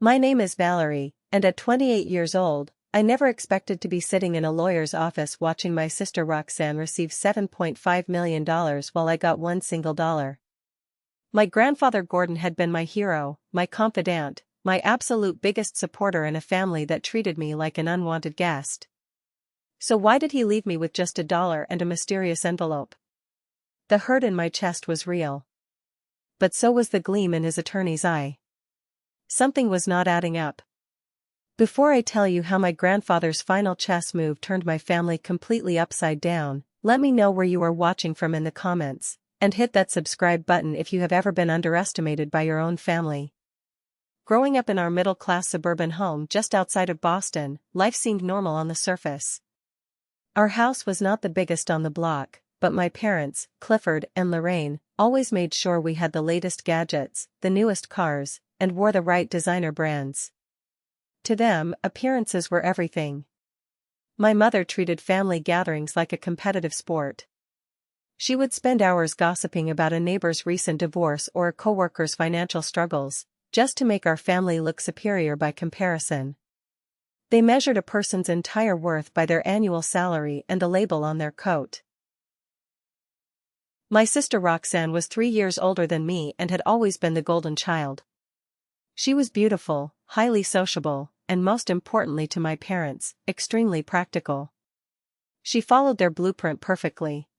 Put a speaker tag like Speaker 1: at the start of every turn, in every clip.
Speaker 1: My name is Valerie, and at 28 years old, I never expected to be sitting in a lawyer's office watching my sister Roxanne receive $7.5 million while I got one single dollar. My grandfather Gordon had been my hero, my confidant, my absolute biggest supporter in a family that treated me like an unwanted guest. So why did he leave me with just a dollar and a mysterious envelope? The hurt in my chest was real. But so was the gleam in his attorney's eye. Something was not adding up. Before I tell you how my grandfather's final chess move turned my family completely upside down, let me know where you are watching from in the comments, and hit that subscribe button if you have ever been underestimated by your own family. Growing up in our middle-class suburban home just outside of Boston, life seemed normal on the surface. Our house was not the biggest on the block, but my parents, Clifford and Lorraine, always made sure we had the latest gadgets, the newest cars, and wore the right designer brands. To them, appearances were everything. My mother treated family gatherings like a competitive sport. She would spend hours gossiping about a neighbor's recent divorce or a coworker's financial struggles, just to make our family look superior by comparison. They measured a person's entire worth by their annual salary and the label on their coat. My sister Roxanne was 3 years older than me and had always been the golden child. She was beautiful, highly sociable, and most importantly to my parents, extremely practical. She followed their blueprint perfectly.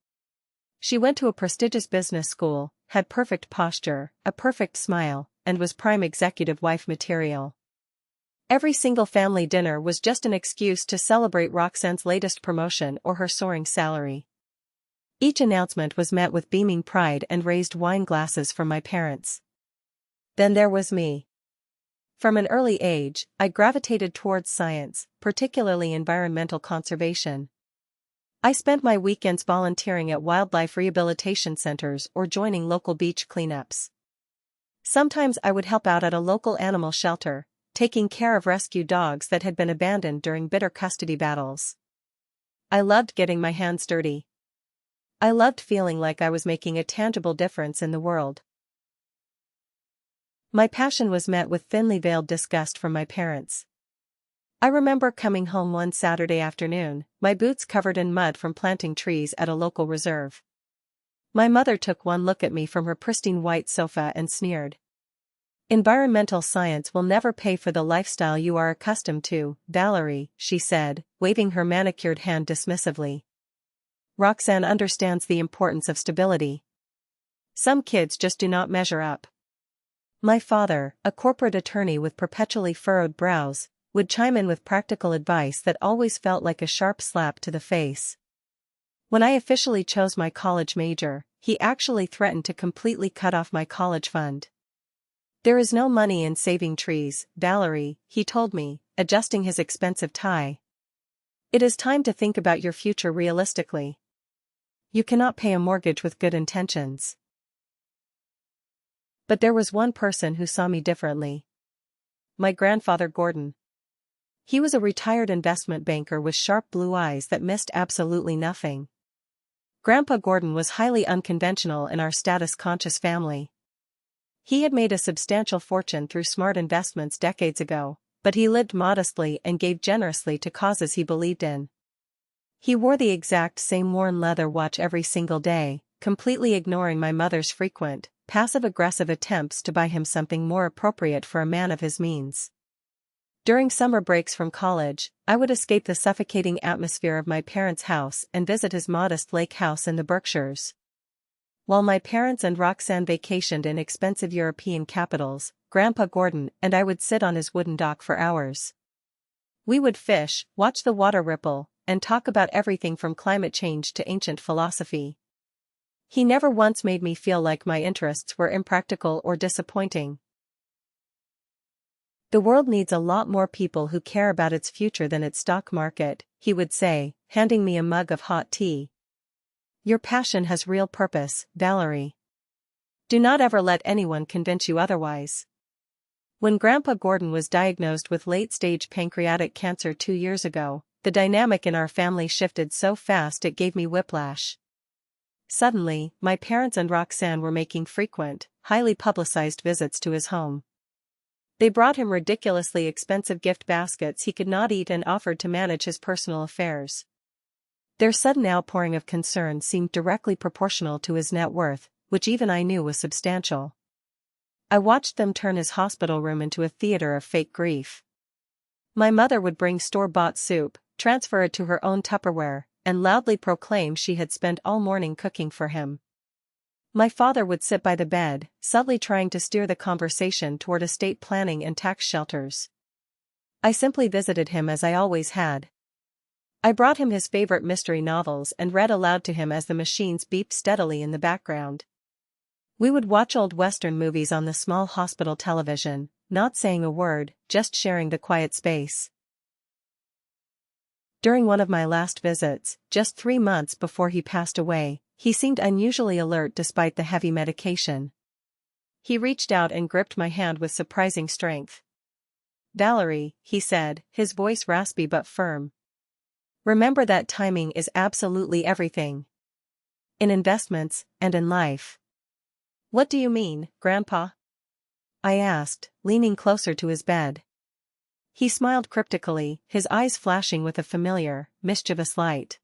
Speaker 1: She went to a prestigious business school, had perfect posture, a perfect smile, and was prime executive wife material. Every single family dinner was just an excuse to celebrate Roxanne's latest promotion or her soaring salary. Each announcement was met with beaming pride and raised wine glasses from my parents. Then there was me. From an early age, I gravitated towards science, particularly environmental conservation. I spent my weekends volunteering at wildlife rehabilitation centers or joining local beach cleanups. Sometimes I would help out at a local animal shelter, taking care of rescue dogs that had been abandoned during bitter custody battles. I loved getting my hands dirty. I loved feeling like I was making a tangible difference in the world. My passion was met with thinly veiled disgust from my parents. I remember coming home one Saturday afternoon, my boots covered in mud from planting trees at a local reserve. My mother took one look at me from her pristine white sofa and sneered. "Environmental science will never pay for the lifestyle you are accustomed to, Valerie," she said, waving her manicured hand dismissively. "Roxanne understands the importance of stability. Some kids just do not measure up." My father, a corporate attorney with perpetually furrowed brows, would chime in with practical advice that always felt like a sharp slap to the face. When I officially chose my college major, he actually threatened to completely cut off my college fund. "There is no money in saving trees, Valerie," he told me, adjusting his expensive tie. "It is time to think about your future realistically. You cannot pay a mortgage with good intentions." But there was one person who saw me differently. My grandfather Gordon. He was a retired investment banker with sharp blue eyes that missed absolutely nothing. Grandpa Gordon was highly unconventional in our status-conscious family. He had made a substantial fortune through smart investments decades ago, but he lived modestly and gave generously to causes he believed in. He wore the exact same worn leather watch every single day, completely ignoring my mother's frequent, passive-aggressive attempts to buy him something more appropriate for a man of his means. During summer breaks from college, I would escape the suffocating atmosphere of my parents' house and visit his modest lake house in the Berkshires. While my parents and Roxanne vacationed in expensive European capitals, Grandpa Gordon and I would sit on his wooden dock for hours. We would fish, watch the water ripple, and talk about everything from climate change to ancient philosophy. He never once made me feel like my interests were impractical or disappointing. "The world needs a lot more people who care about its future than its stock market," he would say, handing me a mug of hot tea. "Your passion has real purpose, Valerie. Do not ever let anyone convince you otherwise." When Grandpa Gordon was diagnosed with late-stage pancreatic cancer 2 years ago, the dynamic in our family shifted so fast it gave me whiplash. Suddenly, my parents and Roxanne were making frequent, highly publicized visits to his home. They brought him ridiculously expensive gift baskets he could not eat and offered to manage his personal affairs. Their sudden outpouring of concern seemed directly proportional to his net worth, which even I knew was substantial. I watched them turn his hospital room into a theater of fake grief. My mother would bring store-bought soup, transfer it to her own Tupperware, and loudly proclaim she had spent all morning cooking for him. My father would sit by the bed, subtly trying to steer the conversation toward estate planning and tax shelters. I simply visited him as I always had. I brought him his favorite mystery novels and read aloud to him as the machines beeped steadily in the background. We would watch old Western movies on the small hospital television, not saying a word, just sharing the quiet space. During one of my last visits, just 3 months before he passed away, he seemed unusually alert despite the heavy medication. He reached out and gripped my hand with surprising strength. "Valerie," he said, his voice raspy but firm. "Remember that timing is absolutely everything. In investments, and in life." "What do you mean, Grandpa?" I asked, leaning closer to his bed. He smiled cryptically, his eyes flashing with a familiar, mischievous light.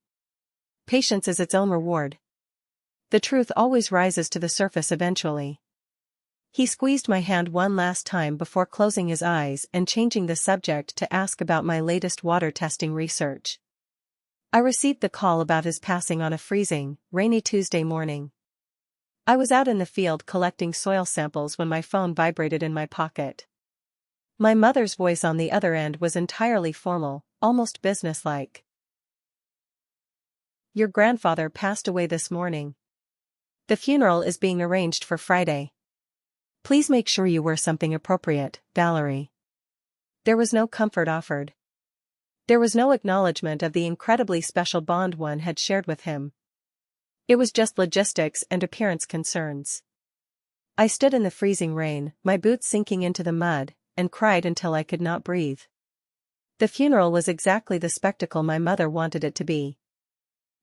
Speaker 1: "Patience is its own reward. The truth always rises to the surface eventually." He squeezed my hand one last time before closing his eyes and changing the subject to ask about my latest water testing research. I received the call about his passing on a freezing, rainy Tuesday morning. I was out in the field collecting soil samples when my phone vibrated in my pocket. My mother's voice on the other end was entirely formal, almost businesslike. "Your grandfather passed away this morning. The funeral is being arranged for Friday. Please make sure you wear something appropriate, Valerie." There was no comfort offered. There was no acknowledgement of the incredibly special bond one had shared with him. It was just logistics and appearance concerns. I stood in the freezing rain, my boots sinking into the mud, and cried until I could not breathe. The funeral was exactly the spectacle my mother wanted it to be.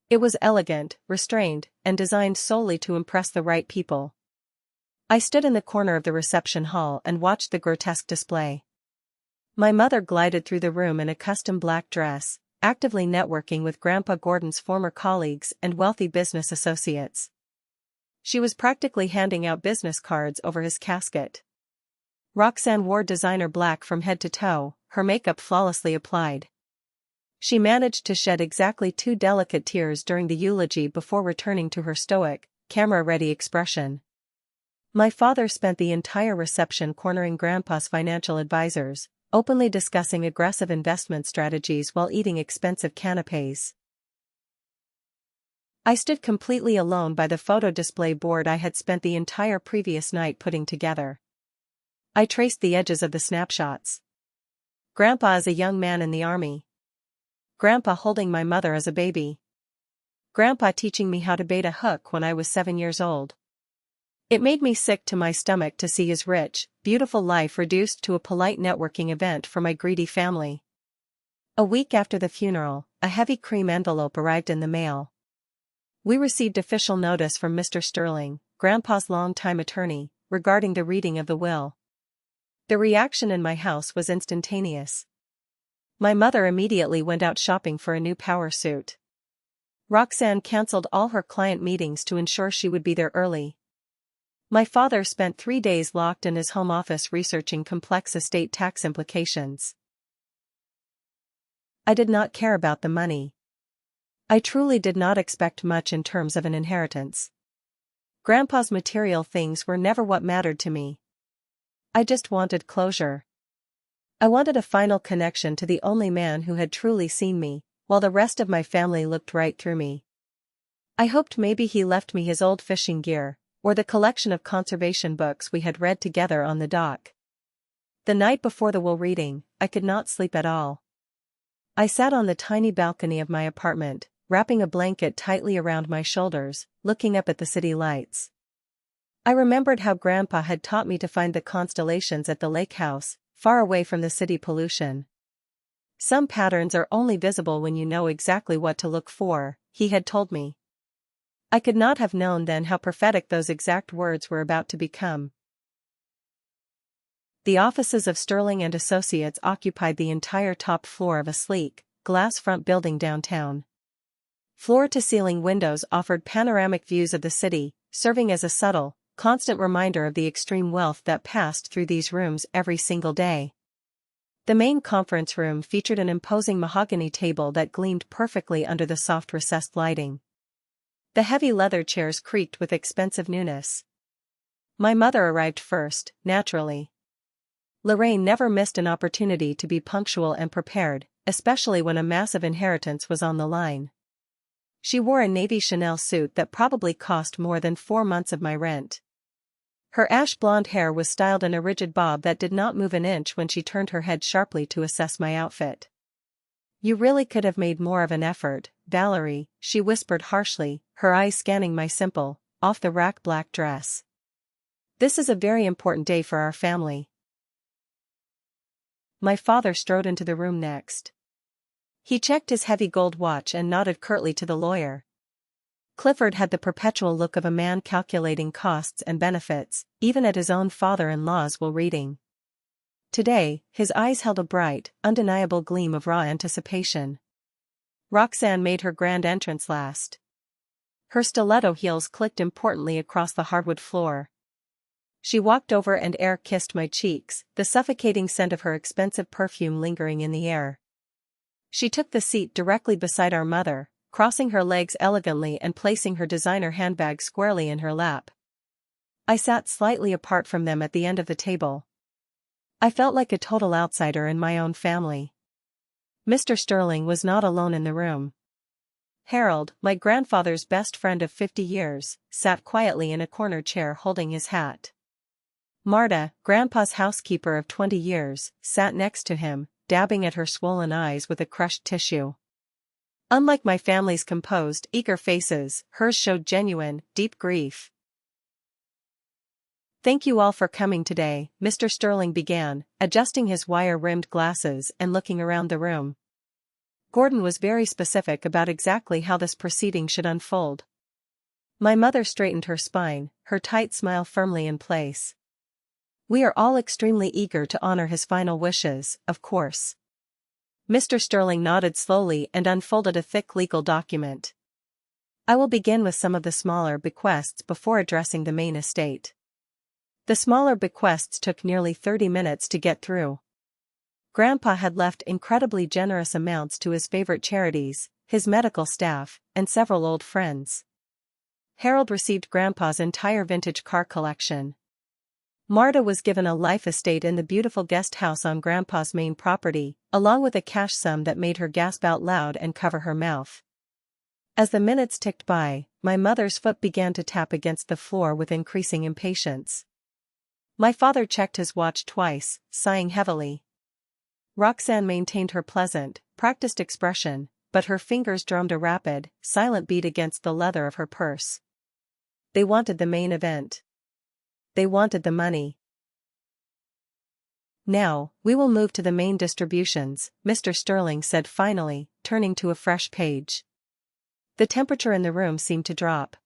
Speaker 1: It was elegant, restrained, and designed solely to impress the right people. I stood in the corner of the reception hall and watched the grotesque display. My mother glided through the room in a custom black dress, actively networking with Grandpa Gordon's former colleagues and wealthy business associates. She was practically handing out business cards over his casket. Roxanne wore designer black from head to toe, her makeup flawlessly applied. She managed to shed exactly 2 delicate tears during the eulogy before returning to her stoic, camera-ready expression. My father spent the entire reception cornering Grandpa's financial advisors, openly discussing aggressive investment strategies while eating expensive canapés. I stood completely alone by the photo display board I had spent the entire previous night putting together. I traced the edges of the snapshots. Grandpa as a young man in the army. Grandpa holding my mother as a baby. Grandpa teaching me how to bait a hook when I was 7 years old. It made me sick to my stomach to see his rich, beautiful life reduced to a polite networking event for my greedy family. A week after the funeral, a heavy cream envelope arrived in the mail. We received official notice from Mr. Sterling, Grandpa's longtime attorney, regarding the reading of the will. The reaction in my house was instantaneous. My mother immediately went out shopping for a new power suit. Roxanne canceled all her client meetings to ensure she would be there early. My father spent 3 days locked in his home office researching complex estate tax implications. I did not care about the money. I truly did not expect much in terms of an inheritance. Grandpa's material things were never what mattered to me. I just wanted closure. I wanted a final connection to the only man who had truly seen me, while the rest of my family looked right through me. I hoped maybe he left me his old fishing gear, or the collection of conservation books we had read together on the dock. The night before the will reading, I could not sleep at all. I sat on the tiny balcony of my apartment, wrapping a blanket tightly around my shoulders, looking up at the city lights. I remembered how Grandpa had taught me to find the constellations at the lake house, far away from the city pollution. Some patterns are only visible when you know exactly what to look for, he had told me. I could not have known then how prophetic those exact words were about to become. The offices of Sterling and Associates occupied the entire top floor of a sleek, glass-front building downtown. Floor-to-ceiling windows offered panoramic views of the city, serving as a subtle, constant reminder of the extreme wealth that passed through these rooms every single day. The main conference room featured an imposing mahogany table that gleamed perfectly under the soft recessed lighting. The heavy leather chairs creaked with expensive newness. My mother arrived first, naturally. Lorraine never missed an opportunity to be punctual and prepared, especially when a massive inheritance was on the line. She wore a navy Chanel suit that probably cost more than 4 months of my rent. Her ash blonde hair was styled in a rigid bob that did not move an inch when she turned her head sharply to assess my outfit. "You really could have made more of an effort, Valerie," she whispered harshly, her eyes scanning my simple, off-the-rack black dress. "This is a very important day for our family." My father strode into the room next. He checked his heavy gold watch and nodded curtly to the lawyer. Clifford had the perpetual look of a man calculating costs and benefits, even at his own father-in-law's will reading. Today, his eyes held a bright, undeniable gleam of raw anticipation. Roxanne made her grand entrance last. Her stiletto heels clicked importantly across the hardwood floor. She walked over and air-kissed my cheeks, the suffocating scent of her expensive perfume lingering in the air. She took the seat directly beside our mother, crossing her legs elegantly and placing her designer handbag squarely in her lap. I sat slightly apart from them at the end of the table. I felt like a total outsider in my own family. Mr. Sterling was not alone in the room. Harold, my grandfather's best friend of 50 years, sat quietly in a corner chair holding his hat. Marta, Grandpa's housekeeper of 20 years, sat next to him, dabbing at her swollen eyes with a crushed tissue. Unlike my family's composed, eager faces, hers showed genuine, deep grief. "Thank you all for coming today," Mr. Sterling began, adjusting his wire-rimmed glasses and looking around the room. Gordon was very specific about exactly how this proceeding should unfold. My mother straightened her spine, her tight smile firmly in place. "We are all extremely eager to honor his final wishes, of course." Mr. Sterling nodded slowly and unfolded a thick legal document. "I will begin with some of the smaller bequests before addressing the main estate." The smaller bequests took nearly 30 minutes to get through. Grandpa had left incredibly generous amounts to his favorite charities, his medical staff, and several old friends. Harold received Grandpa's entire vintage car collection. Marta was given a life estate in the beautiful guest house on Grandpa's main property, along with a cash sum that made her gasp out loud and cover her mouth. As the minutes ticked by, my mother's foot began to tap against the floor with increasing impatience. My father checked his watch twice, sighing heavily. Roxanne maintained her pleasant, practiced expression, but her fingers drummed a rapid, silent beat against the leather of her purse. They wanted the main event. They wanted the money. "Now, we will move to the main distributions," Mr. Sterling said finally, turning to a fresh page. The temperature in the room seemed to drop.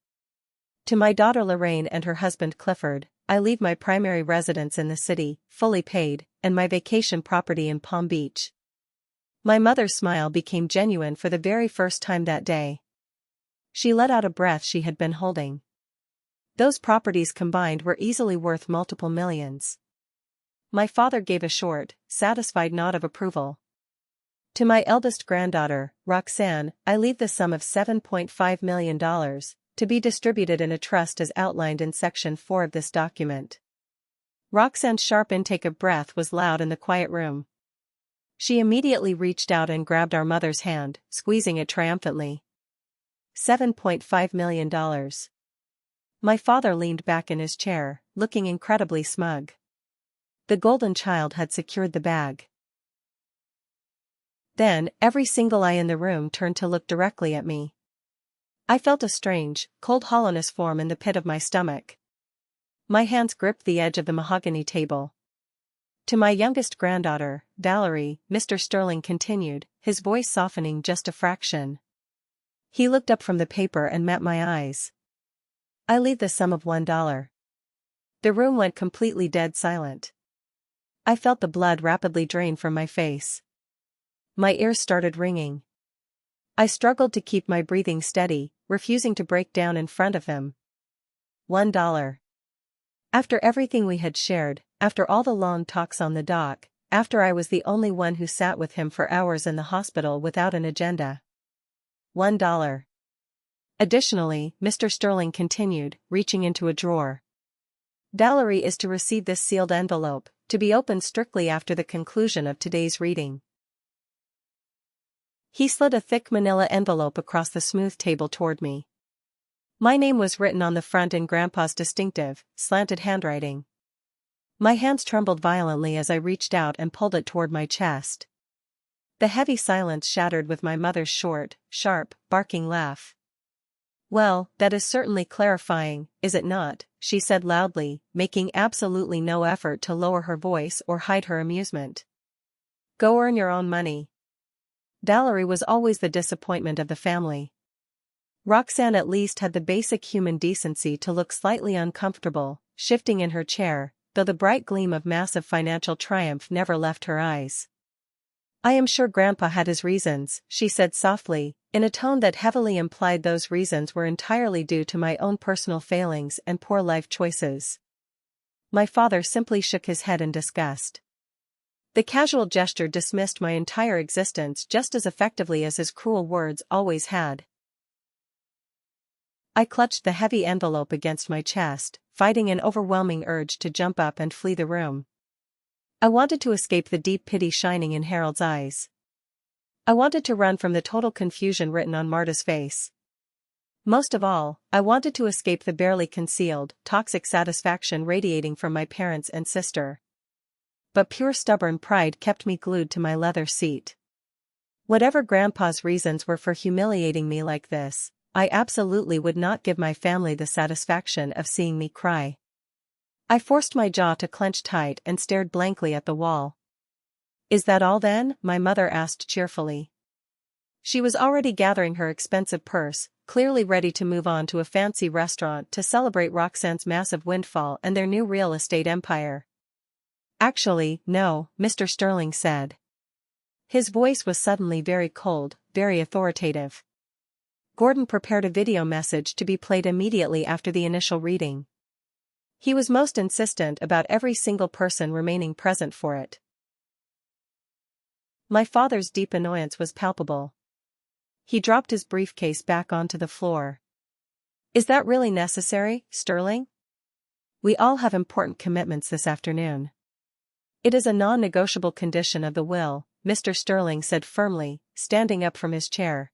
Speaker 1: "To my daughter Lorraine and her husband Clifford, I leave my primary residence in the city, fully paid, and my vacation property in Palm Beach." My mother's smile became genuine for the very first time that day. She let out a breath she had been holding. Those properties combined were easily worth multiple millions. My father gave a short, satisfied nod of approval. "To my eldest granddaughter, Roxanne, I leave the sum of $7.5 million, to be distributed in a trust as outlined in Section 4 of this document." Roxanne's sharp intake of breath was loud in the quiet room. She immediately reached out and grabbed our mother's hand, squeezing it triumphantly. $7.5 million. My father leaned back in his chair, looking incredibly smug. The golden child had secured the bag. Then, every single eye in the room turned to look directly at me. I felt a strange, cold hollowness form in the pit of my stomach. My hands gripped the edge of the mahogany table. "To my youngest granddaughter, Valerie," Mr. Sterling continued, his voice softening just a fraction. He looked up from the paper and met my eyes. "I leave the sum of $1. The room went completely dead silent. I felt the blood rapidly drain from my face. My ears started ringing. I struggled to keep my breathing steady, refusing to break down in front of him. $1. After everything we had shared, after all the long talks on the dock, after I was the only one who sat with him for hours in the hospital without an agenda. $1. Additionally, Mr. Sterling continued, reaching into a drawer. Dowry is to receive this sealed envelope, to be opened strictly after the conclusion of today's reading. He slid a thick manila envelope across the smooth table toward me. My name was written on the front in Grandpa's distinctive, slanted handwriting. My hands trembled violently as I reached out and pulled it toward my chest. The heavy silence shattered with my mother's short, sharp, barking laugh. "Well, that is certainly clarifying, is it not?" she said loudly, making absolutely no effort to lower her voice or hide her amusement. "Go earn your own money." Dowry was always the disappointment of the family. Roxanne at least had the basic human decency to look slightly uncomfortable, shifting in her chair, though the bright gleam of massive financial triumph never left her eyes. "I am sure Grandpa had his reasons," she said softly, in a tone that heavily implied those reasons were entirely due to my own personal failings and poor life choices. My father simply shook his head in disgust. The casual gesture dismissed my entire existence just as effectively as his cruel words always had. I clutched the heavy envelope against my chest, fighting an overwhelming urge to jump up and flee the room. I wanted to escape the deep pity shining in Harold's eyes. I wanted to run from the total confusion written on Marta's face. Most of all, I wanted to escape the barely concealed, toxic satisfaction radiating from my parents and sister. But pure stubborn pride kept me glued to my leather seat. Whatever Grandpa's reasons were for humiliating me like this, I absolutely would not give my family the satisfaction of seeing me cry. I forced my jaw to clench tight and stared blankly at the wall. "Is that all then?" my mother asked cheerfully. She was already gathering her expensive purse, clearly ready to move on to a fancy restaurant to celebrate Roxanne's massive windfall and their new real estate empire. "Actually, no," Mr. Sterling said. His voice was suddenly very cold, very authoritative. Gordon prepared a video message to be played immediately after the initial reading. He was most insistent about every single person remaining present for it. My father's deep annoyance was palpable. He dropped his briefcase back onto the floor. "Is that really necessary, Sterling? We all have important commitments this afternoon." "It is a non-negotiable condition of the will," Mr. Sterling said firmly, standing up from his chair.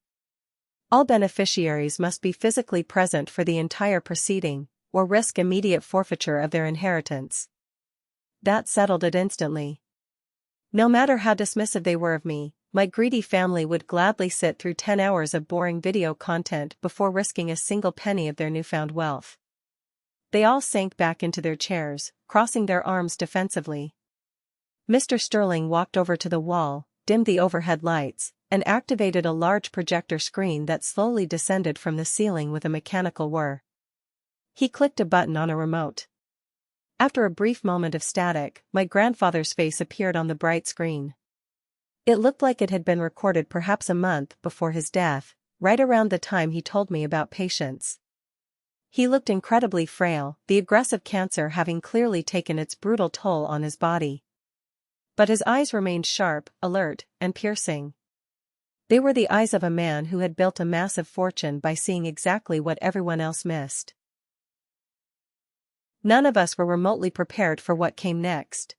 Speaker 1: "All beneficiaries must be physically present for the entire proceeding, or risk immediate forfeiture of their inheritance." That settled it instantly. No matter how dismissive they were of me, my greedy family would gladly sit through 10 hours of boring video content before risking a single penny of their newfound wealth. They all sank back into their chairs, crossing their arms defensively. Mr. Sterling walked over to the wall, dimmed the overhead lights, and activated a large projector screen that slowly descended from the ceiling with a mechanical whir. He clicked a button on a remote. After a brief moment of static, my grandfather's face appeared on the bright screen. It looked like it had been recorded perhaps a month before his death, right around the time he told me about patients. He looked incredibly frail, the aggressive cancer having clearly taken its brutal toll on his body. But his eyes remained sharp, alert, and piercing. They were the eyes of a man who had built a massive fortune by seeing exactly what everyone else missed. None of us were remotely prepared for what came next.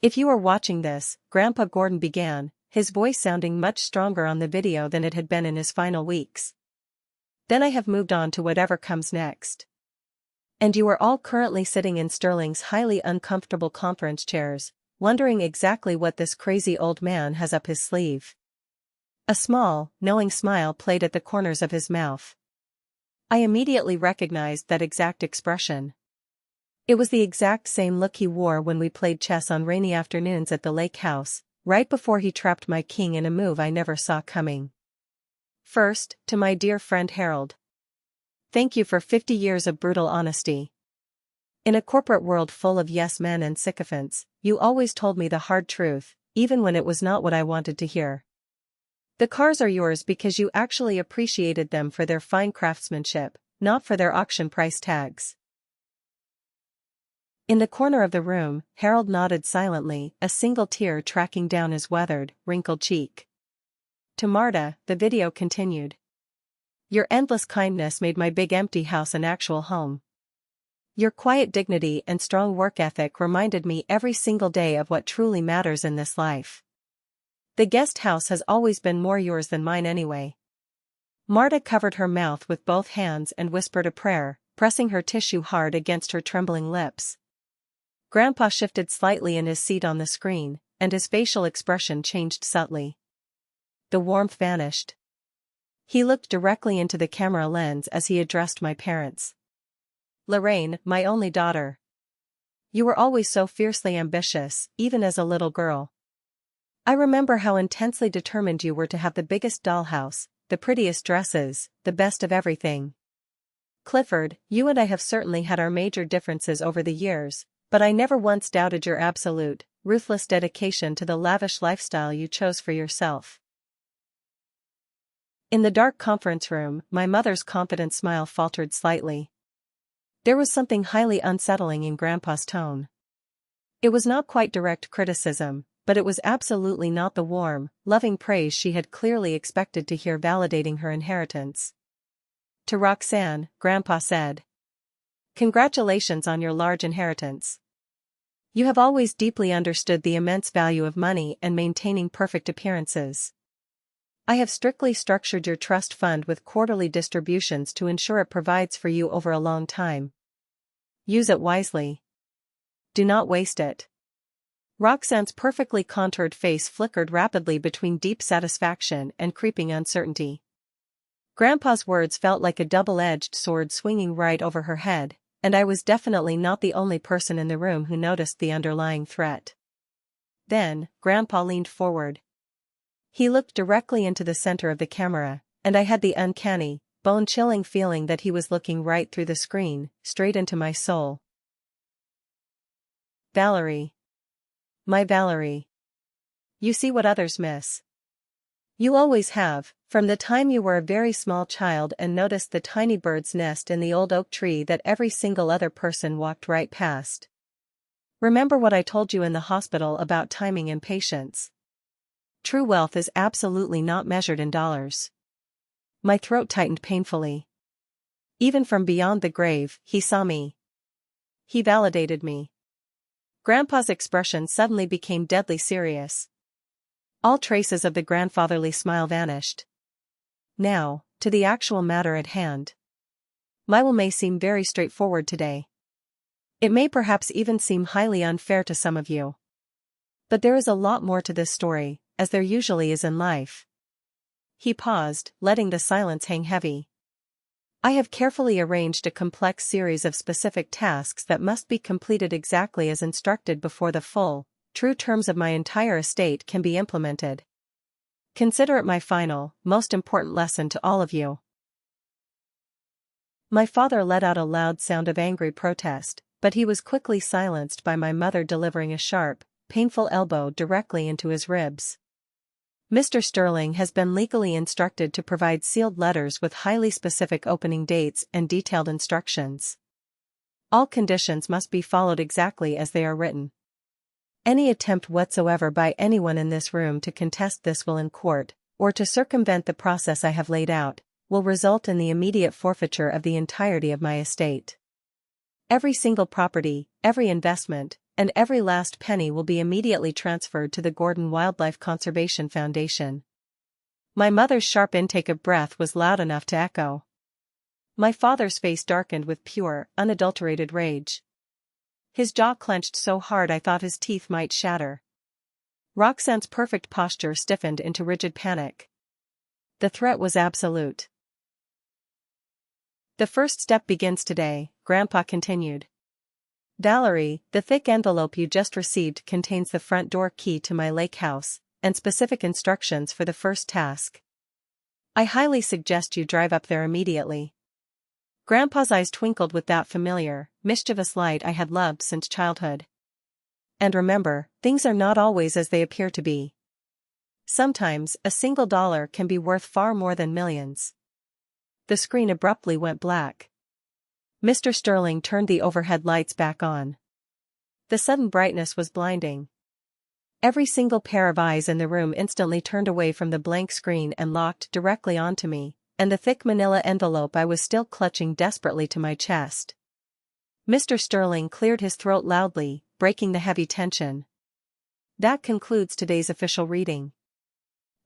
Speaker 1: "If you are watching this," Grandpa Gordon began, his voice sounding much stronger on the video than it had been in his final weeks. "Then I have moved on to whatever comes next. And you are all currently sitting in Sterling's highly uncomfortable conference chairs, wondering exactly what this crazy old man has up his sleeve." A small, knowing smile played at the corners of his mouth. I immediately recognized that exact expression. It was the exact same look he wore when we played chess on rainy afternoons at the lake house, right before he trapped my king in a move I never saw coming. First, to my dear friend Harold. Thank you for 50 years of brutal honesty. In a corporate world full of yes men and sycophants, you always told me the hard truth, even when it was not what I wanted to hear. The cars are yours because you actually appreciated them for their fine craftsmanship, not for their auction price tags. In the corner of the room, Harold nodded silently, a single tear tracking down his weathered, wrinkled cheek. To Marta, the video continued. Your endless kindness made my big empty house an actual home. Your quiet dignity and strong work ethic reminded me every single day of what truly matters in this life. The guest house has always been more yours than mine anyway. Marta covered her mouth with both hands and whispered a prayer, pressing her tissue hard against her trembling lips. Grandpa shifted slightly in his seat on the screen, and his facial expression changed subtly. The warmth vanished. He looked directly into the camera lens as he addressed my parents. Lorraine, my only daughter. You were always so fiercely ambitious, even as a little girl. I remember how intensely determined you were to have the biggest dollhouse, the prettiest dresses, the best of everything. Clifford, you and I have certainly had our major differences over the years, but I never once doubted your absolute, ruthless dedication to the lavish lifestyle you chose for yourself. In the dark conference room, my mother's confident smile faltered slightly. There was something highly unsettling in Grandpa's tone. It was not quite direct criticism, but it was absolutely not the warm, loving praise she had clearly expected to hear validating her inheritance. To Roxanne, Grandpa said, "Congratulations on your large inheritance. You have always deeply understood the immense value of money and maintaining perfect appearances. I have strictly structured your trust fund with quarterly distributions to ensure it provides for you over a long time. Use it wisely. Do not waste it." Roxanne's perfectly contoured face flickered rapidly between deep satisfaction and creeping uncertainty. Grandpa's words felt like a double-edged sword swinging right over her head, and I was definitely not the only person in the room who noticed the underlying threat. Then, Grandpa leaned forward. He looked directly into the center of the camera, and I had the uncanny, bone-chilling feeling that he was looking right through the screen, straight into my soul. Valerie. My Valerie. You see what others miss. You always have, from the time you were a very small child and noticed the tiny bird's nest in the old oak tree that every single other person walked right past. Remember what I told you in the hospital about timing and patience. True wealth is absolutely not measured in dollars. My throat tightened painfully. Even from beyond the grave, he saw me. He validated me. Grandpa's expression suddenly became deadly serious. All traces of the grandfatherly smile vanished. Now, to the actual matter at hand. My will may seem very straightforward today. It may perhaps even seem highly unfair to some of you. But there is a lot more to this story, as there usually is in life. He paused, letting the silence hang heavy. I have carefully arranged a complex series of specific tasks that must be completed exactly as instructed before the full, true terms of my entire estate can be implemented. Consider it my final, most important lesson to all of you. My father let out a loud sound of angry protest, but he was quickly silenced by my mother delivering a sharp, painful elbow directly into his ribs. Mr. Sterling has been legally instructed to provide sealed letters with highly specific opening dates and detailed instructions. All conditions must be followed exactly as they are written. Any attempt whatsoever by anyone in this room to contest this will in court, or to circumvent the process I have laid out, will result in the immediate forfeiture of the entirety of my estate. Every single property, every investment, and every last penny will be immediately transferred to the Gordon Wildlife Conservation Foundation. My mother's sharp intake of breath was loud enough to echo. My father's face darkened with pure, unadulterated rage. His jaw clenched so hard I thought his teeth might shatter. Roxanne's perfect posture stiffened into rigid panic. The threat was absolute. The first step begins today, Grandpa continued. Valerie, the thick envelope you just received contains the front door key to my lake house, and specific instructions for the first task. I highly suggest you drive up there immediately. Grandpa's eyes twinkled with that familiar, mischievous light I had loved since childhood. And remember, things are not always as they appear to be. Sometimes, a single dollar can be worth far more than millions. The screen abruptly went black. Mr. Sterling turned the overhead lights back on. The sudden brightness was blinding. Every single pair of eyes in the room instantly turned away from the blank screen and locked directly onto me, and the thick manila envelope I was still clutching desperately to my chest. Mr. Sterling cleared his throat loudly, breaking the heavy tension. That concludes today's official reading.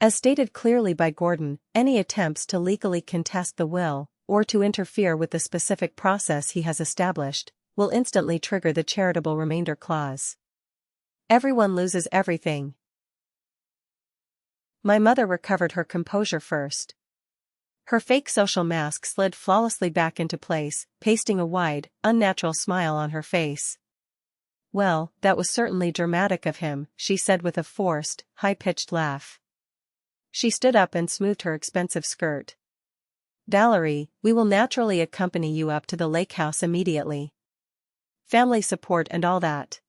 Speaker 1: As stated clearly by Gordon, any attempts to legally contest the will, or to interfere with the specific process he has established, will instantly trigger the charitable remainder clause. Everyone loses everything. My mother recovered her composure first. Her fake social mask slid flawlessly back into place, pasting a wide, unnatural smile on her face. "Well, that was certainly dramatic of him," she said with a forced, high-pitched laugh. She stood up and smoothed her expensive skirt. "Valerie, we will naturally accompany you up to the lake house immediately. Family support and all that.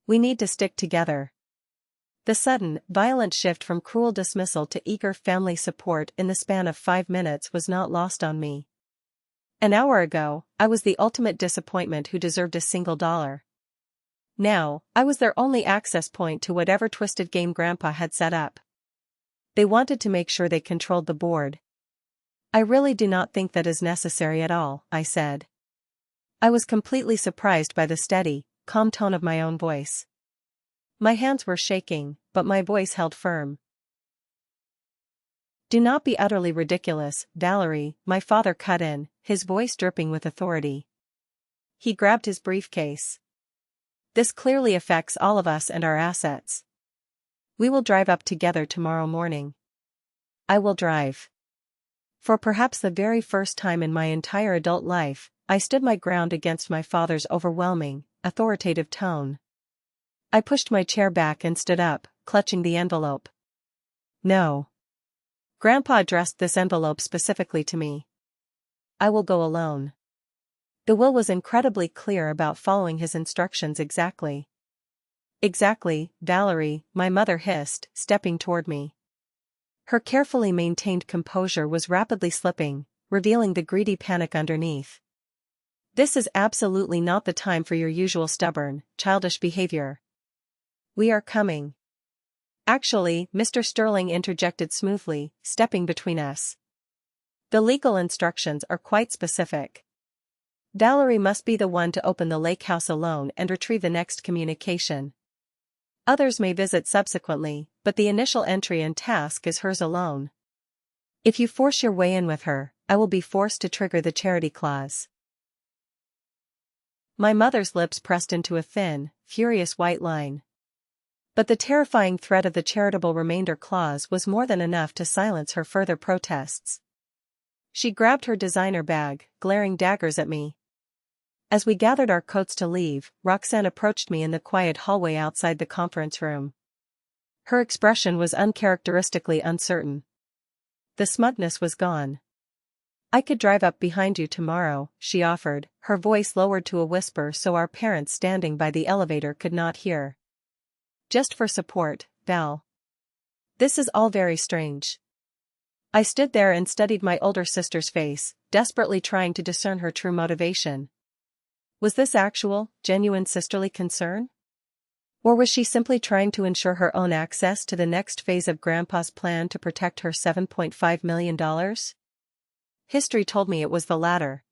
Speaker 1: We need to stick together." The sudden, violent shift from cruel dismissal to eager family support in the span of 5 minutes was not lost on me. An hour ago, I was the ultimate disappointment who deserved a single dollar. Now, I was their only access point to whatever twisted game Grandpa had set up. They wanted to make sure they controlled the board. "I really do not think that is necessary at all," I said. I was completely surprised by the steady, calm tone of my own voice. My hands were shaking, but my voice held firm. "Do not be utterly ridiculous, Valerie," my father cut in, his voice dripping with authority. He grabbed his briefcase. "This clearly affects all of us and our assets. We will drive up together tomorrow morning." I will drive. For perhaps the very first time in my entire adult life, I stood my ground against my father's overwhelming, authoritative tone. I pushed my chair back and stood up, clutching the envelope. "No. Grandpa addressed this envelope specifically to me. I will go alone." The will was incredibly clear about following his instructions exactly. "Exactly, Valerie," my mother hissed, stepping toward me. Her carefully maintained composure was rapidly slipping, revealing the greedy panic underneath. "This is absolutely not the time for your usual stubborn, childish behavior. We are coming." "Actually," Mr. Sterling interjected smoothly, stepping between us. "The legal instructions are quite specific. Valerie must be the one to open the lake house alone and retrieve the next communication. Others may visit subsequently, but the initial entry and task is hers alone. If you force your way in with her, I will be forced to trigger the charity clause." My mother's lips pressed into a thin, furious white line. But the terrifying threat of the charitable remainder clause was more than enough to silence her further protests. She grabbed her designer bag, glaring daggers at me. As we gathered our coats to leave, Roxanne approached me in the quiet hallway outside the conference room. Her expression was uncharacteristically uncertain. The smugness was gone. "I could drive up behind you tomorrow," she offered, her voice lowered to a whisper so our parents standing by the elevator could not hear. "Just for support, Val. This is all very strange." I stood there and studied my older sister's face, desperately trying to discern her true motivation. Was this actual, genuine sisterly concern? Or was she simply trying to ensure her own access to the next phase of Grandpa's plan to protect her $7.5 million? History told me it was the latter.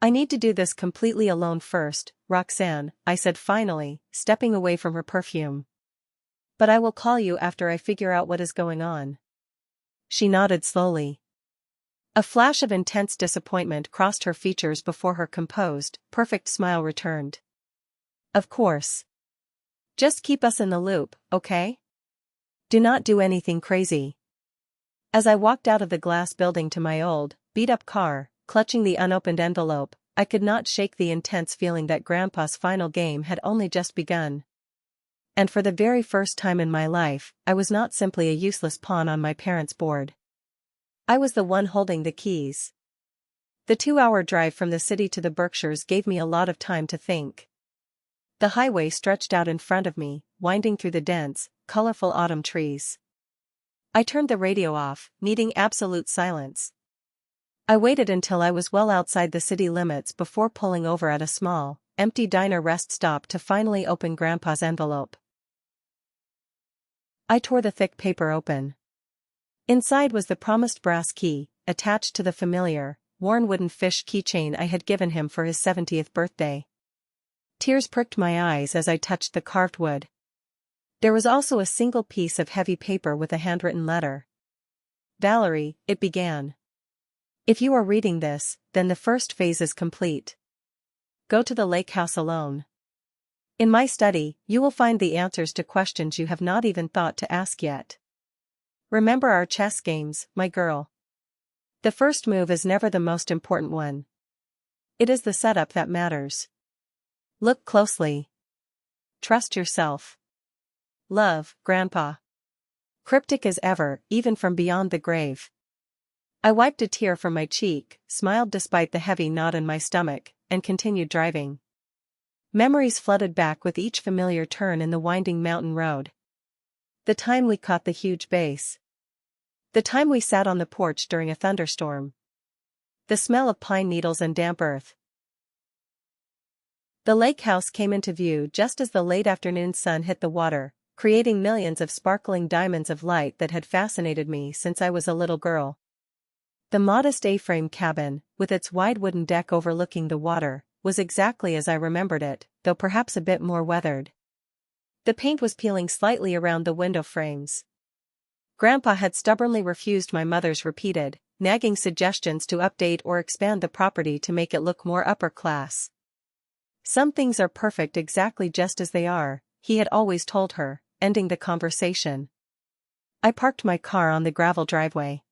Speaker 1: "I need to do this completely alone first, Roxanne," I said finally, stepping away from her perfume. "But I will call you after I figure out what is going on." She nodded slowly. A flash of intense disappointment crossed her features before her composed, perfect smile returned. "Of course. Just keep us in the loop, okay? Do not do anything crazy." As I walked out of the glass building to my old, beat-up car, clutching the unopened envelope, I could not shake the intense feeling that Grandpa's final game had only just begun. And for the very first time in my life, I was not simply a useless pawn on my parents' board. I was the one holding the keys. The 2-hour drive from the city to the Berkshires gave me a lot of time to think. The highway stretched out in front of me, winding through the dense, colorful autumn trees. I turned the radio off, needing absolute silence. I waited until I was well outside the city limits before pulling over at a small, empty diner rest stop to finally open Grandpa's envelope. I tore the thick paper open. Inside was the promised brass key, attached to the familiar, worn wooden fish keychain I had given him for his 70th birthday. Tears pricked my eyes as I touched the carved wood. There was also a single piece of heavy paper with a handwritten letter. Valerie, it began. If you are reading this, then the first phase is complete. Go to the lake house alone. In my study, you will find the answers to questions you have not even thought to ask yet. Remember our chess games, my girl. The first move is never the most important one. It is the setup that matters. Look closely. Trust yourself. Love, Grandpa. Cryptic as ever, even from beyond the grave. I wiped a tear from my cheek, smiled despite the heavy knot in my stomach, and continued driving. Memories flooded back with each familiar turn in the winding mountain road. The time we caught the huge bass. The time we sat on the porch during a thunderstorm. The smell of pine needles and damp earth. The lake house came into view just as the late afternoon sun hit the water, creating millions of sparkling diamonds of light that had fascinated me since I was a little girl. The modest A-frame cabin, with its wide wooden deck overlooking the water, was exactly as I remembered it, though perhaps a bit more weathered. The paint was peeling slightly around the window frames. Grandpa had stubbornly refused my mother's repeated, nagging suggestions to update or expand the property to make it look more upper class. Some things are perfect exactly just as they are, he had always told her, ending the conversation. I parked my car on the gravel driveway.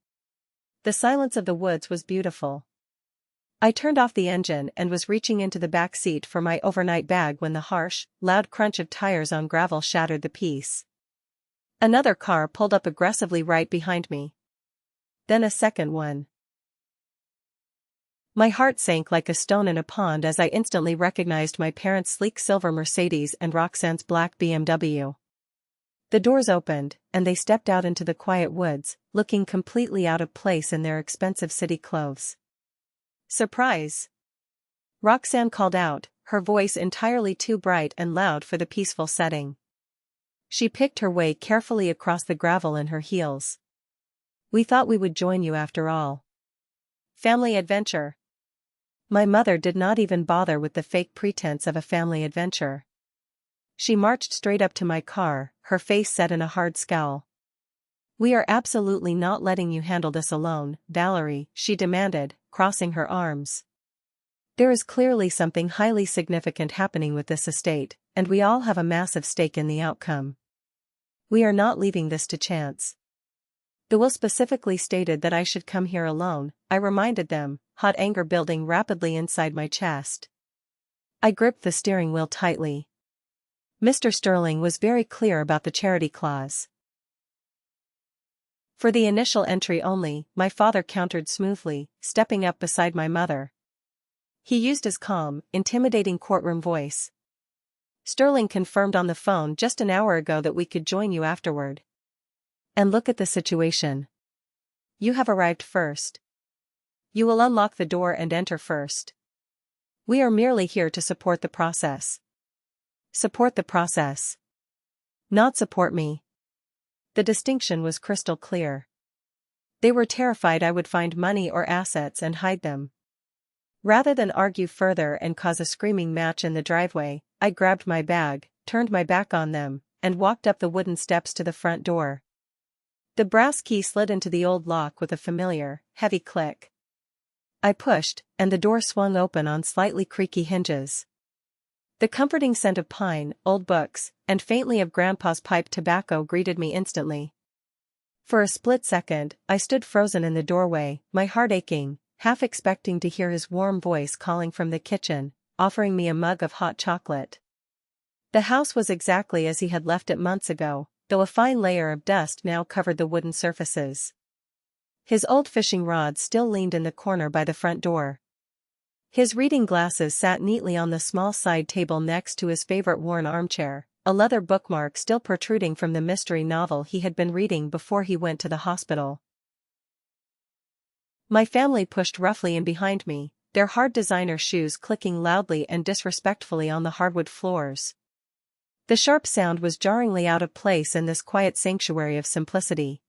Speaker 1: The silence of the woods was beautiful. I turned off the engine and was reaching into the back seat for my overnight bag when the harsh, loud crunch of tires on gravel shattered the peace. Another car pulled up aggressively right behind me. Then a second one. My heart sank like a stone in a pond as I instantly recognized my parents' sleek silver Mercedes and Roxanne's black BMW. The doors opened, and they stepped out into the quiet woods, looking completely out of place in their expensive city clothes. Surprise! Roxanne called out, her voice entirely too bright and loud for the peaceful setting. She picked her way carefully across the gravel in her heels. We thought we would join you after all. Family adventure. My mother did not even bother with the fake pretense of a family adventure. She marched straight up to my car, her face set in a hard scowl. We are absolutely not letting you handle this alone, Valerie, she demanded, crossing her arms. There is clearly something highly significant happening with this estate, and we all have a massive stake in the outcome. We are not leaving this to chance. The will specifically stated that I should come here alone, I reminded them, hot anger building rapidly inside my chest. I gripped the steering wheel tightly. Mr. Sterling was very clear about the charity clause. For the initial entry only, my father countered smoothly, stepping up beside my mother. He used his calm, intimidating courtroom voice. Sterling confirmed on the phone just an hour ago that we could join you afterward. And look at the situation. You have arrived first. You will unlock the door and enter first. We are merely here to support the process. Support the process. Not support me. The distinction was crystal clear. They were terrified I would find money or assets and hide them. Rather than argue further and cause a screaming match in the driveway, I grabbed my bag, turned my back on them, and walked up the wooden steps to the front door. The brass key slid into the old lock with a familiar, heavy click. I pushed, and the door swung open on slightly creaky hinges. The comforting scent of pine, old books, and faintly of Grandpa's pipe tobacco greeted me instantly. For a split second, I stood frozen in the doorway, my heart aching, half expecting to hear his warm voice calling from the kitchen, offering me a mug of hot chocolate. The house was exactly as he had left it months ago, though a fine layer of dust now covered the wooden surfaces. His old fishing rod still leaned in the corner by the front door, His reading glasses sat neatly on the small side table next to his favorite worn armchair, a leather bookmark still protruding from the mystery novel he had been reading before he went to the hospital. My family pushed roughly in behind me, their hard designer shoes clicking loudly and disrespectfully on the hardwood floors. The sharp sound was jarringly out of place in this quiet sanctuary of simplicity.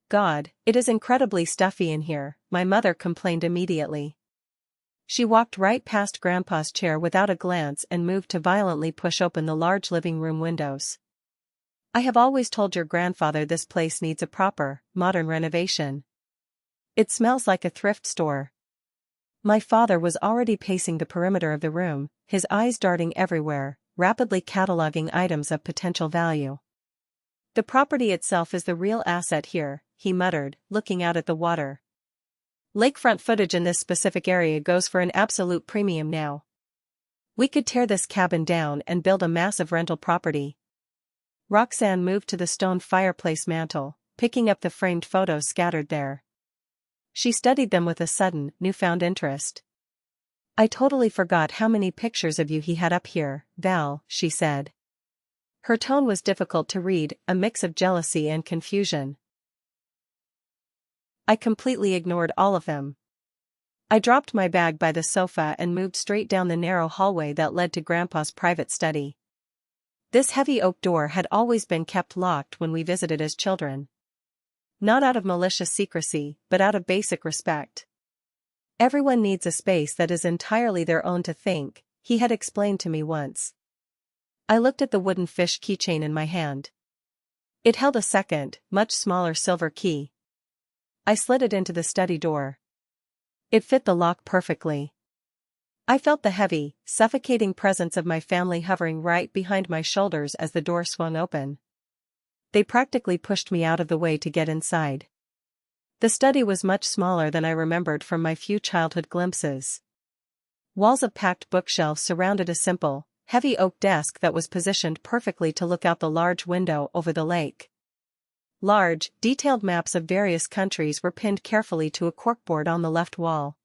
Speaker 1: "God, it is incredibly stuffy in here," my mother complained immediately. She walked right past Grandpa's chair without a glance and moved to violently push open the large living room windows. "I have always told your grandfather this place needs a proper, modern renovation. It smells like a thrift store." My father was already pacing the perimeter of the room, his eyes darting everywhere, rapidly cataloging items of potential value. "The property itself is the real asset here," he muttered, looking out at the water. "Lakefront footage in this specific area goes for an absolute premium now. We could tear this cabin down and build a massive rental property." Roxanne moved to the stone fireplace mantel, picking up the framed photos scattered there. She studied them with a sudden, newfound interest. "I totally forgot how many pictures of you he had up here, Val," she said. Her tone was difficult to read, a mix of jealousy and confusion. "I completely ignored all of them." I dropped my bag by the sofa and moved straight down the narrow hallway that led to Grandpa's private study. This heavy oak door had always been kept locked when we visited as children. Not out of malicious secrecy, but out of basic respect. "Everyone needs a space that is entirely their own to think," he had explained to me once. I looked at the wooden fish keychain in my hand. It held a second, much smaller silver key. I slid it into the study door. It fit the lock perfectly. I felt the heavy, suffocating presence of my family hovering right behind my shoulders as the door swung open. They practically pushed me out of the way to get inside. The study was much smaller than I remembered from my few childhood glimpses. Walls of packed bookshelves surrounded a simple, heavy oak desk that was positioned perfectly to look out the large window over the lake. Large, detailed maps of various countries were pinned carefully to a corkboard on the left wall.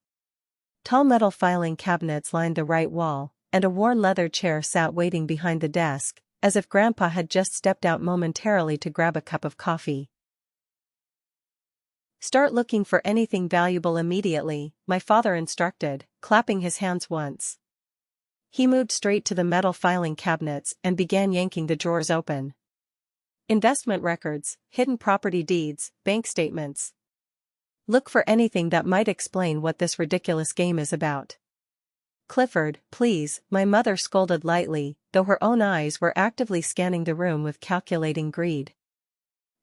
Speaker 1: Tall metal filing cabinets lined the right wall, and a worn leather chair sat waiting behind the desk, as if Grandpa had just stepped out momentarily to grab a cup of coffee. "Start looking for anything valuable immediately," my father instructed, clapping his hands once. He moved straight to the metal filing cabinets and began yanking the drawers open. "Investment records, hidden property deeds, bank statements. Look for anything that might explain what this ridiculous game is about." "Clifford, please," my mother scolded lightly, though her own eyes were actively scanning the room with calculating greed.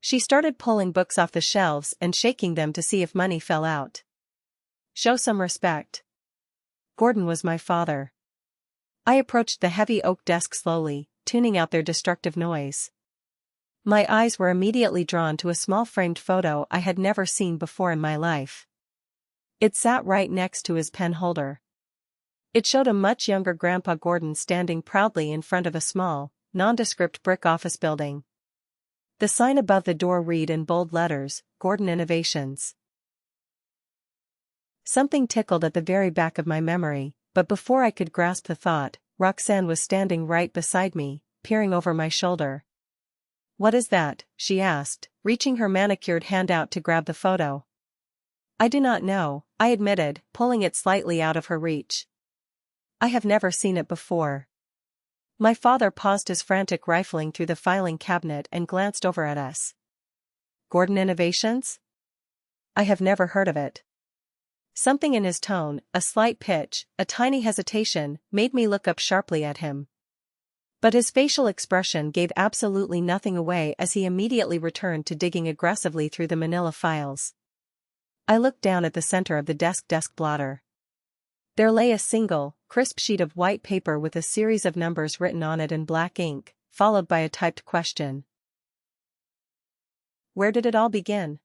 Speaker 1: She started pulling books off the shelves and shaking them to see if money fell out. "Show some respect." Gordon was my father. I approached the heavy oak desk slowly, tuning out their destructive noise. My eyes were immediately drawn to a small framed photo I had never seen before in my life. It sat right next to his pen holder. It showed a much younger Grandpa Gordon standing proudly in front of a small, nondescript brick office building. The sign above the door read in bold letters, "Gordon Innovations." Something tickled at the very back of my memory, but before I could grasp the thought, Roxanne was standing right beside me, peering over my shoulder. "What is that?" she asked, reaching her manicured hand out to grab the photo. "I do not know," I admitted, pulling it slightly out of her reach. "I have never seen it before." My father paused his frantic rifling through the filing cabinet and glanced over at us. "Gordon Innovations? I have never heard of it." Something in his tone, a slight pitch, a tiny hesitation, made me look up sharply at him. But his facial expression gave absolutely nothing away as he immediately returned to digging aggressively through the manila files. I looked down at the center of the desk blotter. There lay a single, crisp sheet of white paper with a series of numbers written on it in black ink, followed by a typed question. Where did it all begin?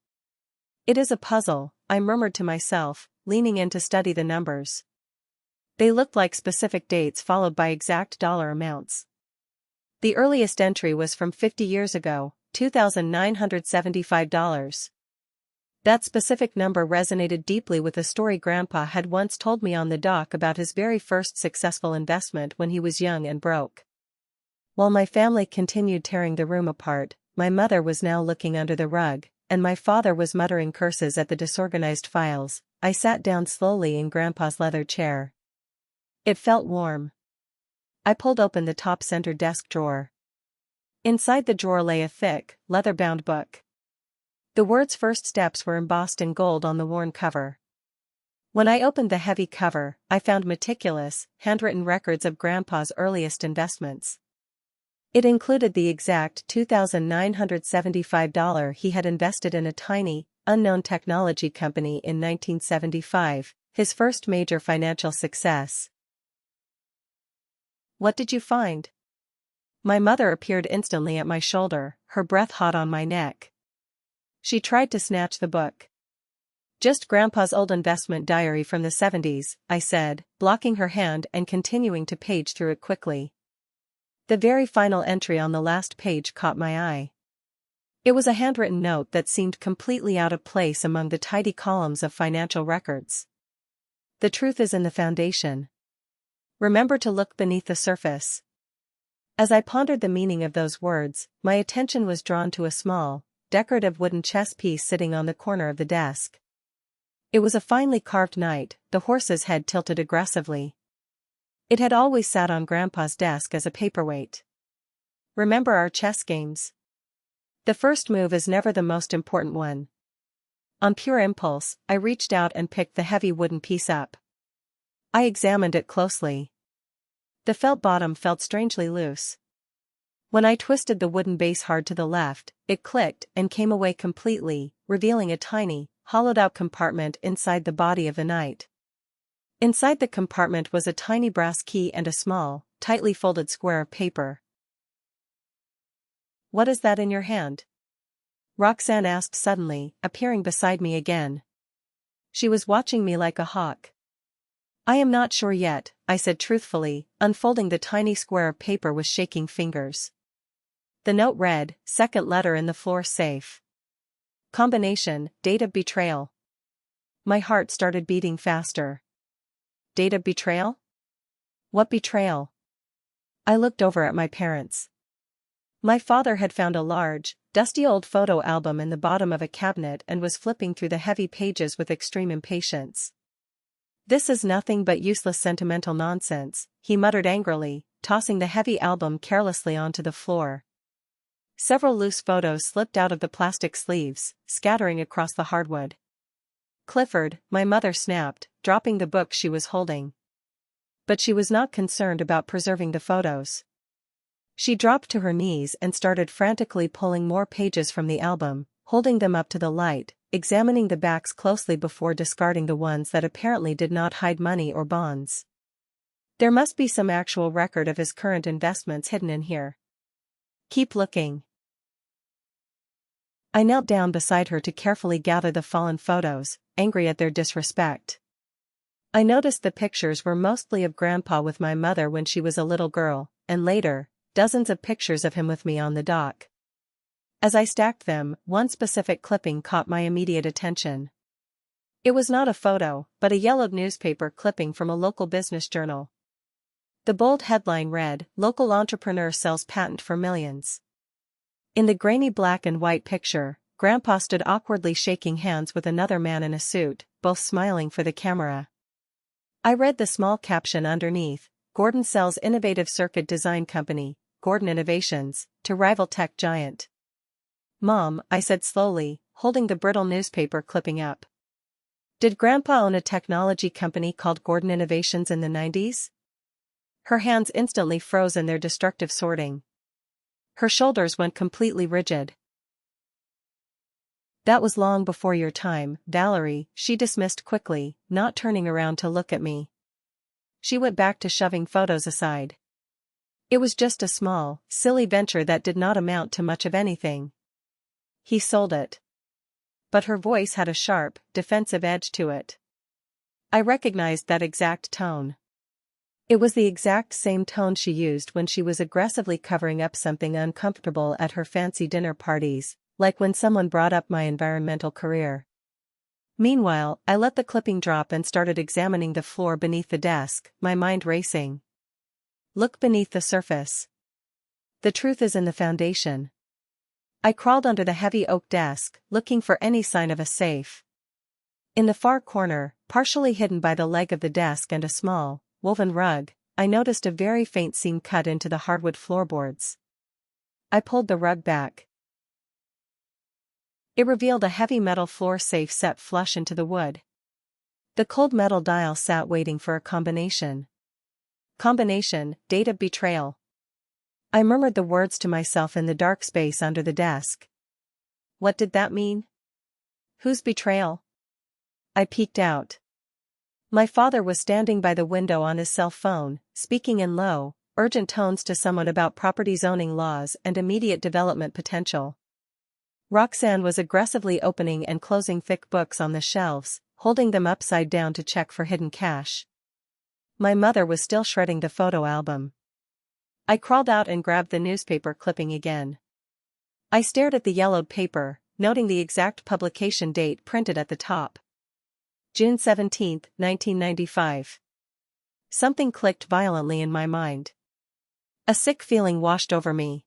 Speaker 1: "It is a puzzle," I murmured to myself, leaning in to study the numbers. They looked like specific dates followed by exact dollar amounts. The earliest entry was from 50 years ago, $2,975. That specific number resonated deeply with a story Grandpa had once told me on the dock about his very first successful investment when he was young and broke. While my family continued tearing the room apart, my mother was now looking under the rug, and my father was muttering curses at the disorganized files. I sat down slowly in Grandpa's leather chair. It felt warm. I pulled open the top center desk drawer. Inside the drawer lay a thick, leather-bound book. The words "First Steps" were embossed in gold on the worn cover. When I opened the heavy cover, I found meticulous, handwritten records of Grandpa's earliest investments. It included the exact $2,975 he had invested in a tiny, unknown technology company in 1975, his first major financial success. "What did you find?" My mother appeared instantly at my shoulder, her breath hot on my neck. She tried to snatch the book. "Just Grandpa's old investment diary from the 70s, I said, blocking her hand and continuing to page through it quickly. The very final entry on the last page caught my eye. It was a handwritten note that seemed completely out of place among the tidy columns of financial records. "The truth is in the foundation. Remember to look beneath the surface." As I pondered the meaning of those words, my attention was drawn to a small, decorative wooden chess piece sitting on the corner of the desk. It was a finely carved knight, the horse's head tilted aggressively. It had always sat on Grandpa's desk as a paperweight. "Remember our chess games? The first move is never the most important one." On pure impulse, I reached out and picked the heavy wooden piece up. I examined it closely. The felt bottom felt strangely loose. When I twisted the wooden base hard to the left, it clicked and came away completely, revealing a tiny, hollowed-out compartment inside the body of the knight. Inside the compartment was a tiny brass key and a small, tightly folded square of paper. "What is that in your hand?" Roxanne asked suddenly, appearing beside me again. She was watching me like a hawk. "I am not sure yet," I said truthfully, unfolding the tiny square of paper with shaking fingers. The note read, "Second letter in the floor safe. Combination, date of betrayal." My heart started beating faster. Date of betrayal? What betrayal? I looked over at my parents. My father had found a large, dusty old photo album in the bottom of a cabinet and was flipping through the heavy pages with extreme impatience. "This is nothing but useless sentimental nonsense," he muttered angrily, tossing the heavy album carelessly onto the floor. Several loose photos slipped out of the plastic sleeves, scattering across the hardwood. "Clifford," my mother snapped, dropping the book she was holding. But she was not concerned about preserving the photos. She dropped to her knees and started frantically pulling more pages from the album, holding them up to the light, examining the backs closely before discarding the ones that apparently did not hide money or bonds. There must be some actual record of his current investments hidden in here. "Keep looking." I knelt down beside her to carefully gather the fallen photos, angry at their disrespect. I noticed the pictures were mostly of Grandpa with my mother when she was a little girl, and later, dozens of pictures of him with me on the dock. As I stacked them, one specific clipping caught my immediate attention. It was not a photo, but a yellowed newspaper clipping from a local business journal. The bold headline read, "Local entrepreneur sells patent for millions." In the grainy black and white picture, Grandpa stood awkwardly shaking hands with another man in a suit, both smiling for the camera. I read the small caption underneath, "Gordon sells innovative circuit design company, Gordon Innovations, to rival tech giant." "Mom," I said slowly, holding the brittle newspaper clipping up. "Did Grandpa own a technology company called Gordon Innovations in the 90s? Her hands instantly froze in their destructive sorting. Her shoulders went completely rigid. "That was long before your time, Valerie," she dismissed quickly, not turning around to look at me. She went back to shoving photos aside. "It was just a small, silly venture that did not amount to much of anything. He sold it." But her voice had a sharp, defensive edge to it. I recognized that exact tone. It was the exact same tone she used when she was aggressively covering up something uncomfortable at her fancy dinner parties, like when someone brought up my environmental career. Meanwhile, I let the clipping drop and started examining the floor beneath the desk, my mind racing. Look beneath the surface. The truth is in the foundation. I crawled under the heavy oak desk, looking for any sign of a safe. In the far corner, partially hidden by the leg of the desk and a small, woven rug, I noticed a very faint seam cut into the hardwood floorboards. I pulled the rug back. It revealed a heavy metal floor safe set flush into the wood. The cold metal dial sat waiting for a combination. Combination, date of betrayal. I murmured the words to myself in the dark space under the desk. What did that mean? Whose betrayal? I peeked out. My father was standing by the window on his cell phone, speaking in low, urgent tones to someone about property zoning laws and immediate development potential. Roxanne was aggressively opening and closing thick books on the shelves, holding them upside down to check for hidden cash. My mother was still shredding the photo album. I crawled out and grabbed the newspaper clipping again. I stared at the yellowed paper, noting the exact publication date printed at the top. June 17, 1995. Something clicked violently in my mind. A sick feeling washed over me.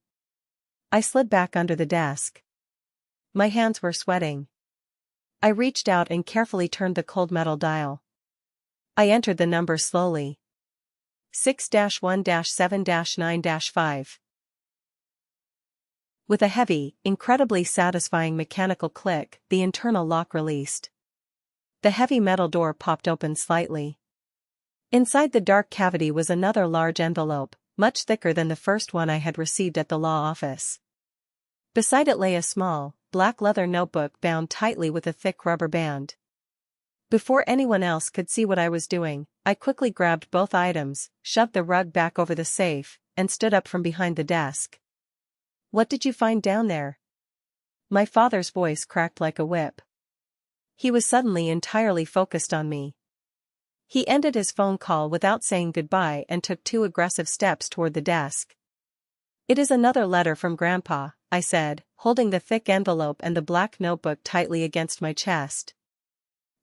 Speaker 1: I slid back under the desk. My hands were sweating. I reached out and carefully turned the cold metal dial. I entered the number slowly. 6-1-7-9-5. With a heavy, incredibly satisfying mechanical click, the internal lock released. The heavy metal door popped open slightly. Inside the dark cavity was another large envelope, much thicker than the first one I had received at the law office. Beside it lay a small, black leather notebook bound tightly with a thick rubber band. Before anyone else could see what I was doing, I quickly grabbed both items, shoved the rug back over the safe, and stood up from behind the desk. What did you find down there? My father's voice cracked like a whip. He was suddenly entirely focused on me. He ended his phone call without saying goodbye and took 2 aggressive steps toward the desk. It is another letter from Grandpa, I said, holding the thick envelope and the black notebook tightly against my chest.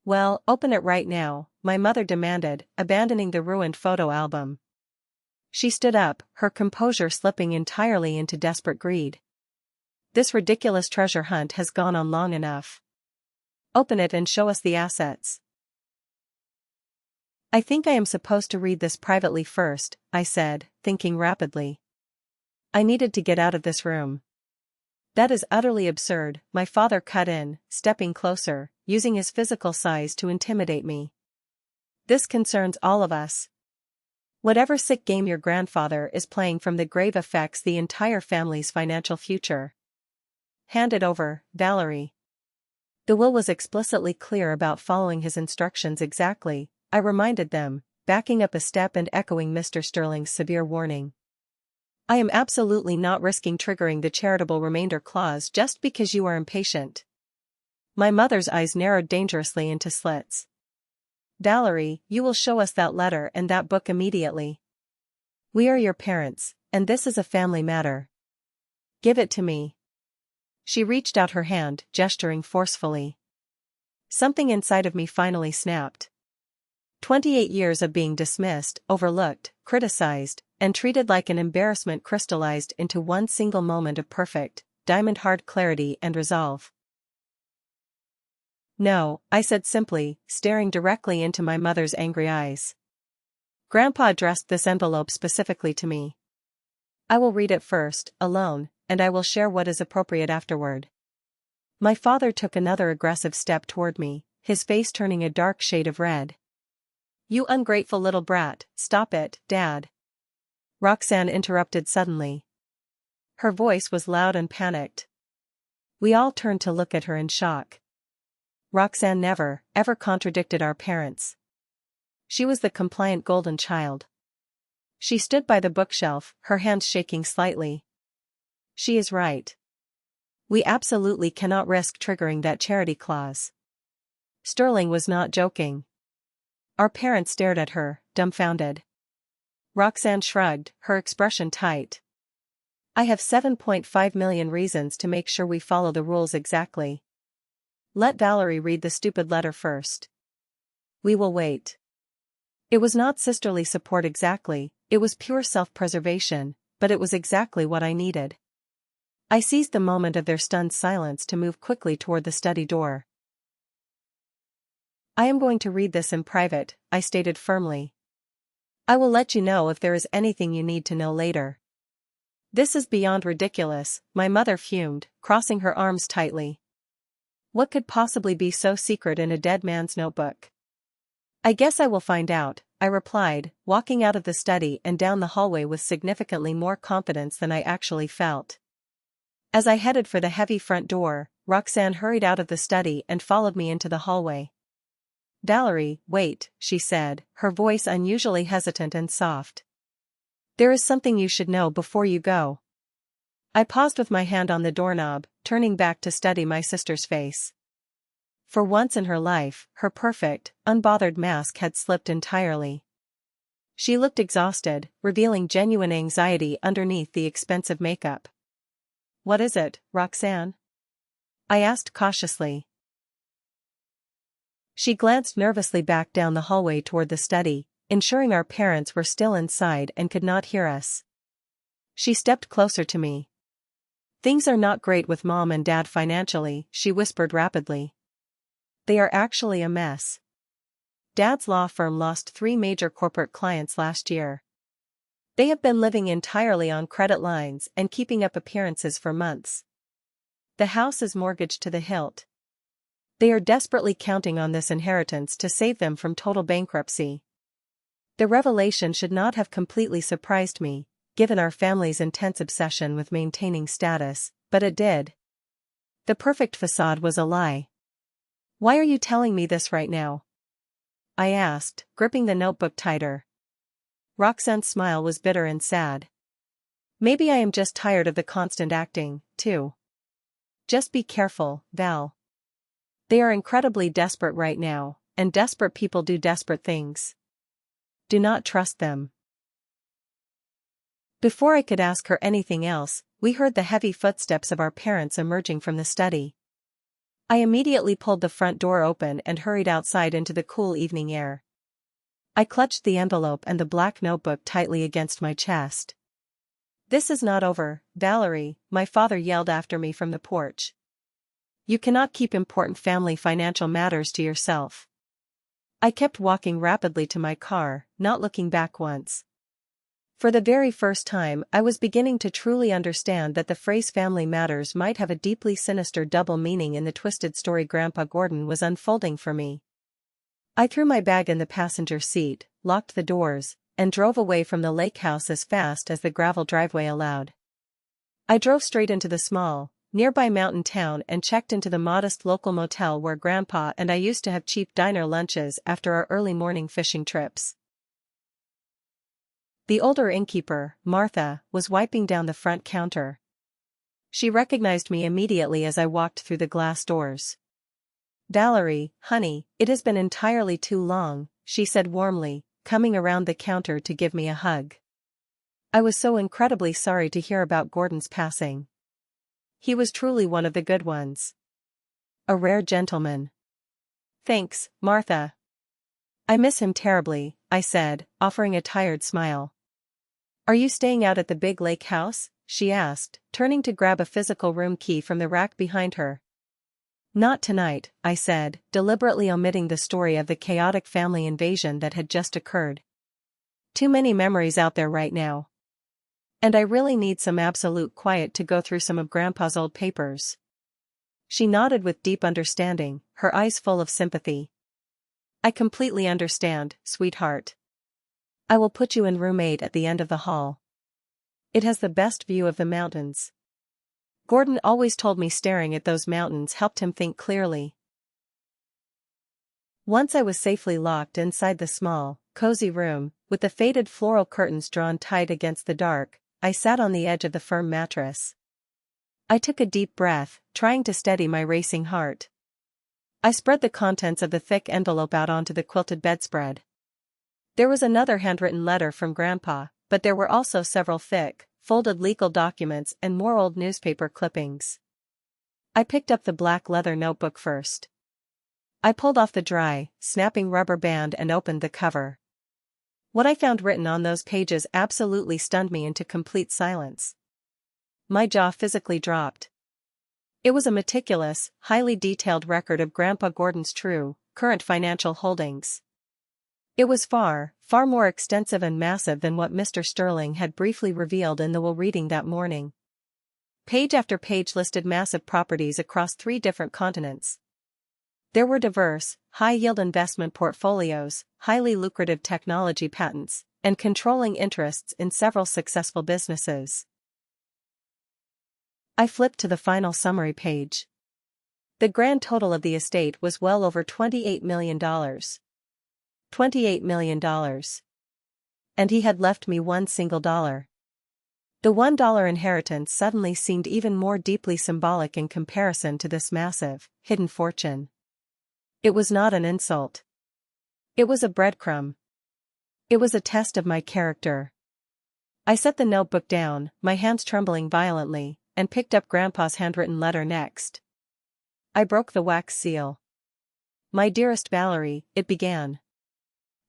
Speaker 1: Well, open it right now, my mother demanded, abandoning the ruined photo album. She stood up, her composure slipping entirely into desperate greed. This ridiculous treasure hunt has gone on long enough. Open it and show us the assets. I think I am supposed to read this privately first, I said, thinking rapidly. I needed to get out of this room. That is utterly absurd, my father cut in, stepping closer, using his physical size to intimidate me. This concerns all of us. Whatever sick game your grandfather is playing from the grave affects the entire family's financial future. Hand it over, Valerie. The will was explicitly clear about following his instructions exactly, I reminded them, backing up a step and echoing Mr. Sterling's severe warning. I am absolutely not risking triggering the charitable remainder clause just because you are impatient. My mother's eyes narrowed dangerously into slits. Valerie, you will show us that letter and that book immediately. We are your parents, and this is a family matter. Give it to me. She reached out her hand, gesturing forcefully. Something inside of me finally snapped. 28 years of being dismissed, overlooked, criticized, and treated like an embarrassment crystallized into one single moment of perfect, diamond-hard clarity and resolve. No, I said simply, staring directly into my mother's angry eyes. Grandpa addressed this envelope specifically to me. I will read it first, alone, and I will share what is appropriate afterward. My father took another aggressive step toward me, his face turning a dark shade of red. You ungrateful little brat, stop it, Dad. Roxanne interrupted suddenly. Her voice was loud and panicked. We all turned to look at her in shock. Roxanne never, ever contradicted our parents. She was the compliant golden child. She stood by the bookshelf, her hands shaking slightly. She is right. We absolutely cannot risk triggering that charity clause. Sterling was not joking. Our parents stared at her, dumbfounded. Roxanne shrugged, her expression tight. I have 7.5 million reasons to make sure we follow the rules exactly. let Valerie read the stupid letter first. We will wait. It was not sisterly support exactly, it was pure self-preservation, but it was exactly what I needed. I seized the moment of their stunned silence to move quickly toward the study door. I am going to read this in private, I stated firmly. I will let you know if there is anything you need to know later. This is beyond ridiculous, my mother fumed, crossing her arms tightly. What could possibly be so secret in a dead man's notebook? I guess I will find out, I replied, walking out of the study and down the hallway with significantly more confidence than I actually felt. As I headed for the heavy front door, Roxanne hurried out of the study and followed me into the hallway. Valerie, wait, she said, her voice unusually hesitant and soft. There is something you should know before you go. I paused with my hand on the doorknob, turning back to study my sister's face. For once in her life, her perfect, unbothered mask had slipped entirely. She looked exhausted, revealing genuine anxiety underneath the expensive makeup. What is it, Roxanne? I asked cautiously. She glanced nervously back down the hallway toward the study, ensuring our parents were still inside and could not hear us. She stepped closer to me. Things are not great with Mom and Dad financially, she whispered rapidly. They are actually a mess. Dad's law firm lost 3 major corporate clients last year. They have been living entirely on credit lines and keeping up appearances for months. The house is mortgaged to the hilt. They are desperately counting on this inheritance to save them from total bankruptcy. The revelation should not have completely surprised me, given our family's intense obsession with maintaining status, but it did. The perfect facade was a lie. Why are you telling me this right now? I asked, gripping the notebook tighter. Roxanne's smile was bitter and sad. Maybe I am just tired of the constant acting, too. Just be careful, Val. They are incredibly desperate right now, and desperate people do desperate things. Do not trust them. Before I could ask her anything else, we heard the heavy footsteps of our parents emerging from the study. I immediately pulled the front door open and hurried outside into the cool evening air. I clutched the envelope and the black notebook tightly against my chest. This is not over, Valerie, my father yelled after me from the porch. You cannot keep important family financial matters to yourself. I kept walking rapidly to my car, not looking back once. For the very first time, I was beginning to truly understand that the phrase family matters might have a deeply sinister double meaning in the twisted story Grandpa Gordon was unfolding for me. I threw my bag in the passenger seat, locked the doors, and drove away from the lake house as fast as the gravel driveway allowed. I drove straight into the small, nearby mountain town and checked into the modest local motel where Grandpa and I used to have cheap diner lunches after our early morning fishing trips. The older innkeeper, Martha, was wiping down the front counter. She recognized me immediately as I walked through the glass doors. Valerie, honey, it has been entirely too long, she said warmly, coming around the counter to give me a hug. I was so incredibly sorry to hear about Gordon's passing. He was truly one of the good ones. A rare gentleman. Thanks, Martha. I miss him terribly, I said, offering a tired smile. Are you staying out at the big lake house? She asked, turning to grab a physical room key from the rack behind her. Not tonight, I said, deliberately omitting the story of the chaotic family invasion that had just occurred. Too many memories out there right now. And I really need some absolute quiet to go through some of Grandpa's old papers. She nodded with deep understanding, her eyes full of sympathy. I completely understand, sweetheart. I will put you in room 8 at the end of the hall. It has the best view of the mountains. Gordon always told me staring at those mountains helped him think clearly. Once I was safely locked inside the small, cozy room, with the faded floral curtains drawn tight against the dark, I sat on the edge of the firm mattress. I took a deep breath, trying to steady my racing heart. I spread the contents of the thick envelope out onto the quilted bedspread. There was another handwritten letter from Grandpa, but there were also several thick, folded legal documents and more old newspaper clippings. I picked up the black leather notebook first. I pulled off the dry, snapping rubber band and opened the cover. What I found written on those pages absolutely stunned me into complete silence. My jaw physically dropped. It was a meticulous, highly detailed record of Grandpa Gordon's true, current financial holdings. It was far, far more extensive and massive than what Mr. Sterling had briefly revealed in the will reading that morning. Page after page listed massive properties across 3 different continents. There were diverse, high-yield investment portfolios, highly lucrative technology patents, and controlling interests in several successful businesses. I flipped to the final summary page. The grand total of the estate was well over $28 million. $28 million. And he had left me one single dollar. The $1 inheritance suddenly seemed even more deeply symbolic in comparison to this massive, hidden fortune. It was not an insult. It was a breadcrumb. It was a test of my character. I set the notebook down, my hands trembling violently, and picked up Grandpa's handwritten letter next. I broke the wax seal. "My dearest Valerie," it began.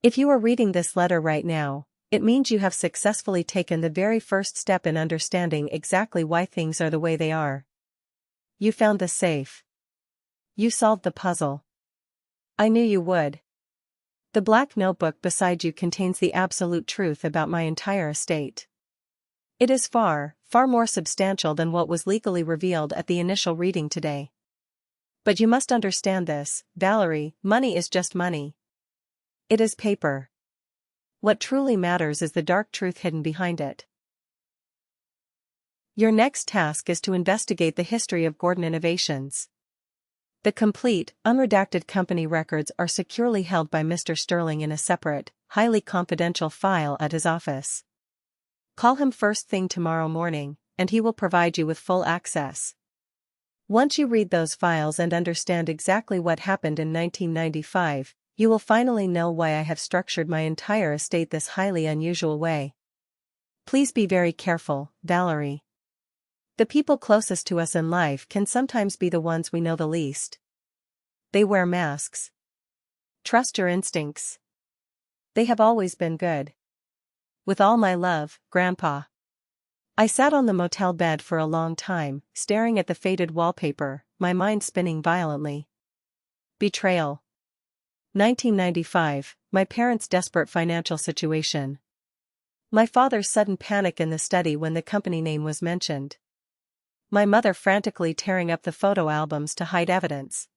Speaker 1: "If you are reading this letter right now, it means you have successfully taken the very first step in understanding exactly why things are the way they are. You found the safe. You solved the puzzle. I knew you would. The black notebook beside you contains the absolute truth about my entire estate. It is far, far more substantial than what was legally revealed at the initial reading today. But you must understand this, Valerie, money is just money. It is paper. What truly matters is the dark truth hidden behind it. Your next task is to investigate the history of Gordon Innovations. The complete, unredacted company records are securely held by Mr. Sterling in a separate, highly confidential file at his office. Call him first thing tomorrow morning, and he will provide you with full access. Once you read those files and understand exactly what happened in 1995, you will finally know why I have structured my entire estate this highly unusual way. Please be very careful, Valerie. The people closest to us in life can sometimes be the ones we know the least. They wear masks. Trust your instincts. They have always been good. With all my love, Grandpa." I sat on the motel bed for a long time, staring at the faded wallpaper, my mind spinning violently. Betrayal. 1995, my parents' desperate financial situation. My father's sudden panic in the study when the company name was mentioned. My mother frantically tearing up the photo albums to hide evidence.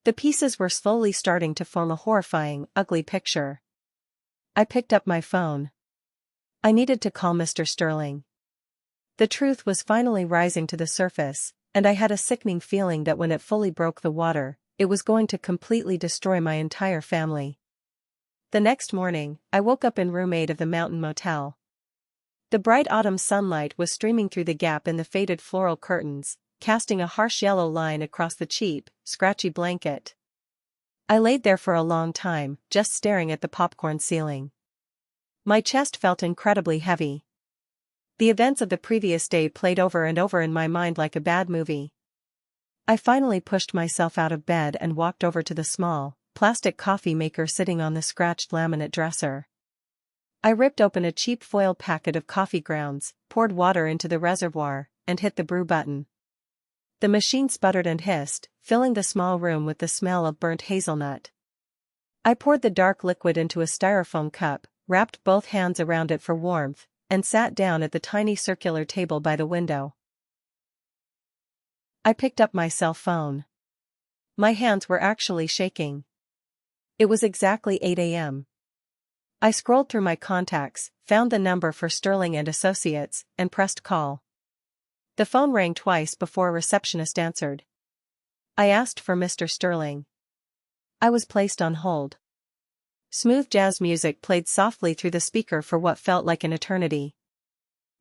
Speaker 1: The pieces were slowly starting to form a horrifying, ugly picture. I picked up my phone. I needed to call Mr. Sterling. The truth was finally rising to the surface, and I had a sickening feeling that when it fully broke the water, it was going to completely destroy my entire family. The next morning, I woke up in room 8 of the Mountain Motel. The bright autumn sunlight was streaming through the gap in the faded floral curtains, casting a harsh yellow line across the cheap, scratchy blanket. I laid there for a long time, just staring at the popcorn ceiling. My chest felt incredibly heavy. The events of the previous day played over and over in my mind like a bad movie. I finally pushed myself out of bed and walked over to the small, plastic coffee maker sitting on the scratched laminate dresser. I ripped open a cheap foil packet of coffee grounds, poured water into the reservoir, and hit the brew button. The machine sputtered and hissed, filling the small room with the smell of burnt hazelnut. I poured the dark liquid into a styrofoam cup, wrapped both hands around it for warmth, and sat down at the tiny circular table by the window. I picked up my cell phone. My hands were actually shaking. It was exactly 8 a.m. I scrolled through my contacts, found the number for Sterling and Associates, and pressed call. The phone rang twice before a receptionist answered. I asked for Mr. Sterling. I was placed on hold. Smooth jazz music played softly through the speaker for what felt like an eternity.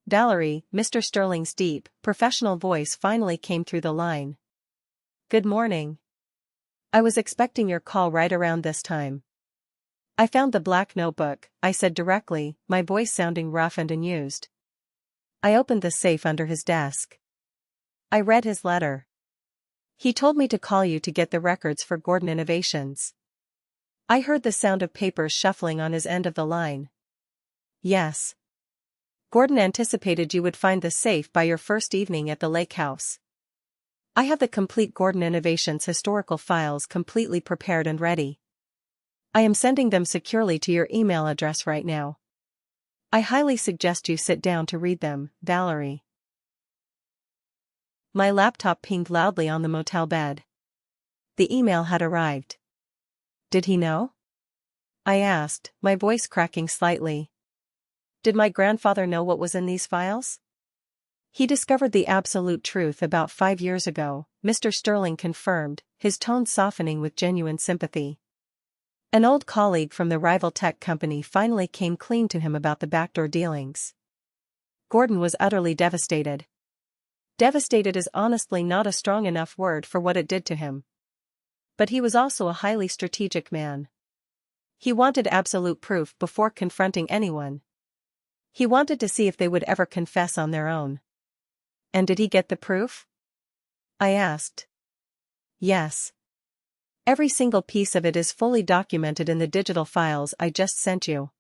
Speaker 1: Valerie, Mr. Sterling's deep, professional voice finally came through the line. "Good morning. I was expecting your call right around this time." "I found the black notebook," I said directly, my voice sounding rough and unused. I opened the safe under his desk. I read his letter. He told me to call you to get the records for Gordon Innovations. I heard the sound of papers shuffling on his end of the line. Yes. Gordon anticipated you would find the safe by your first evening at the lake house. I have the complete Gordon Innovations historical files completely prepared and ready. I am sending them securely to your email address right now. I highly suggest you sit down to read them, Valerie. My laptop pinged loudly on the motel bed. The email had arrived. Did he know? I asked, my voice cracking slightly. Did my grandfather know what was in these files? He discovered the absolute truth about 5 years ago, Mr. Sterling confirmed, his tone softening with genuine sympathy. An old colleague from the rival tech company finally came clean to him about the backdoor dealings. Gordon was utterly devastated. Devastated is honestly not a strong enough word for what it did to him. But he was also a highly strategic man. He wanted absolute proof before confronting anyone. He wanted to see if they would ever confess on their own. And did he get the proof? I asked. Yes. Every single piece of it is fully documented in the digital files I just sent you.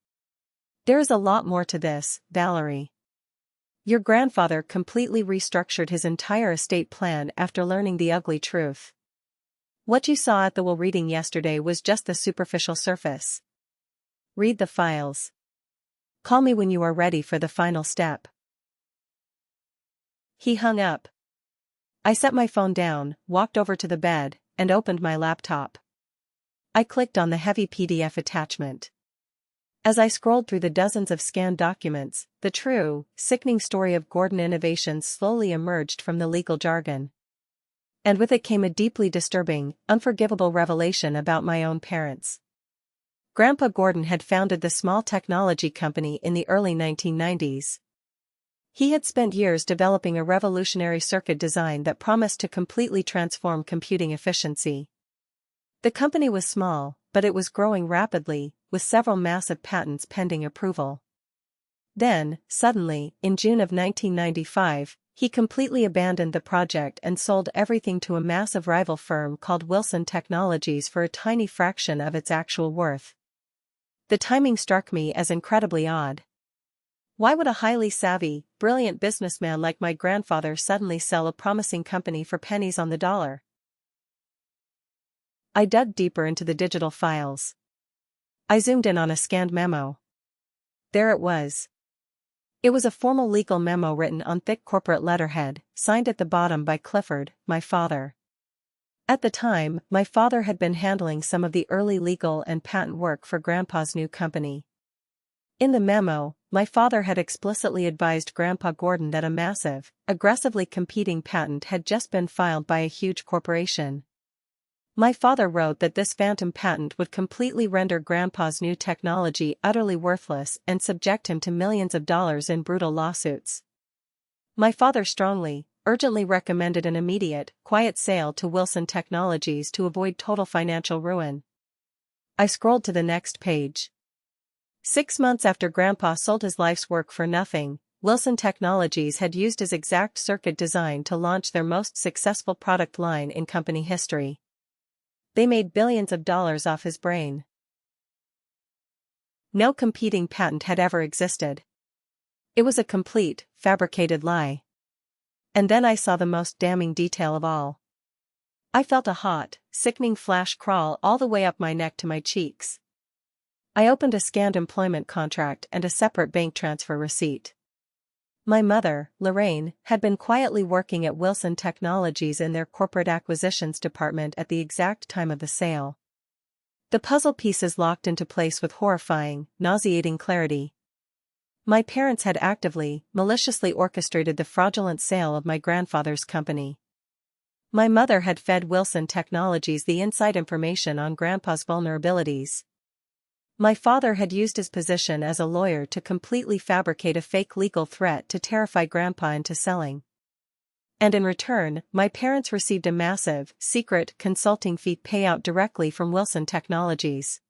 Speaker 1: There is a lot more to this, Valerie. Your grandfather completely restructured his entire estate plan after learning the ugly truth. What you saw at the will reading yesterday was just the superficial surface. Read the files. Call me when you are ready for the final step. He hung up. I set my phone down, walked over to the bed, and opened my laptop. I clicked on the heavy PDF attachment. As I scrolled through the dozens of scanned documents, the true, sickening story of Gordon Innovations slowly emerged from the legal jargon. And with it came a deeply disturbing, unforgivable revelation about my own parents. Grandpa Gordon had founded the small technology company in the early 1990s. He had spent years developing a revolutionary circuit design that promised to completely transform computing efficiency. The company was small, but it was growing rapidly, with several massive patents pending approval. Then, suddenly, in June of 1995, he completely abandoned the project and sold everything to a massive rival firm called Wilson Technologies for a tiny fraction of its actual worth. The timing struck me as incredibly odd. Why would a highly savvy, brilliant businessman like my grandfather suddenly sell a promising company for pennies on the dollar? I dug deeper into the digital files. I zoomed in on a scanned memo. There it was. It was a formal legal memo written on thick corporate letterhead, signed at the bottom by Clifford, my father. At the time, my father had been handling some of the early legal and patent work for Grandpa's new company. In the memo, my father had explicitly advised Grandpa Gordon that a massive, aggressively competing patent had just been filed by a huge corporation. My father wrote that this phantom patent would completely render Grandpa's new technology utterly worthless and subject him to millions of dollars in brutal lawsuits. My father strongly, urgently recommended an immediate, quiet sale to Wilson Technologies to avoid total financial ruin. I scrolled to the next page. 6 months after Grandpa sold his life's work for nothing, Wilson Technologies had used his exact circuit design to launch their most successful product line in company history. They made billions of dollars off his brain. No competing patent had ever existed. It was a complete, fabricated lie. And then I saw the most damning detail of all. I felt a hot, sickening flash crawl all the way up my neck to my cheeks. I opened a scanned employment contract and a separate bank transfer receipt. My mother, Lorraine, had been quietly working at Wilson Technologies in their corporate acquisitions department at the exact time of the sale. The puzzle pieces locked into place with horrifying, nauseating clarity. My parents had actively, maliciously orchestrated the fraudulent sale of my grandfather's company. My mother had fed Wilson Technologies the inside information on Grandpa's vulnerabilities. My father had used his position as a lawyer to completely fabricate a fake legal threat to terrify Grandpa into selling. And in return, my parents received a massive, secret consulting fee payout directly from Wilson Technologies.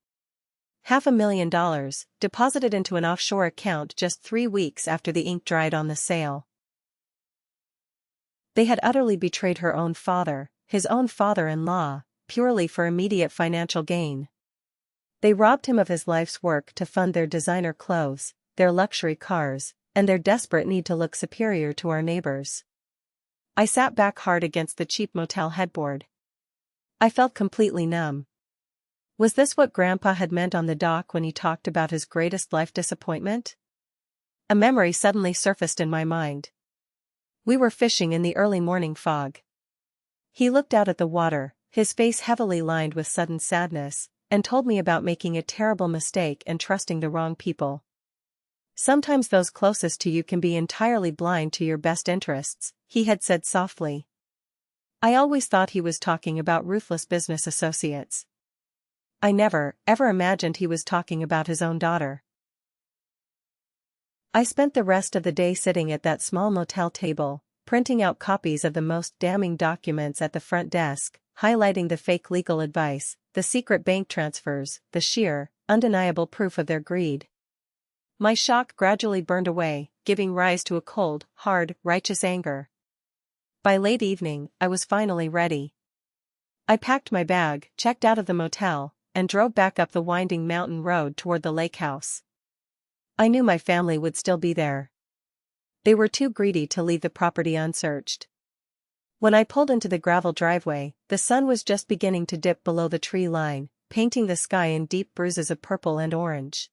Speaker 1: $500,000, deposited into an offshore account just 3 weeks after the ink dried on the sale. They had utterly betrayed her own father, his own father-in-law, purely for immediate financial gain. They robbed him of his life's work to fund their designer clothes, their luxury cars, and their desperate need to look superior to our neighbors. I sat back hard against the cheap motel headboard. I felt completely numb. Was this what Grandpa had meant on the dock when he talked about his greatest life disappointment? A memory suddenly surfaced in my mind. We were fishing in the early morning fog. He looked out at the water, his face heavily lined with sudden sadness, and told me about making a terrible mistake and trusting the wrong people. Sometimes those closest to you can be entirely blind to your best interests, he had said softly. I always thought he was talking about ruthless business associates. I never, ever imagined he was talking about his own daughter. I spent the rest of the day sitting at that small motel table, printing out copies of the most damning documents at the front desk, highlighting the fake legal advice, the secret bank transfers, the sheer, undeniable proof of their greed. My shock gradually burned away, giving rise to a cold, hard, righteous anger. By late evening, I was finally ready. I packed my bag, checked out of the motel, and drove back up the winding mountain road toward the lake house. I knew my family would still be there. They were too greedy to leave the property unsearched. When I pulled into the gravel driveway, the sun was just beginning to dip below the tree line, painting the sky in deep bruises of purple and orange.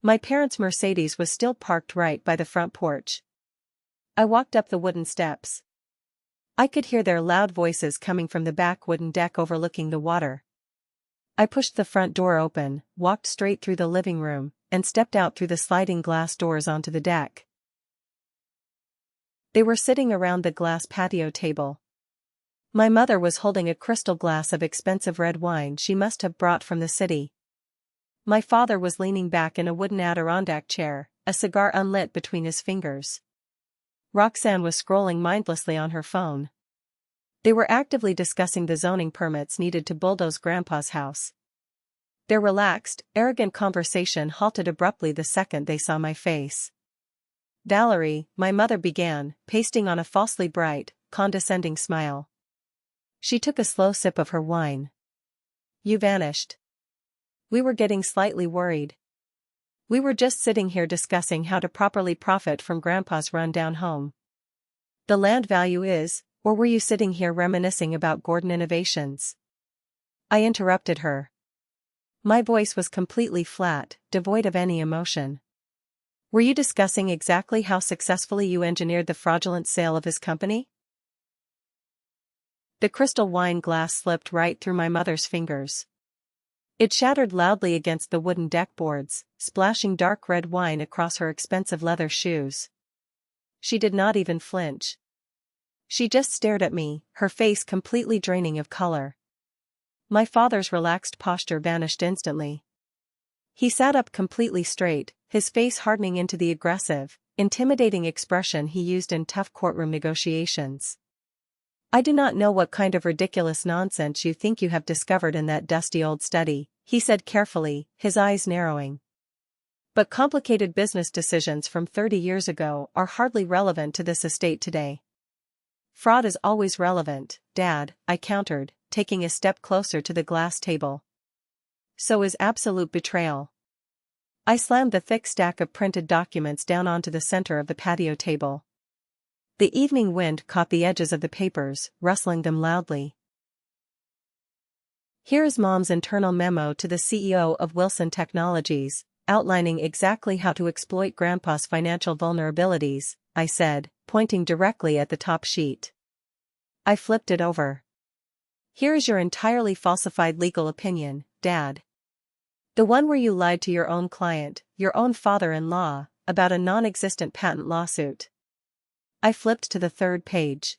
Speaker 1: My parents' Mercedes was still parked right by the front porch. I walked up the wooden steps. I could hear their loud voices coming from the back wooden deck overlooking the water. I pushed the front door open, walked straight through the living room, and stepped out through the sliding glass doors onto the deck. They were sitting around the glass patio table. My mother was holding a crystal glass of expensive red wine she must have brought from the city. My father was leaning back in a wooden Adirondack chair, a cigar unlit between his fingers. Roxanne was scrolling mindlessly on her phone. They were actively discussing the zoning permits needed to bulldoze Grandpa's house. Their relaxed, arrogant conversation halted abruptly the second they saw my face. Valerie, my mother began, pasting on a falsely bright, condescending smile. She took a slow sip of her wine. You vanished. We were getting slightly worried. We were just sitting here discussing how to properly profit from Grandpa's run-down home. The land value is, or were you sitting here reminiscing about Gordon Innovations? I interrupted her. My voice was completely flat, devoid of any emotion. Were you discussing exactly how successfully you engineered the fraudulent sale of his company? The crystal wine glass slipped right through my mother's fingers. It shattered loudly against the wooden deck boards, splashing dark red wine across her expensive leather shoes. She did not even flinch. She just stared at me, her face completely draining of color. My father's relaxed posture vanished instantly. He sat up completely straight, his face hardening into the aggressive, intimidating expression he used in tough courtroom negotiations. I do not know what kind of ridiculous nonsense you think you have discovered in that dusty old study, he said carefully, his eyes narrowing. But complicated business decisions from 30 years ago are hardly relevant to this estate today. Fraud is always relevant, Dad, I countered, taking a step closer to the glass table. So is absolute betrayal. I slammed the thick stack of printed documents down onto the center of the patio table. The evening wind caught the edges of the papers, rustling them loudly. Here is Mom's internal memo to the CEO of Wilson Technologies, outlining exactly how to exploit Grandpa's financial vulnerabilities, I said, pointing directly at the top sheet. I flipped it over. Here is your entirely falsified legal opinion, Dad. The one where you lied to your own client, your own father-in-law, about a non-existent patent lawsuit. I flipped to the third page.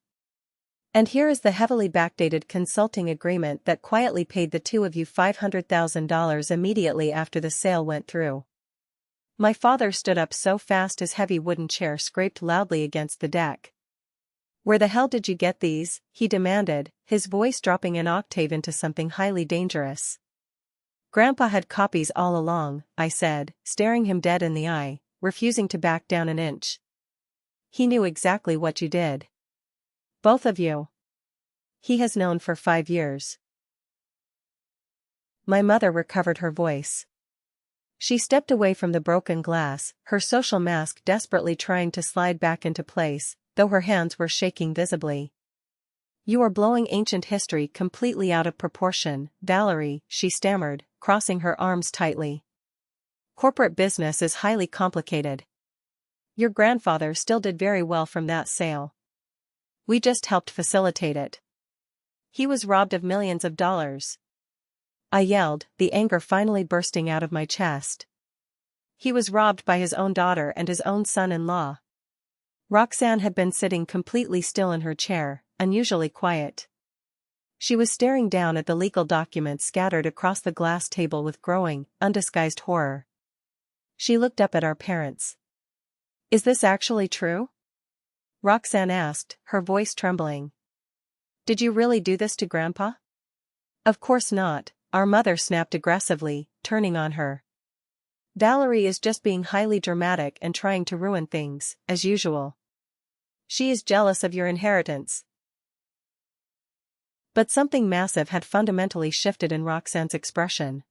Speaker 1: And here is the heavily backdated consulting agreement that quietly paid the two of you $500,000 immediately after the sale went through. My father stood up so fast his heavy wooden chair scraped loudly against the deck. Where the hell did you get these? He demanded, his voice dropping an octave into something highly dangerous. Grandpa had copies all along, I said, staring him dead in the eye, refusing to back down an inch. He knew exactly what you did. Both of you. He has known for 5 years. My mother recovered her voice. She stepped away from the broken glass, her social mask desperately trying to slide back into place, though her hands were shaking visibly. You are blowing ancient history completely out of proportion, Valerie, she stammered, crossing her arms tightly. Corporate business is highly complicated. Your grandfather still did very well from that sale. We just helped facilitate it. He was robbed of millions of dollars. I yelled, the anger finally bursting out of my chest. He was robbed by his own daughter and his own son-in-law. Roxanne had been sitting completely still in her chair, unusually quiet. She was staring down at the legal documents scattered across the glass table with growing, undisguised horror. She looked up at our parents. Is this actually true? Roxanne asked, her voice trembling. Did you really do this to Grandpa? Of course not, our mother snapped aggressively, turning on her. Valerie is just being highly dramatic and trying to ruin things, as usual. She is jealous of your inheritance. But something massive had fundamentally shifted in Roxanne's expression.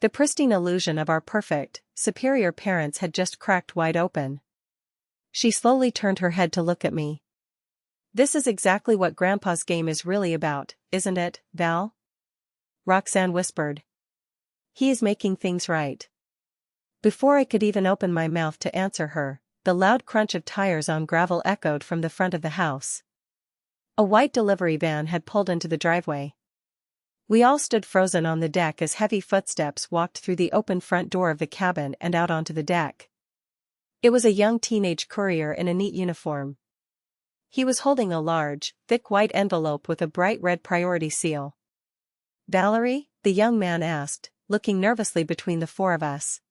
Speaker 1: The pristine illusion of our perfect, superior parents had just cracked wide open. She slowly turned her head to look at me. This is exactly what Grandpa's game is really about, isn't it, Val? Roxanne whispered. He is making things right. Before I could even open my mouth to answer her, the loud crunch of tires on gravel echoed from the front of the house. A white delivery van had pulled into the driveway. We all stood frozen on the deck as heavy footsteps walked through the open front door of the cabin and out onto the deck. It was a young teenage courier in a neat uniform. He was holding a large, thick white envelope with a bright red priority seal. Valerie? The young man asked, looking nervously between the four of us.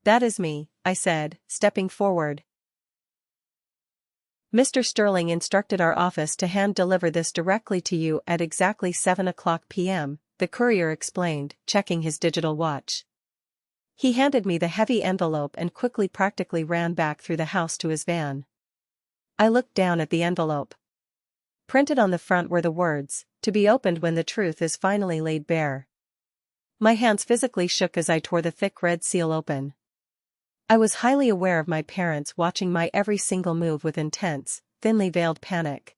Speaker 1: That is me, I said, stepping forward. Mr. Sterling instructed our office to hand-deliver this directly to you at exactly 7:00 p.m., the courier explained, checking his digital watch. He handed me the heavy envelope and quickly practically ran back through the house to his van. I looked down at the envelope. Printed on the front were the words, "To be opened when the truth is finally laid bare." My hands physically shook as I tore the thick red seal open. I was highly aware of my parents watching my every single move with intense, thinly veiled panic.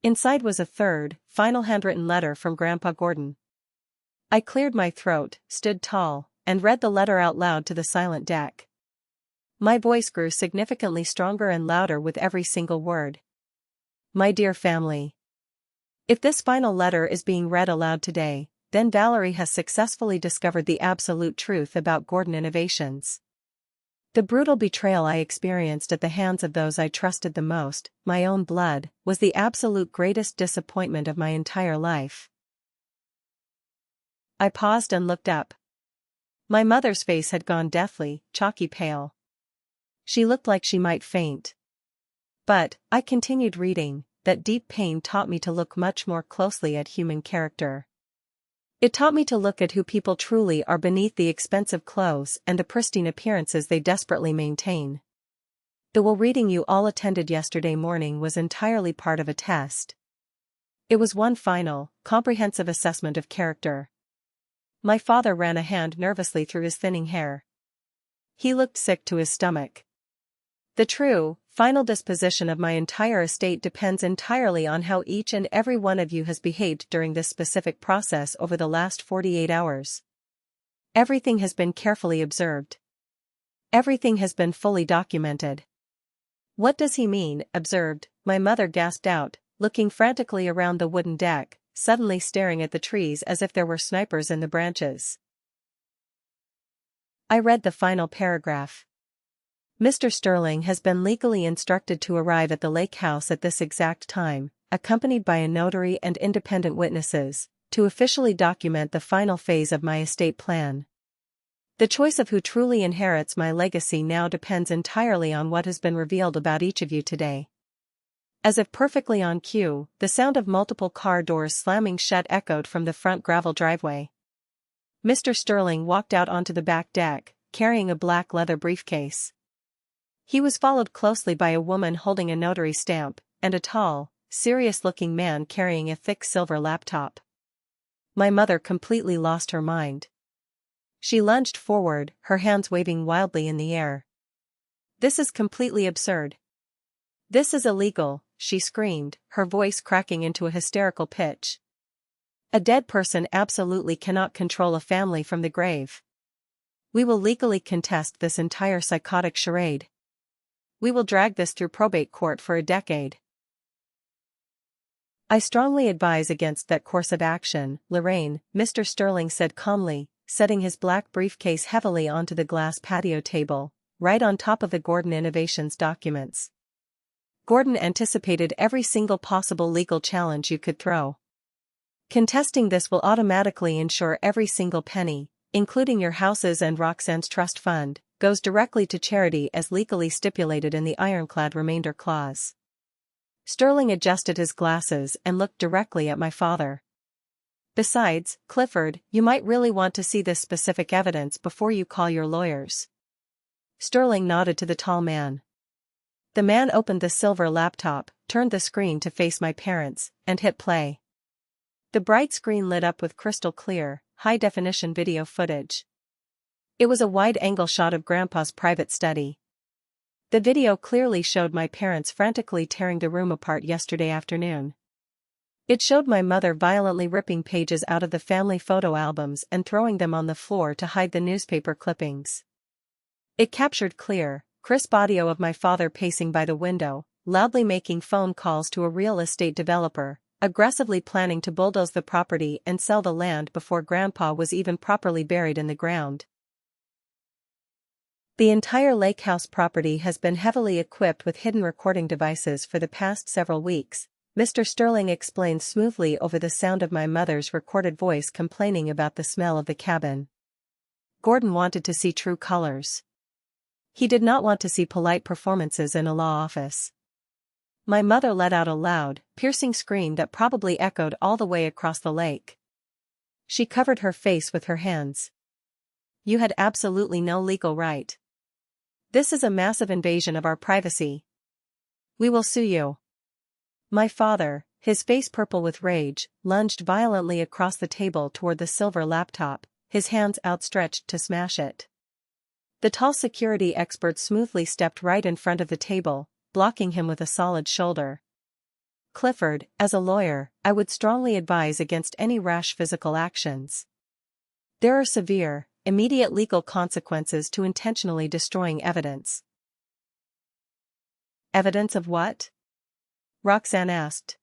Speaker 1: Inside was a third, final handwritten letter from Grandpa Gordon. I cleared my throat, stood tall, and read the letter out loud to the silent deck. My voice grew significantly stronger and louder with every single word. My dear family. If this final letter is being read aloud today, then Valerie has successfully discovered the absolute truth about Gordon Innovations. The brutal betrayal I experienced at the hands of those I trusted the most, my own blood, was the absolute greatest disappointment of my entire life. I paused and looked up. My mother's face had gone deathly, chalky pale. She looked like she might faint. But, I continued reading, that deep pain taught me to look much more closely at human character. It taught me to look at who people truly are beneath the expensive clothes and the pristine appearances they desperately maintain. The will reading you all attended yesterday morning was entirely part of a test. It was one final, comprehensive assessment of character. My father ran a hand nervously through his thinning hair. He looked sick to his stomach. The true, final disposition of my entire estate depends entirely on how each and every one of you has behaved during this specific process over the last 48 hours. Everything has been carefully observed. Everything has been fully documented. What does he mean, observed? My mother gasped out, looking frantically around the wooden deck, suddenly staring at the trees as if there were snipers in the branches. I read the final paragraph. Mr. Sterling has been legally instructed to arrive at the lake house at this exact time, accompanied by a notary and independent witnesses, to officially document the final phase of my estate plan. The choice of who truly inherits my legacy now depends entirely on what has been revealed about each of you today. As if perfectly on cue, the sound of multiple car doors slamming shut echoed from the front gravel driveway. Mr. Sterling walked out onto the back deck, carrying a black leather briefcase. He was followed closely by a woman holding a notary stamp, and a tall, serious-looking man carrying a thick silver laptop. My mother completely lost her mind. She lunged forward, her hands waving wildly in the air. "This is completely absurd. This is illegal," she screamed, her voice cracking into a hysterical pitch. "A dead person absolutely cannot control a family from the grave. We will legally contest this entire psychotic charade. We will drag this through probate court for a decade. I strongly advise against that course of action, Lorraine," Mr. Sterling said calmly, setting his black briefcase heavily onto the glass patio table, right on top of the Gordon Innovations documents. Gordon anticipated every single possible legal challenge you could throw. Contesting this will automatically ensure every single penny, including your houses and Roxanne's trust fund, goes directly to charity as legally stipulated in the ironclad remainder clause. Sterling adjusted his glasses and looked directly at my father. "Besides, Clifford, you might really want to see this specific evidence before you call your lawyers." Sterling nodded to the tall man. The man opened the silver laptop, turned the screen to face my parents, and hit play. The bright screen lit up with crystal clear, high-definition video footage. It was a wide-angle shot of Grandpa's private study. The video clearly showed my parents frantically tearing the room apart yesterday afternoon. It showed my mother violently ripping pages out of the family photo albums and throwing them on the floor to hide the newspaper clippings. It captured clear, crisp audio of my father pacing by the window, loudly making phone calls to a real estate developer, aggressively planning to bulldoze the property and sell the land before Grandpa was even properly buried in the ground. The entire lake house property has been heavily equipped with hidden recording devices for the past several weeks, Mr. Sterling explained smoothly over the sound of my mother's recorded voice complaining about the smell of the cabin. Gordon wanted to see true colors. He did not want to see polite performances in a law office. My mother let out a loud, piercing scream that probably echoed all the way across the lake. She covered her face with her hands. "You had absolutely no legal right. This is a massive invasion of our privacy. We will sue you." My father, his face purple with rage, lunged violently across the table toward the silver laptop, his hands outstretched to smash it. The tall security expert smoothly stepped right in front of the table, blocking him with a solid shoulder. "Clifford, as a lawyer, I would strongly advise against any rash physical actions. There are severe, immediate legal consequences to intentionally destroying evidence." "Evidence of what?" Roxanne asked.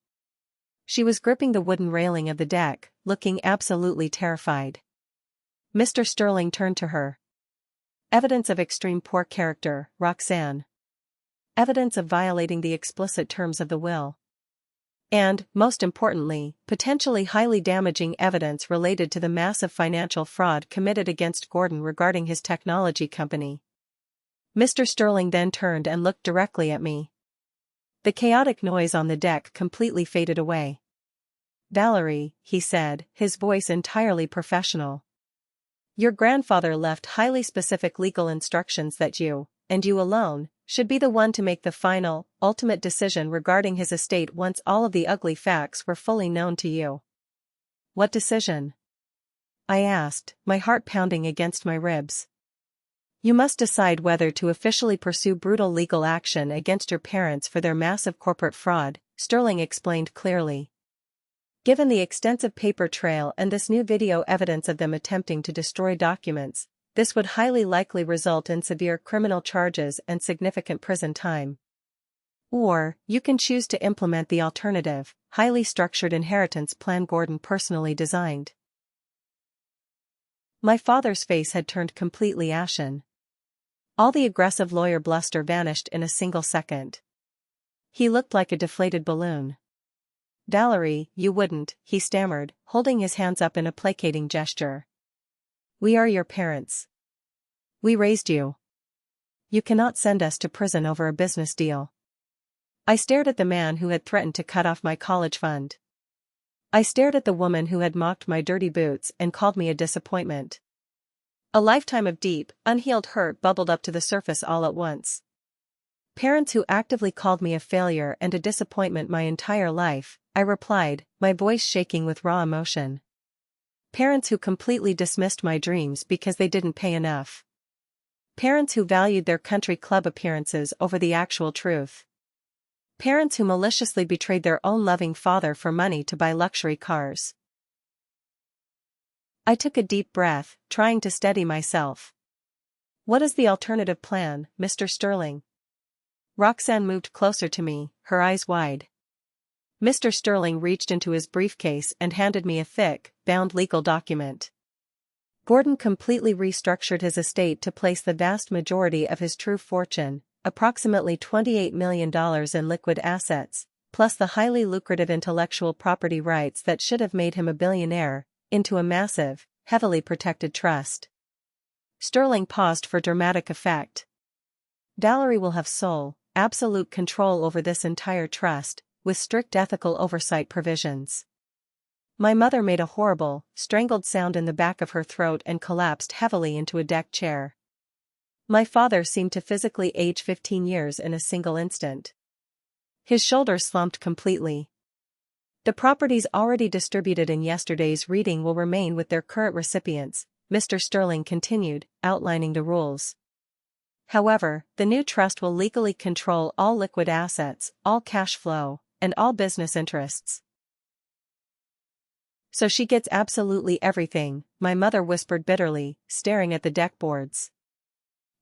Speaker 1: She was gripping the wooden railing of the deck, looking absolutely terrified. Mr. Sterling turned to her. "Evidence of extreme poor character, Roxanne. Evidence of violating the explicit terms of the will. And, most importantly, potentially highly damaging evidence related to the massive financial fraud committed against Gordon regarding his technology company." Mr. Sterling then turned and looked directly at me. The chaotic noise on the deck completely faded away. "Valerie," he said, his voice entirely professional. "Your grandfather left highly specific legal instructions that you, and you alone, should be the one to make the final, ultimate decision regarding his estate once all of the ugly facts were fully known to you." "What decision?" I asked, my heart pounding against my ribs. "You must decide whether to officially pursue brutal legal action against your parents for their massive corporate fraud," Sterling explained clearly. "Given the extensive paper trail and this new video evidence of them attempting to destroy documents, this would highly likely result in severe criminal charges and significant prison time. Or, you can choose to implement the alternative, highly structured inheritance plan Gordon personally designed." My father's face had turned completely ashen. All the aggressive lawyer bluster vanished in a single second. He looked like a deflated balloon. "Valerie, you wouldn't," he stammered, holding his hands up in a placating gesture. "We are your parents. We raised you. You cannot send us to prison over a business deal." I stared at the man who had threatened to cut off my college fund. I stared at the woman who had mocked my dirty boots and called me a disappointment. A lifetime of deep, unhealed hurt bubbled up to the surface all at once. Parents who actively called me a failure and a disappointment my entire life, I replied, my voice shaking with raw emotion. Parents who completely dismissed my dreams because they didn't pay enough. Parents who valued their country club appearances over the actual truth. Parents who maliciously betrayed their own loving father for money to buy luxury cars. I took a deep breath, trying to steady myself. What is the alternative plan, Mr. Sterling? Roxanne moved closer to me, her eyes wide. Mr. Sterling reached into his briefcase and handed me a thick, bound legal document. Gordon completely restructured his estate to place the vast majority of his true fortune, approximately $28 million in liquid assets, plus the highly lucrative intellectual property rights that should have made him a billionaire, into a massive, heavily protected trust. Sterling paused for dramatic effect. Valerie will have sole, absolute control over this entire trust, with strict ethical oversight provisions. My mother made a horrible, strangled sound in the back of her throat and collapsed heavily into a deck chair. My father seemed to physically age 15 years in a single instant. His shoulders slumped completely. The properties already distributed in yesterday's reading will remain with their current recipients, Mr. Sterling continued, outlining the rules. However, the new trust will legally control all liquid assets, all cash flow, and all business interests. So she gets absolutely everything, my mother whispered bitterly, staring at the deck boards.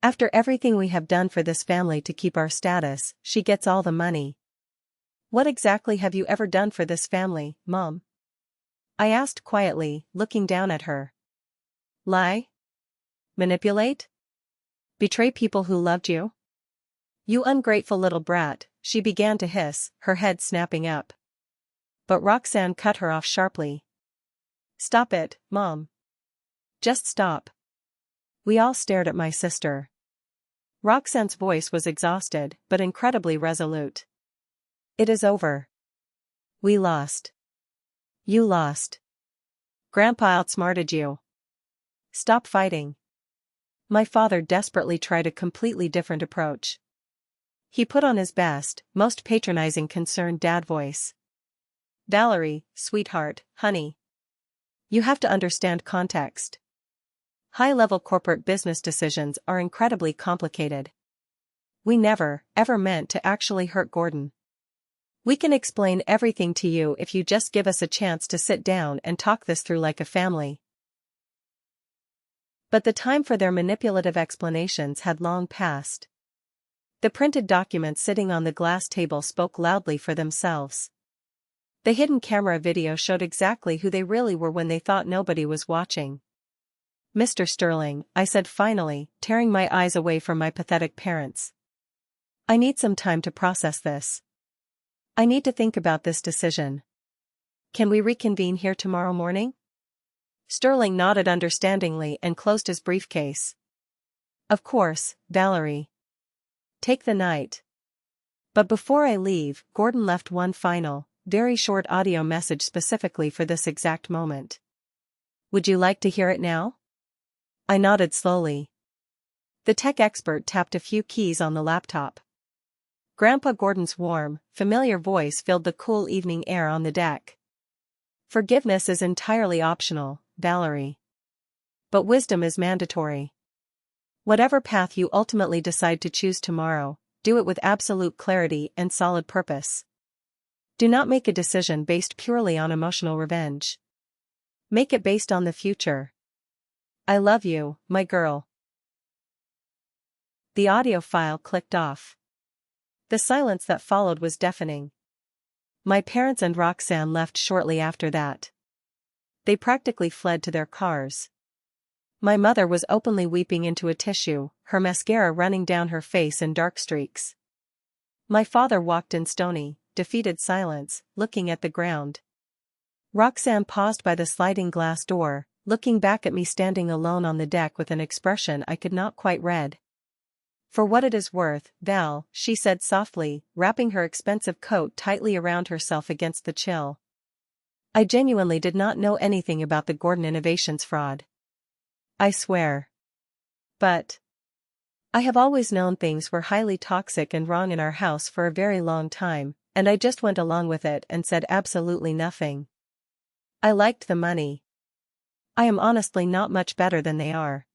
Speaker 1: After everything we have done for this family to keep our status, she gets all the money. What exactly have you ever done for this family, Mom? I asked quietly, looking down at her. Lie? Manipulate? Betray people who loved you? You ungrateful little brat, she began to hiss, her head snapping up. But Roxanne cut her off sharply. Stop it, Mom. Just stop. We all stared at my sister. Roxanne's voice was exhausted, but incredibly resolute. It is over. We lost. You lost. Grandpa outsmarted you. Stop fighting. My father desperately tried a completely different approach. He put on his best, most patronizing concerned dad voice. Valerie, sweetheart, honey. You have to understand context. High-level corporate business decisions are incredibly complicated. We never, ever meant to actually hurt Gordon. We can explain everything to you if you just give us a chance to sit down and talk this through like a family. But the time for their manipulative explanations had long passed. The printed documents sitting on the glass table spoke loudly for themselves. The hidden camera video showed exactly who they really were when they thought nobody was watching. Mr. Sterling, I said finally, tearing my eyes away from my pathetic parents. I need some time to process this. I need to think about this decision. Can we reconvene here tomorrow morning? Sterling nodded understandingly and closed his briefcase. Of course, Valerie. Take the night. But before I leave, Gordon left one final, very short audio message specifically for this exact moment. Would you like to hear it now? I nodded slowly. The tech expert tapped a few keys on the laptop. Grandpa Gordon's warm, familiar voice filled the cool evening air on the deck. Forgiveness is entirely optional, Valerie. But wisdom is mandatory. Whatever path you ultimately decide to choose tomorrow, do it with absolute clarity and solid purpose. Do not make a decision based purely on emotional revenge. Make it based on the future. I love you, my girl. The audio file clicked off. The silence that followed was deafening. My parents and Roxanne left shortly after that. They practically fled to their cars. My mother was openly weeping into a tissue, her mascara running down her face in dark streaks. My father walked in stony, defeated silence, looking at the ground. Roxanne paused by the sliding glass door, looking back at me standing alone on the deck with an expression I could not quite read. For what it is worth, Val, she said softly, wrapping her expensive coat tightly around herself against the chill. I genuinely did not know anything about the Gordon Innovations fraud. I swear. But I have always known things were highly toxic and wrong in our house for a very long time, and I just went along with it and said absolutely nothing. I liked the money. I am honestly not much better than they are.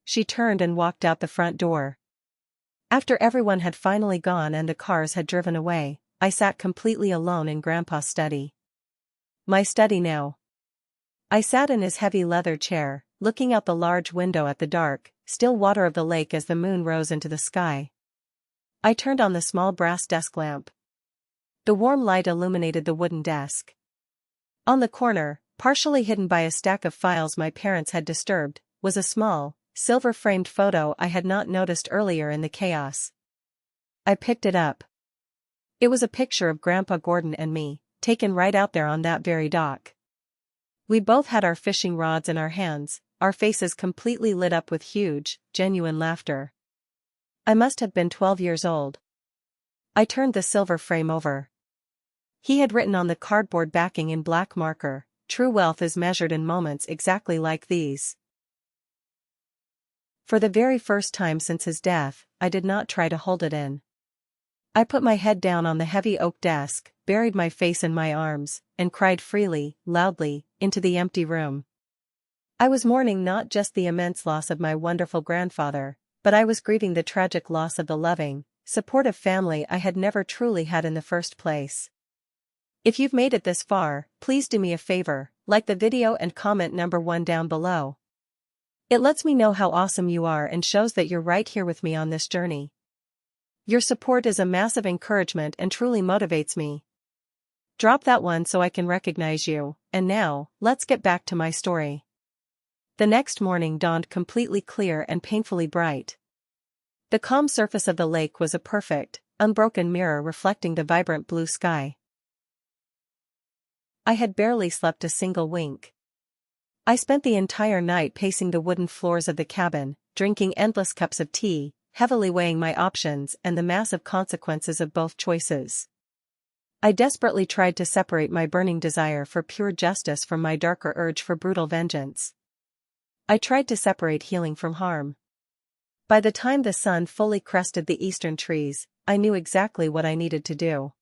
Speaker 1: She turned and walked out the front door. After everyone had finally gone and the cars had driven away, I sat completely alone in Grandpa's study. My study now. I sat in his heavy leather chair, looking out the large window at the dark, still water of the lake as the moon rose into the sky. I turned on the small brass desk lamp. The warm light illuminated the wooden desk. On the corner, partially hidden by a stack of files my parents had disturbed, was a small, silver-framed photo I had not noticed earlier in the chaos. I picked it up. It was a picture of Grandpa Gordon and me, taken right out there on that very dock. We both had our fishing rods in our hands, our faces completely lit up with huge, genuine laughter. I must have been 12 years old. I turned the silver frame over. He had written on the cardboard backing in black marker, "True wealth is measured in moments exactly like these." For the very first time since his death, I did not try to hold it in. I put my head down on the heavy oak desk, buried my face in my arms, and cried freely, loudly, into the empty room. I was mourning not just the immense loss of my wonderful grandfather, but I was grieving the tragic loss of the loving, supportive family I had never truly had in the first place. If you've made it this far, please do me a favor, like the video and comment number 1 down below. It lets me know how awesome you are and shows that you're right here with me on this journey. Your support is a massive encouragement and truly motivates me. Drop that one so I can recognize you, and now, let's get back to my story. The next morning dawned completely clear and painfully bright. The calm surface of the lake was a perfect, unbroken mirror reflecting the vibrant blue sky. I had barely slept a single wink. I spent the entire night pacing the wooden floors of the cabin, drinking endless cups of tea, heavily weighing my options and the massive consequences of both choices. I desperately tried to separate my burning desire for pure justice from my darker urge for brutal vengeance. I tried to separate healing from harm. By the time the sun fully crested the eastern trees, I knew exactly what I needed to do.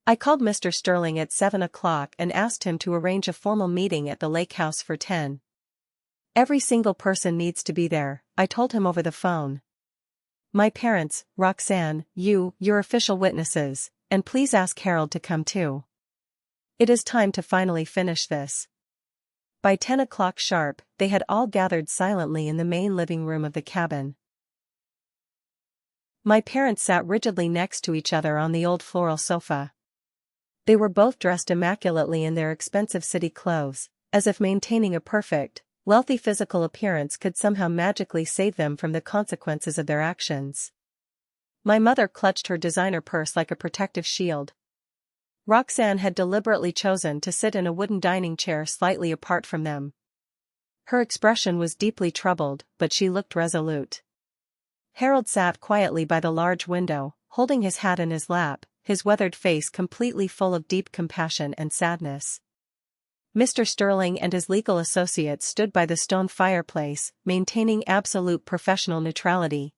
Speaker 1: I called Mr. Sterling at 7 o'clock and asked him to arrange a formal meeting at the lake house for 10. Every single person needs to be there, I told him over the phone. My parents, Roxanne, your official witnesses, and please ask Harold to come too. It is time to finally finish this. By 10 o'clock sharp, they had all gathered silently in the main living room of the cabin. My parents sat rigidly next to each other on the old floral sofa. They were both dressed immaculately in their expensive city clothes, as if maintaining a perfect, wealthy physical appearance could somehow magically save them from the consequences of their actions. My mother clutched her designer purse like a protective shield. Roxanne had deliberately chosen to sit in a wooden dining chair slightly apart from them. Her expression was deeply troubled, but she looked resolute. Harold sat quietly by the large window, holding his hat in his lap, his weathered face completely full of deep compassion and sadness. Mr. Sterling and his legal associates stood by the stone fireplace, maintaining absolute professional neutrality.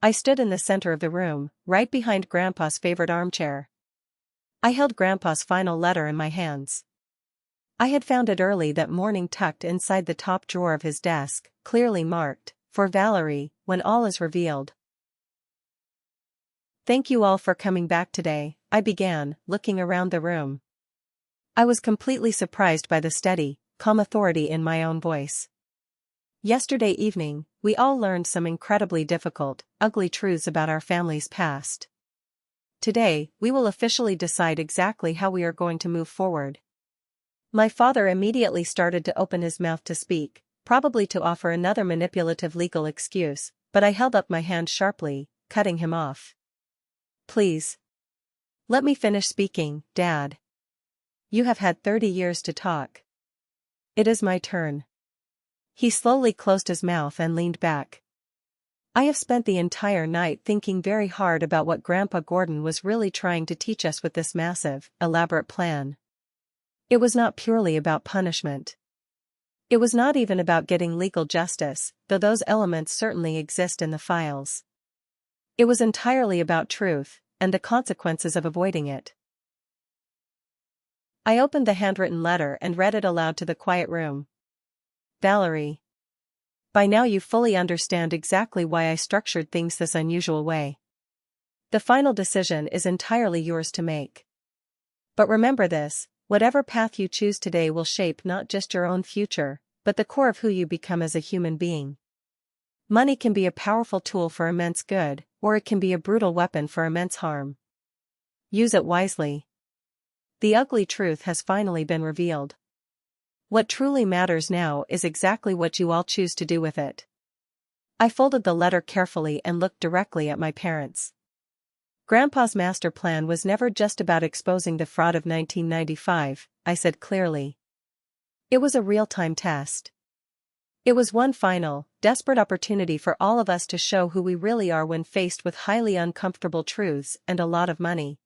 Speaker 1: I stood in the center of the room, right behind Grandpa's favorite armchair. I held Grandpa's final letter in my hands. I had found it early that morning tucked inside the top drawer of his desk, clearly marked, "For Valerie, when all is revealed." "Thank you all for coming back today," I began, looking around the room. I was completely surprised by the steady, calm authority in my own voice. Yesterday evening, we all learned some incredibly difficult, ugly truths about our family's past. Today, we will officially decide exactly how we are going to move forward. My father immediately started to open his mouth to speak, probably to offer another manipulative legal excuse, but I held up my hand sharply, cutting him off. "Please. Let me finish speaking, Dad. You have had 30 years to talk. It is my turn." He slowly closed his mouth and leaned back. I have spent the entire night thinking very hard about what Grandpa Gordon was really trying to teach us with this massive, elaborate plan. It was not purely about punishment. It was not even about getting legal justice, though those elements certainly exist in the files. It was entirely about truth, and the consequences of avoiding it. I opened the handwritten letter and read it aloud to the quiet room. Valerie. By now you fully understand exactly why I structured things this unusual way. The final decision is entirely yours to make. But remember this, whatever path you choose today will shape not just your own future, but the core of who you become as a human being. Money can be a powerful tool for immense good, or it can be a brutal weapon for immense harm. Use it wisely. The ugly truth has finally been revealed. What truly matters now is exactly what you all choose to do with it. I folded the letter carefully and looked directly at my parents. Grandpa's master plan was never just about exposing the fraud of 1995, I said clearly. It was a real-time test. It was one final, desperate opportunity for all of us to show who we really are when faced with highly uncomfortable truths and a lot of money.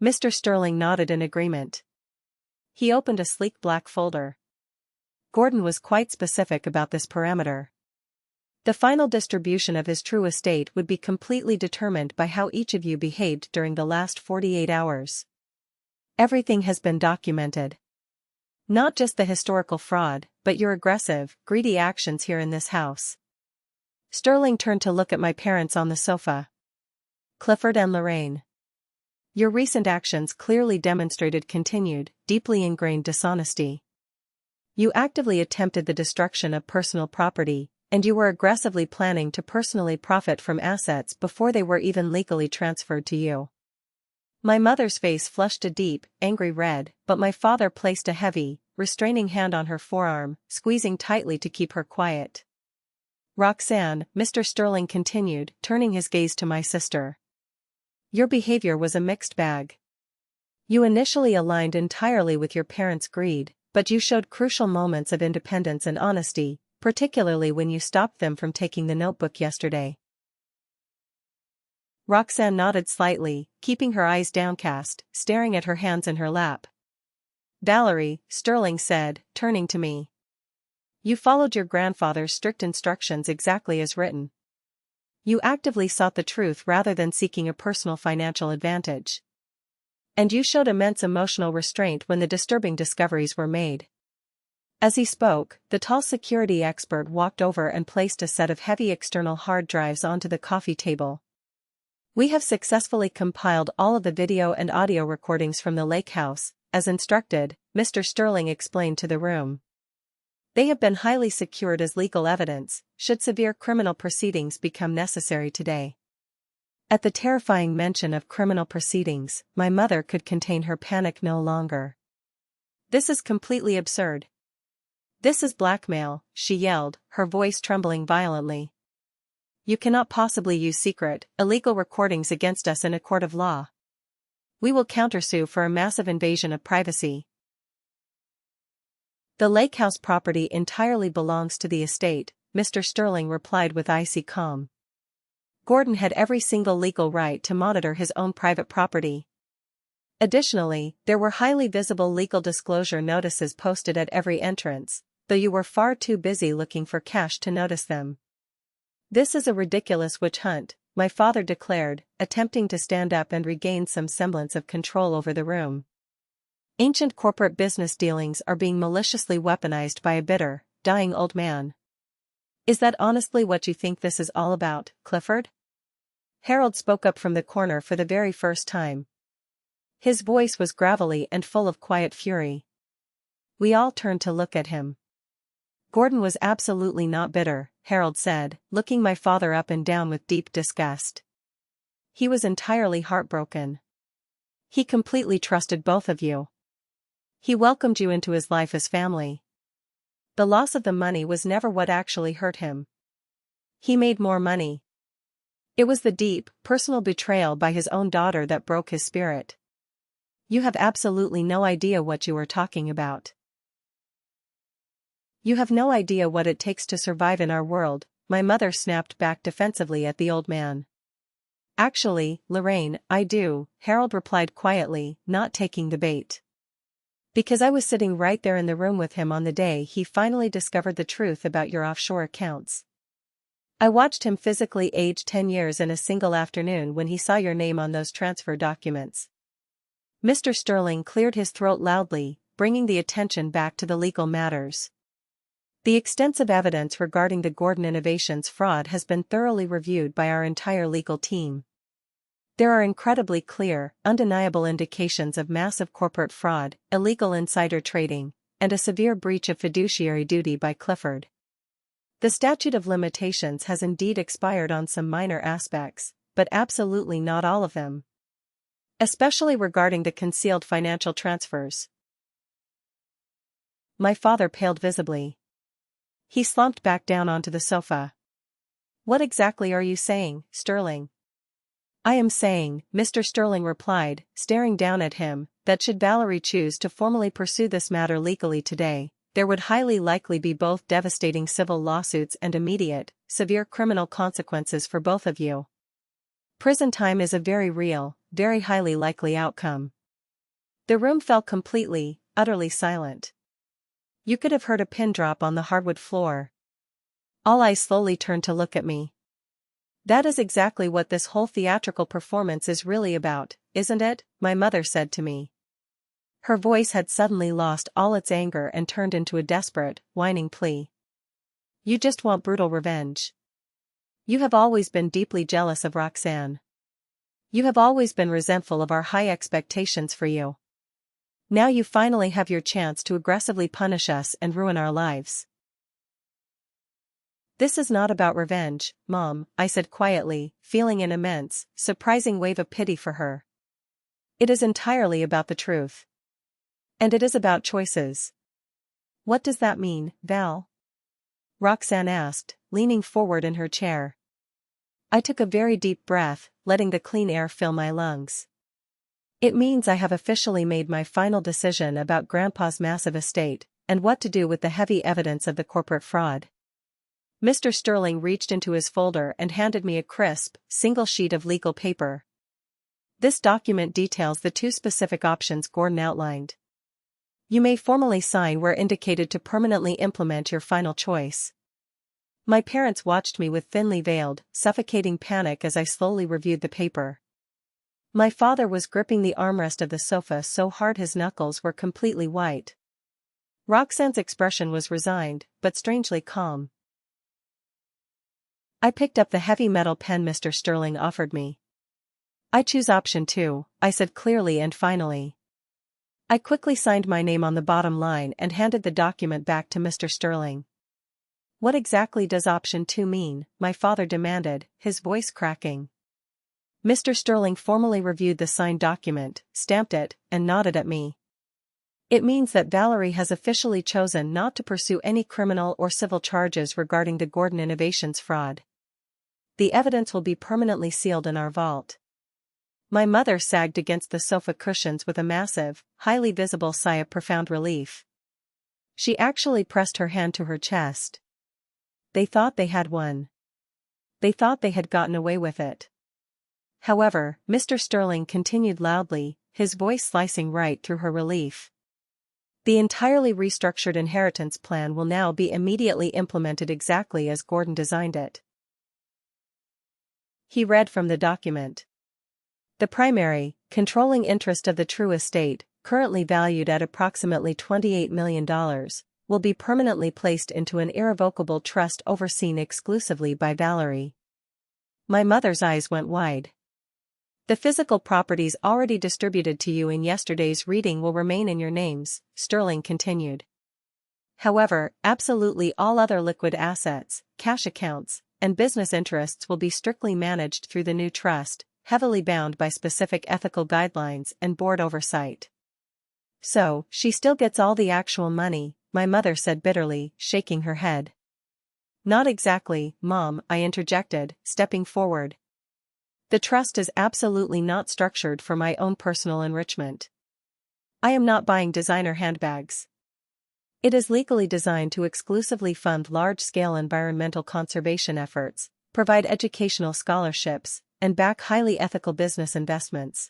Speaker 1: Mr. Sterling nodded in agreement. He opened a sleek black folder. Gordon was quite specific about this parameter. The final distribution of his true estate would be completely determined by how each of you behaved during the last 48 hours. Everything has been documented. Not just the historical fraud, but your aggressive, greedy actions here in this house. Sterling turned to look at my parents on the sofa. Clifford and Lorraine. Your recent actions clearly demonstrated continued, deeply ingrained dishonesty. You actively attempted the destruction of personal property, and you were aggressively planning to personally profit from assets before they were even legally transferred to you. My mother's face flushed a deep, angry red, but my father placed a heavy, restraining hand on her forearm, squeezing tightly to keep her quiet. Roxanne, Mr. Sterling continued, turning his gaze to my sister. Your behavior was a mixed bag. You initially aligned entirely with your parents' greed, but you showed crucial moments of independence and honesty, particularly when you stopped them from taking the notebook yesterday. Roxanne nodded slightly, keeping her eyes downcast, staring at her hands in her lap. Valerie, Sterling said, turning to me. You followed your grandfather's strict instructions exactly as written. You actively sought the truth rather than seeking a personal financial advantage. And you showed immense emotional restraint when the disturbing discoveries were made. As he spoke, the tall security expert walked over and placed a set of heavy external hard drives onto the coffee table. We have successfully compiled all of the video and audio recordings from the lake house, as instructed, Mr. Sterling explained to the room. They have been highly secured as legal evidence, should severe criminal proceedings become necessary today. At the terrifying mention of criminal proceedings, my mother could contain her panic no longer. This is completely absurd. This is blackmail, she yelled, her voice trembling violently. You cannot possibly use secret, illegal recordings against us in a court of law. We will countersue for a massive invasion of privacy. The lake house property entirely belongs to the estate, Mr. Sterling replied with icy calm. Gordon had every single legal right to monitor his own private property. Additionally, there were highly visible legal disclosure notices posted at every entrance, though you were far too busy looking for cash to notice them. This is a ridiculous witch hunt, my father declared, attempting to stand up and regain some semblance of control over the room. Ancient corporate business dealings are being maliciously weaponized by a bitter, dying old man. Is that honestly what you think this is all about, Clifford? Harold spoke up from the corner for the very first time. His voice was gravelly and full of quiet fury. We all turned to look at him. Gordon was absolutely not bitter, Harold said, looking my father up and down with deep disgust. He was entirely heartbroken. He completely trusted both of you. He welcomed you into his life as family. The loss of the money was never what actually hurt him. He made more money. It was the deep, personal betrayal by his own daughter that broke his spirit. You have absolutely no idea what you are talking about. You have no idea what it takes to survive in our world, my mother snapped back defensively at the old man. Actually, Lorraine, I do, Harold replied quietly, not taking the bait. Because I was sitting right there in the room with him on the day he finally discovered the truth about your offshore accounts. I watched him physically age 10 years in a single afternoon when he saw your name on those transfer documents. Mr. Sterling cleared his throat loudly, bringing the attention back to the legal matters. The extensive evidence regarding the Gordon Innovations fraud has been thoroughly reviewed by our entire legal team. There are incredibly clear, undeniable indications of massive corporate fraud, illegal insider trading, and a severe breach of fiduciary duty by Clifford. The statute of limitations has indeed expired on some minor aspects, but absolutely not all of them. Especially regarding the concealed financial transfers. My father paled visibly. He slumped back down onto the sofa. What exactly are you saying, Sterling? I am saying, Mr. Sterling replied, staring down at him, that should Valerie choose to formally pursue this matter legally today, there would highly likely be both devastating civil lawsuits and immediate, severe criminal consequences for both of you. Prison time is a very real, very highly likely outcome. The room fell completely, utterly silent. You could have heard a pin drop on the hardwood floor. All eyes slowly turned to look at me. That is exactly what this whole theatrical performance is really about, isn't it? My mother said to me. Her voice had suddenly lost all its anger and turned into a desperate, whining plea. You just want brutal revenge. You have always been deeply jealous of Roxanne. You have always been resentful of our high expectations for you. Now you finally have your chance to aggressively punish us and ruin our lives. This is not about revenge, Mom, I said quietly, feeling an immense, surprising wave of pity for her. It is entirely about the truth. And it is about choices. What does that mean, Val? Roxanne asked, leaning forward in her chair. I took a very deep breath, letting the clean air fill my lungs. It means I have officially made my final decision about Grandpa's massive estate, and what to do with the heavy evidence of the corporate fraud. Mr. Sterling reached into his folder and handed me a crisp, single sheet of legal paper. This document details the two specific options Gordon outlined. You may formally sign where indicated to permanently implement your final choice. My parents watched me with thinly veiled, suffocating panic as I slowly reviewed the paper. My father was gripping the armrest of the sofa so hard his knuckles were completely white. Roxanne's expression was resigned, but strangely calm. I picked up the heavy metal pen Mr. Sterling offered me. I choose option 2, I said clearly and finally. I quickly signed my name on the bottom line and handed the document back to Mr. Sterling. What exactly does option 2 mean? My father demanded, his voice cracking. Mr. Sterling formally reviewed the signed document, stamped it, and nodded at me. It means that Valerie has officially chosen not to pursue any criminal or civil charges regarding the Gordon Innovations fraud. The evidence will be permanently sealed in our vault. My mother sagged against the sofa cushions with a massive, highly visible sigh of profound relief. She actually pressed her hand to her chest. They thought they had won. They thought they had gotten away with it. However, Mr. Sterling continued loudly, his voice slicing right through her relief. The entirely restructured inheritance plan will now be immediately implemented exactly as Gordon designed it. He read from the document. The primary, controlling interest of the True estate, currently valued at approximately $28 million, will be permanently placed into an irrevocable trust overseen exclusively by Valerie. My mother's eyes went wide. The physical properties already distributed to you in yesterday's reading will remain in your names, Sterling continued. However, absolutely all other liquid assets, cash accounts, and business interests will be strictly managed through the new trust, heavily bound by specific ethical guidelines and board oversight. So, she still gets all the actual money, my mother said bitterly, shaking her head. Not exactly, Mom, I interjected, stepping forward. The trust is absolutely not structured for my own personal enrichment. I am not buying designer handbags. It is legally designed to exclusively fund large-scale environmental conservation efforts, provide educational scholarships, and back highly ethical business investments.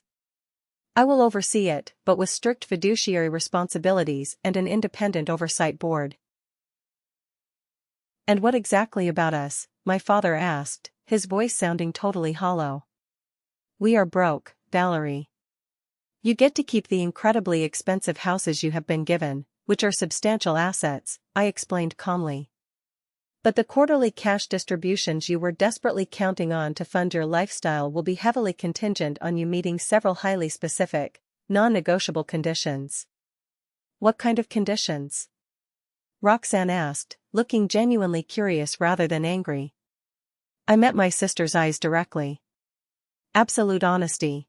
Speaker 1: I will oversee it, but with strict fiduciary responsibilities and an independent oversight board. And what exactly about us? My father asked, his voice sounding totally hollow. We are broke, Valerie. You get to keep the incredibly expensive houses you have been given, which are substantial assets, I explained calmly. But the quarterly cash distributions you were desperately counting on to fund your lifestyle will be heavily contingent on you meeting several highly specific, non-negotiable conditions. What kind of conditions? Roxanne asked, looking genuinely curious rather than angry. I met my sister's eyes directly. Absolute honesty.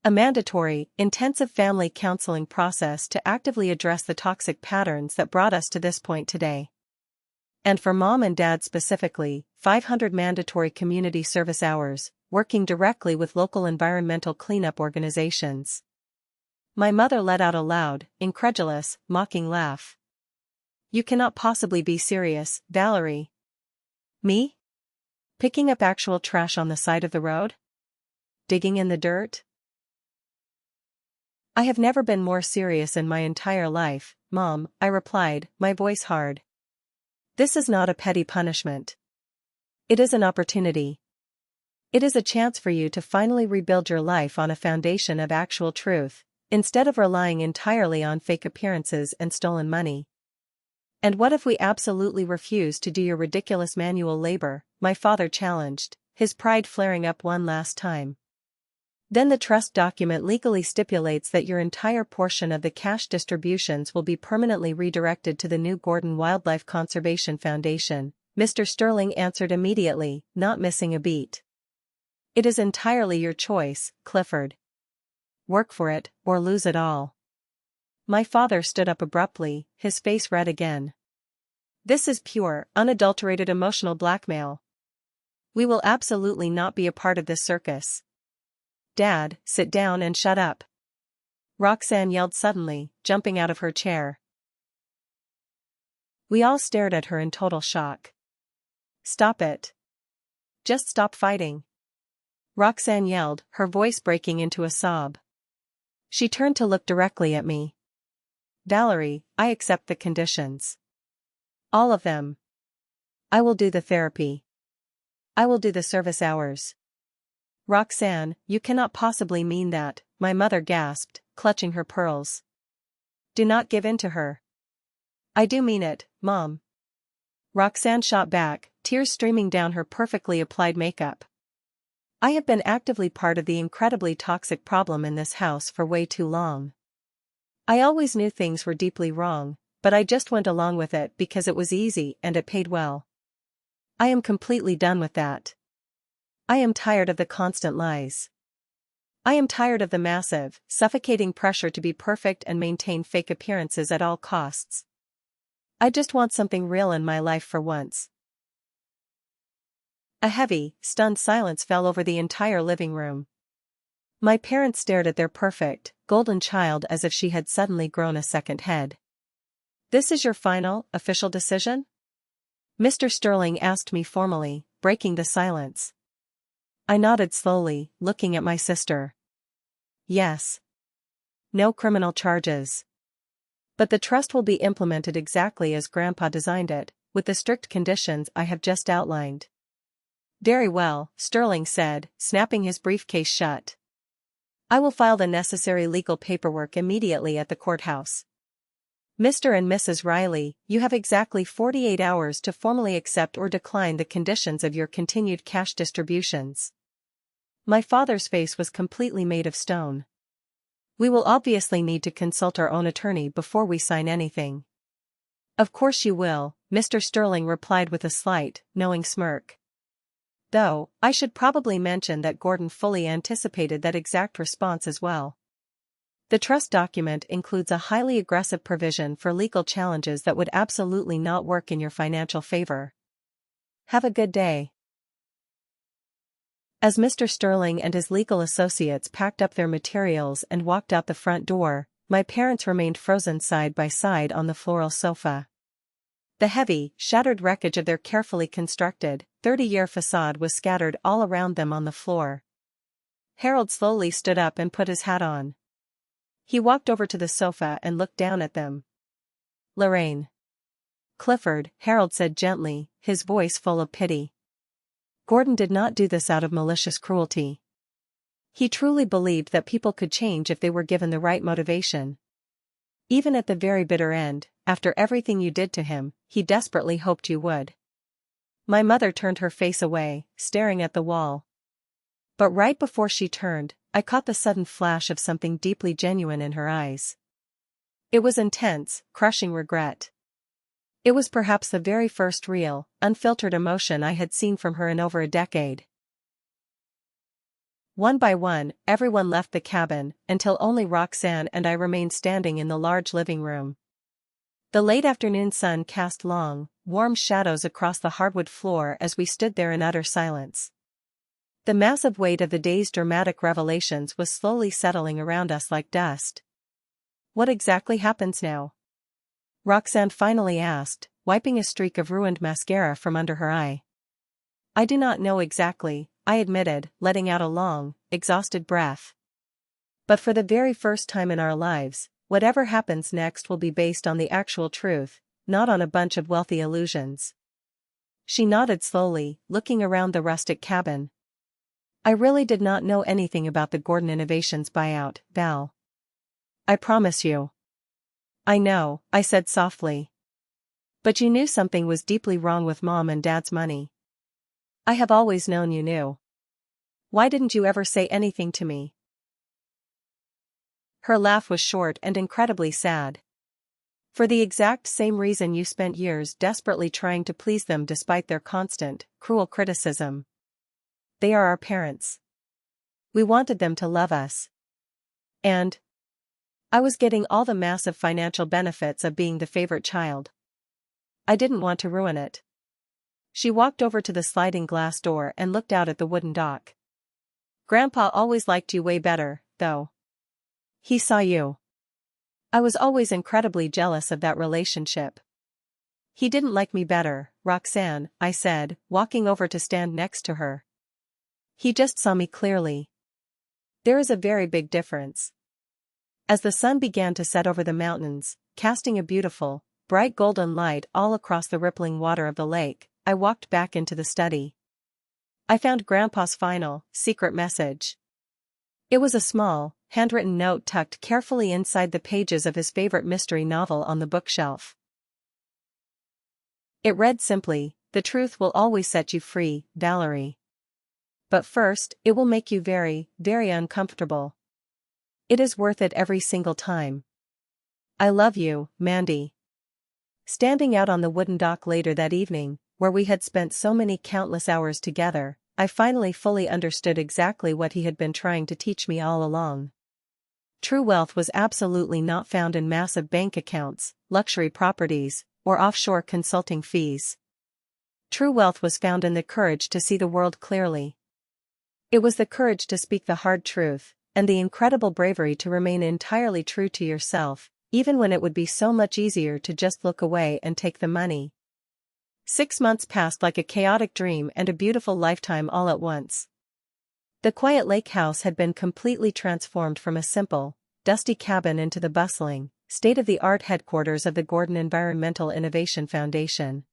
Speaker 1: A mandatory, intensive family counseling process to actively address the toxic patterns that brought us to this point today. And for mom and dad specifically, 500 mandatory community service hours, working directly with local environmental cleanup organizations. My mother let out a loud, incredulous, mocking laugh. You cannot possibly be serious, Valerie. Me? Picking up actual trash on the side of the road? Digging in the dirt? I have never been more serious in my entire life, Mom, I replied, my voice hard. This is not a petty punishment. It is an opportunity. It is a chance for you to finally rebuild your life on a foundation of actual truth, instead of relying entirely on fake appearances and stolen money. And what if we absolutely refuse to do your ridiculous manual labor? My father challenged, his pride flaring up one last time. Then the trust document legally stipulates that your entire portion of the cash distributions will be permanently redirected to the New Gordon Wildlife Conservation Foundation, Mr. Sterling answered immediately, not missing a beat. It is entirely your choice, Clifford. Work for it, or lose it all. My father stood up abruptly, his face red again. This is pure, unadulterated emotional blackmail. We will absolutely not be a part of this circus. Dad, sit down and shut up. Roxanne yelled suddenly, jumping out of her chair. We all stared at her in total shock. Stop it. Just stop fighting. Roxanne yelled, her voice breaking into a sob. She turned to look directly at me. Valerie, I accept the conditions. All of them. I will do the therapy. I will do the service hours. Roxanne, you cannot possibly mean that, my mother gasped, clutching her pearls. Do not give in to her. I do mean it, Mom. Roxanne shot back, tears streaming down her perfectly applied makeup. I have been actively part of the incredibly toxic problem in this house for way too long. I always knew things were deeply wrong, but I just went along with it because it was easy and it paid well. I am completely done with that. I am tired of the constant lies. I am tired of the massive, suffocating pressure to be perfect and maintain fake appearances at all costs. I just want something real in my life for once. A heavy, stunned silence fell over the entire living room. My parents stared at their perfect, golden child as if she had suddenly grown a second head. This is your final, official decision? Mr. Sterling asked me formally, breaking the silence. I nodded slowly, looking at my sister. Yes. No criminal charges. But the trust will be implemented exactly as Grandpa designed it, with the strict conditions I have just outlined. Very well, Sterling said, snapping his briefcase shut. I will file the necessary legal paperwork immediately at the courthouse. Mr. and Mrs. Riley, you have exactly 48 hours to formally accept or decline the conditions of your continued cash distributions. My father's face was completely made of stone. We will obviously need to consult our own attorney before we sign anything. Of course you will, Mr. Sterling replied with a slight, knowing smirk. Though, I should probably mention that Gordon fully anticipated that exact response as well. The trust document includes a highly aggressive provision for legal challenges that would absolutely not work in your financial favor. Have a good day. As Mr. Sterling and his legal associates packed up their materials and walked out the front door, my parents remained frozen side by side on the floral sofa. The heavy, shattered wreckage of their carefully constructed, 30-year facade was scattered all around them on the floor. Harold slowly stood up and put his hat on. He walked over to the sofa and looked down at them. Lorraine. Clifford, Harold said gently, his voice full of pity. Gordon did not do this out of malicious cruelty. He truly believed that people could change if they were given the right motivation. Even at the very bitter end, after everything you did to him, he desperately hoped you would. My mother turned her face away, staring at the wall. But right before she turned, I caught the sudden flash of something deeply genuine in her eyes. It was intense, crushing regret. It was perhaps the very first real, unfiltered emotion I had seen from her in over a decade. One by one, everyone left the cabin, until only Roxanne and I remained standing in the large living room. The late afternoon sun cast long, warm shadows across the hardwood floor as we stood there in utter silence. The massive weight of the day's dramatic revelations was slowly settling around us like dust. What exactly happens now? Roxanne finally asked, wiping a streak of ruined mascara from under her eye. I do not know exactly, I admitted, letting out a long, exhausted breath. But for the very first time in our lives, whatever happens next will be based on the actual truth, not on a bunch of wealthy illusions. She nodded slowly, looking around the rustic cabin. I really did not know anything about the Gordon Innovations buyout, Val. I promise you. I know, I said softly. But you knew something was deeply wrong with Mom and Dad's money. I have always known you knew. Why didn't you ever say anything to me? Her laugh was short and incredibly sad. For the exact same reason you spent years desperately trying to please them despite their constant, cruel criticism. They are our parents. We wanted them to love us. And I was getting all the massive financial benefits of being the favorite child. I didn't want to ruin it. She walked over to the sliding glass door and looked out at the wooden dock. Grandpa always liked you way better, though. He saw you. I was always incredibly jealous of that relationship. He didn't like me better, Roxanne, I said, walking over to stand next to her. He just saw me clearly. There is a very big difference. As the sun began to set over the mountains, casting a beautiful, bright golden light all across the rippling water of the lake, I walked back into the study. I found Grandpa's final, secret message. It was a small, handwritten note tucked carefully inside the pages of his favorite mystery novel on the bookshelf. It read simply, "The truth will always set you free, Valerie. But first, it will make you very, very uncomfortable. It is worth it every single time. I love you, Mandy." Standing out on the wooden dock later that evening, where we had spent so many countless hours together, I finally fully understood exactly what he had been trying to teach me all along. True wealth was absolutely not found in massive bank accounts, luxury properties, or offshore consulting fees. True wealth was found in the courage to see the world clearly. It was the courage to speak the hard truth, and the incredible bravery to remain entirely true to yourself, even when it would be so much easier to just look away and take the money. 6 months passed like a chaotic dream and a beautiful lifetime all at once. The quiet lake house had been completely transformed from a simple, dusty cabin into the bustling, state-of-the-art headquarters of the Gordon Environmental Innovation Foundation.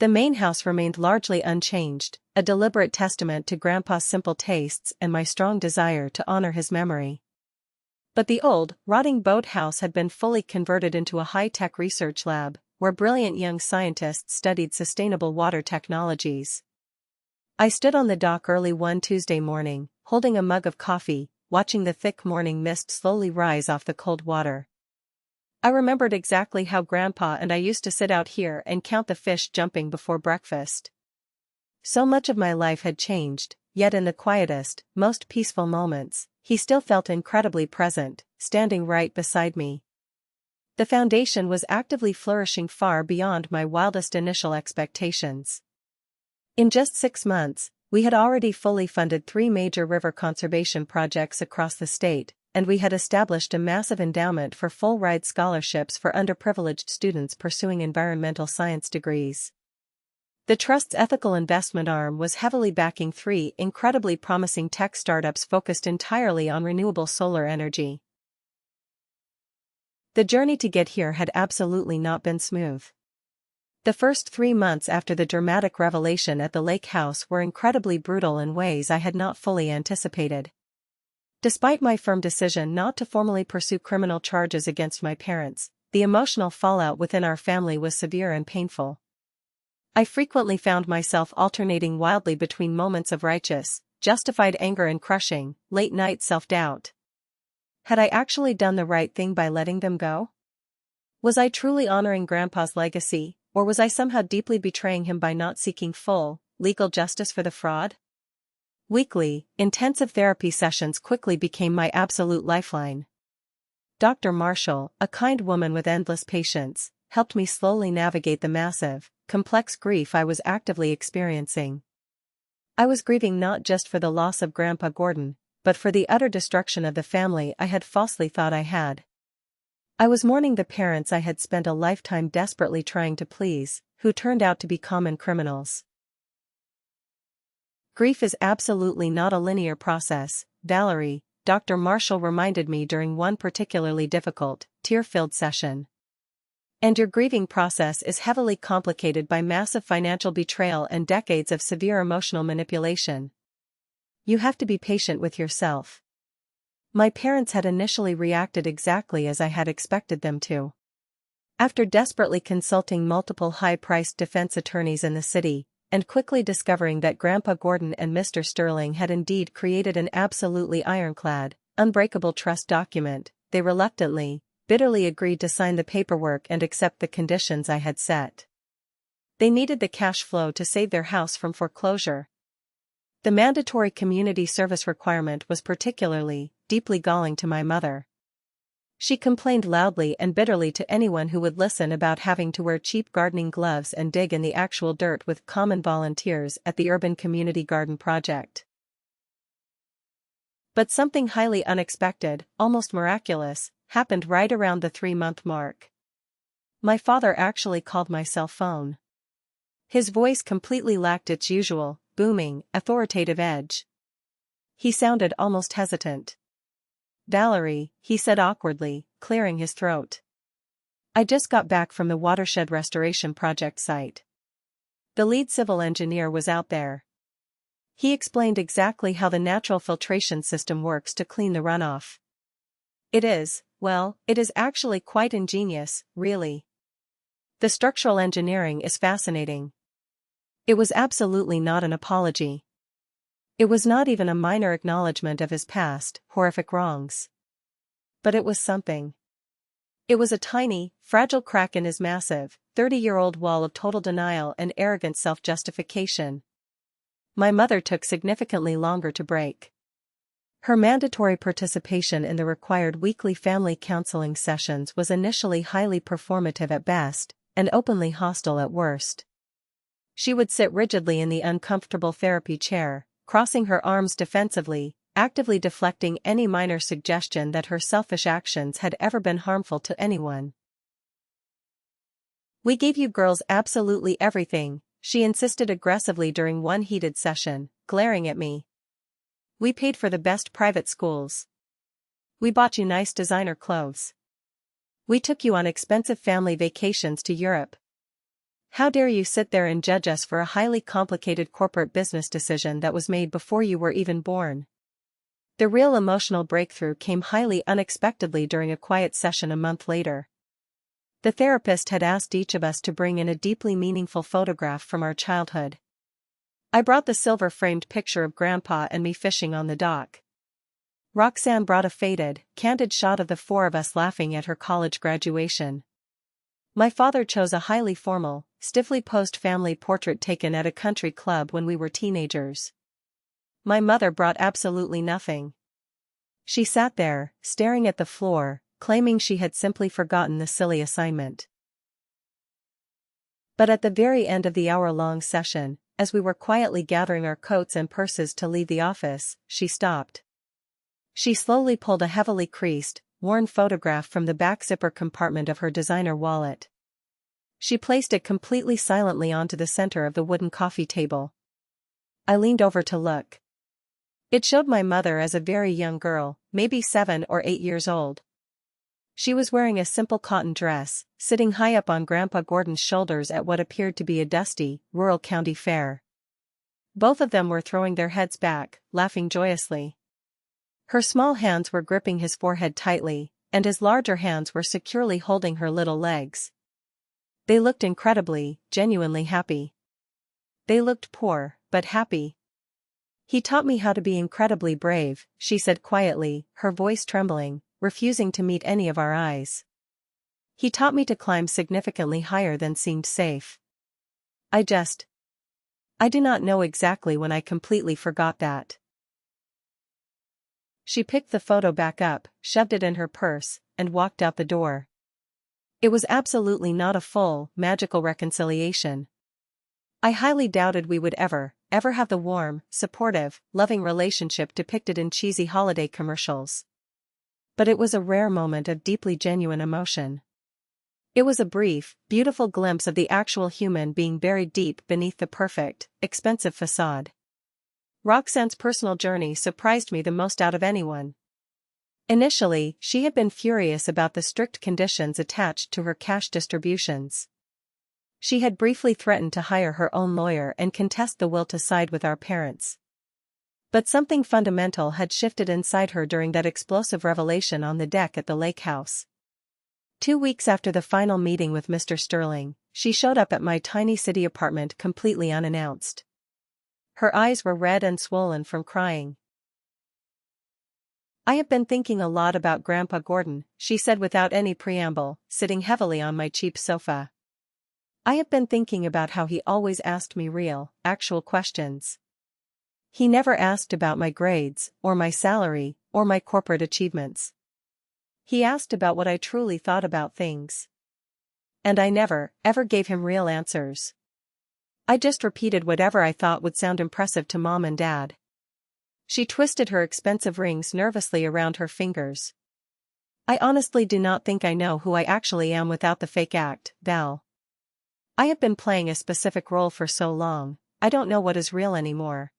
Speaker 1: The main house remained largely unchanged, a deliberate testament to Grandpa's simple tastes and my strong desire to honor his memory. But the old, rotting boathouse had been fully converted into a high-tech research lab, where brilliant young scientists studied sustainable water technologies. I stood on the dock early one Tuesday morning, holding a mug of coffee, watching the thick morning mist slowly rise off the cold water. I remembered exactly how Grandpa and I used to sit out here and count the fish jumping before breakfast. So much of my life had changed, yet in the quietest, most peaceful moments, he still felt incredibly present, standing right beside me. The foundation was actively flourishing far beyond my wildest initial expectations. In just 6 months, we had already fully funded 3 major river conservation projects across the state, and we had established a massive endowment for full-ride scholarships for underprivileged students pursuing environmental science degrees. The trust's ethical investment arm was heavily backing three incredibly promising tech startups focused entirely on renewable solar energy. The journey to get here had absolutely not been smooth. The first 3 months after the dramatic revelation at the lake house were incredibly brutal in ways I had not fully anticipated. Despite my firm decision not to formally pursue criminal charges against my parents, the emotional fallout within our family was severe and painful. I frequently found myself alternating wildly between moments of righteous, justified anger and crushing, late-night self-doubt. Had I actually done the right thing by letting them go? Was I truly honoring Grandpa's legacy, or was I somehow deeply betraying him by not seeking full, legal justice for the fraud? Weekly, intensive therapy sessions quickly became my absolute lifeline. Dr. Marshall, a kind woman with endless patience, helped me slowly navigate the massive, complex grief I was actively experiencing. I was grieving not just for the loss of Grandpa Gordon, but for the utter destruction of the family I had falsely thought I had. I was mourning the parents I had spent a lifetime desperately trying to please, who turned out to be common criminals. Grief is absolutely not a linear process, Valerie, Dr. Marshall reminded me during one particularly difficult, tear-filled session. And your grieving process is heavily complicated by massive financial betrayal and decades of severe emotional manipulation. You have to be patient with yourself. My parents had initially reacted exactly as I had expected them to. After desperately consulting multiple high-priced defense attorneys in the city, and quickly discovering that Grandpa Gordon and Mr. Sterling had indeed created an absolutely ironclad, unbreakable trust document, they reluctantly, bitterly agreed to sign the paperwork and accept the conditions I had set. They needed the cash flow to save their house from foreclosure. The mandatory community service requirement was particularly, deeply galling to my mother. She complained loudly and bitterly to anyone who would listen about having to wear cheap gardening gloves and dig in the actual dirt with common volunteers at the Urban Community Garden Project. But something highly unexpected, almost miraculous, happened right around the 3-month mark. My father actually called my cell phone. His voice completely lacked its usual, booming, authoritative edge. He sounded almost hesitant. "Valerie," he said awkwardly, clearing his throat. "I just got back from the watershed restoration project site. The lead civil engineer was out there. He explained exactly how the natural filtration system works to clean the runoff. It is actually quite ingenious, really. The structural engineering is fascinating." It was absolutely not an apology. It was not even a minor acknowledgement of his past, horrific wrongs. But it was something. It was a tiny, fragile crack in his massive, 30-year-old wall of total denial and arrogant self-justification. My mother took significantly longer to break. Her mandatory participation in the required weekly family counseling sessions was initially highly performative at best, and openly hostile at worst. She would sit rigidly in the uncomfortable therapy chair, crossing her arms defensively, actively deflecting any minor suggestion that her selfish actions had ever been harmful to anyone. "We gave you girls absolutely everything," she insisted aggressively during one heated session, glaring at me. "We paid for the best private schools. We bought you nice designer clothes. We took you on expensive family vacations to Europe. How dare you sit there and judge us for a highly complicated corporate business decision that was made before you were even born?" The real emotional breakthrough came highly unexpectedly during a quiet session a month later. The therapist had asked each of us to bring in a deeply meaningful photograph from our childhood. I brought the silver-framed picture of Grandpa and me fishing on the dock. Roxanne brought a faded, candid shot of the four of us laughing at her college graduation. My father chose a highly formal, stiffly posed family portrait taken at a country club when we were teenagers. My mother brought absolutely nothing. She sat there, staring at the floor, claiming she had simply forgotten the silly assignment. But at the very end of the hour-long session, as we were quietly gathering our coats and purses to leave the office, she stopped. She slowly pulled a heavily creased, worn photograph from the back zipper compartment of her designer wallet. She placed it completely silently onto the center of the wooden coffee table. I leaned over to look. It showed my mother as a very young girl, maybe 7 or 8 years old. She was wearing a simple cotton dress, sitting high up on Grandpa Gordon's shoulders at what appeared to be a dusty, rural county fair. Both of them were throwing their heads back, laughing joyously. Her small hands were gripping his forehead tightly, and his larger hands were securely holding her little legs. They looked incredibly, genuinely happy. They looked poor, but happy. "He taught me how to be incredibly brave," she said quietly, her voice trembling, refusing to meet any of our eyes. "He taught me to climb significantly higher than seemed safe. I do not know exactly when I completely forgot that." She picked the photo back up, shoved it in her purse, and walked out the door. It was absolutely not a full, magical reconciliation. I highly doubted we would ever have the warm, supportive, loving relationship depicted in cheesy holiday commercials. But it was a rare moment of deeply genuine emotion. It was a brief, beautiful glimpse of the actual human being buried deep beneath the perfect, expensive facade. Roxanne's personal journey surprised me the most out of anyone. Initially, she had been furious about the strict conditions attached to her cash distributions. She had briefly threatened to hire her own lawyer and contest the will to side with our parents. But something fundamental had shifted inside her during that explosive revelation on the deck at the lake house. 2 weeks after the final meeting with Mr. Sterling, she showed up at my tiny city apartment completely unannounced. Her eyes were red and swollen from crying. "I have been thinking a lot about Grandpa Gordon," she said without any preamble, sitting heavily on my cheap sofa. "I have been thinking about how he always asked me real, actual questions. He never asked about my grades, or my salary, or my corporate achievements. He asked about what I truly thought about things. And I never, ever gave him real answers. I just repeated whatever I thought would sound impressive to Mom and Dad." She twisted her expensive rings nervously around her fingers. "I honestly do not think I know who I actually am without the fake act, Val. I have been playing a specific role for so long, I don't know what is real anymore."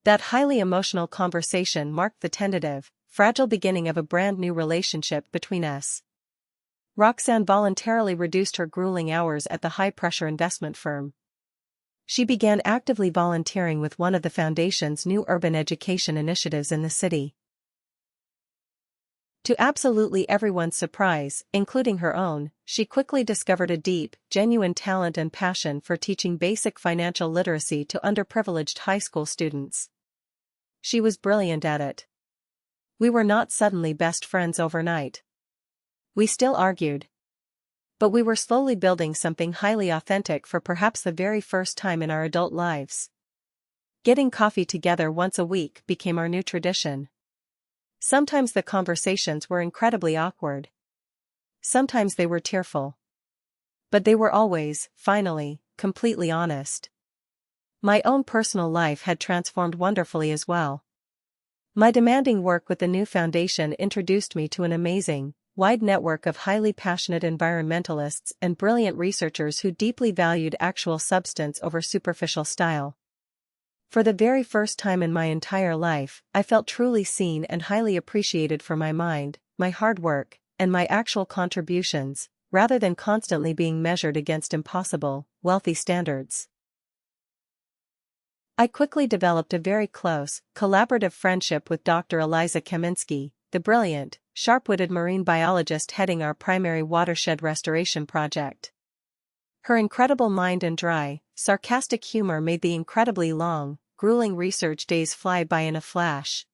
Speaker 1: That highly emotional conversation marked the tentative, fragile beginning of a brand new relationship between us. Roxanne voluntarily reduced her grueling hours at the high-pressure investment firm. She began actively volunteering with one of the foundation's new urban education initiatives in the city. To absolutely everyone's surprise, including her own, she quickly discovered a deep, genuine talent and passion for teaching basic financial literacy to underprivileged high school students. She was brilliant at it. We were not suddenly best friends overnight. We still argued. But we were slowly building something highly authentic for perhaps the very first time in our adult lives. Getting coffee together once a week became our new tradition. Sometimes the conversations were incredibly awkward. Sometimes they were tearful. But they were always, finally, completely honest. My own personal life had transformed wonderfully as well. My demanding work with the new foundation introduced me to an amazing, wide network of highly passionate environmentalists and brilliant researchers who deeply valued actual substance over superficial style. For the very first time in my entire life, I felt truly seen and highly appreciated for my mind, my hard work, and my actual contributions, rather than constantly being measured against impossible, wealthy standards. I quickly developed a very close, collaborative friendship with Dr. Eliza Kaminsky, the brilliant, sharp-witted marine biologist heading our primary watershed restoration project. Her incredible mind and dry, sarcastic humor made the incredibly long, grueling research days fly by in a flash.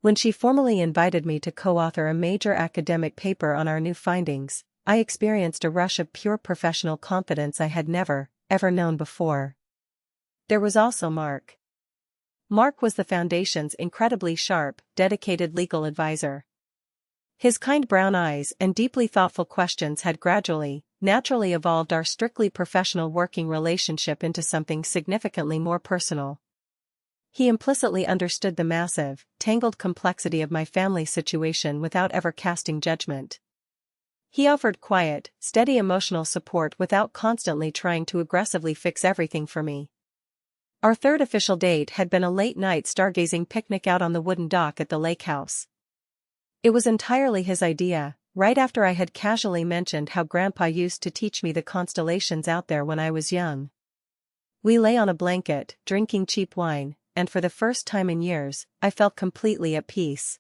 Speaker 1: When she formally invited me to co-author a major academic paper on our new findings, I experienced a rush of pure professional confidence I had never, ever known before. There was also Mark. Mark was the Foundation's incredibly sharp, dedicated legal advisor. His kind brown eyes and deeply thoughtful questions had gradually, naturally evolved our strictly professional working relationship into something significantly more personal. He implicitly understood the massive, tangled complexity of my family situation without ever casting judgment. He offered quiet, steady emotional support without constantly trying to aggressively fix everything for me. Our third official date had been a late-night stargazing picnic out on the wooden dock at the lake house. It was entirely his idea, right after I had casually mentioned how Grandpa used to teach me the constellations out there when I was young. We lay on a blanket, drinking cheap wine, and for the first time in years, I felt completely at peace.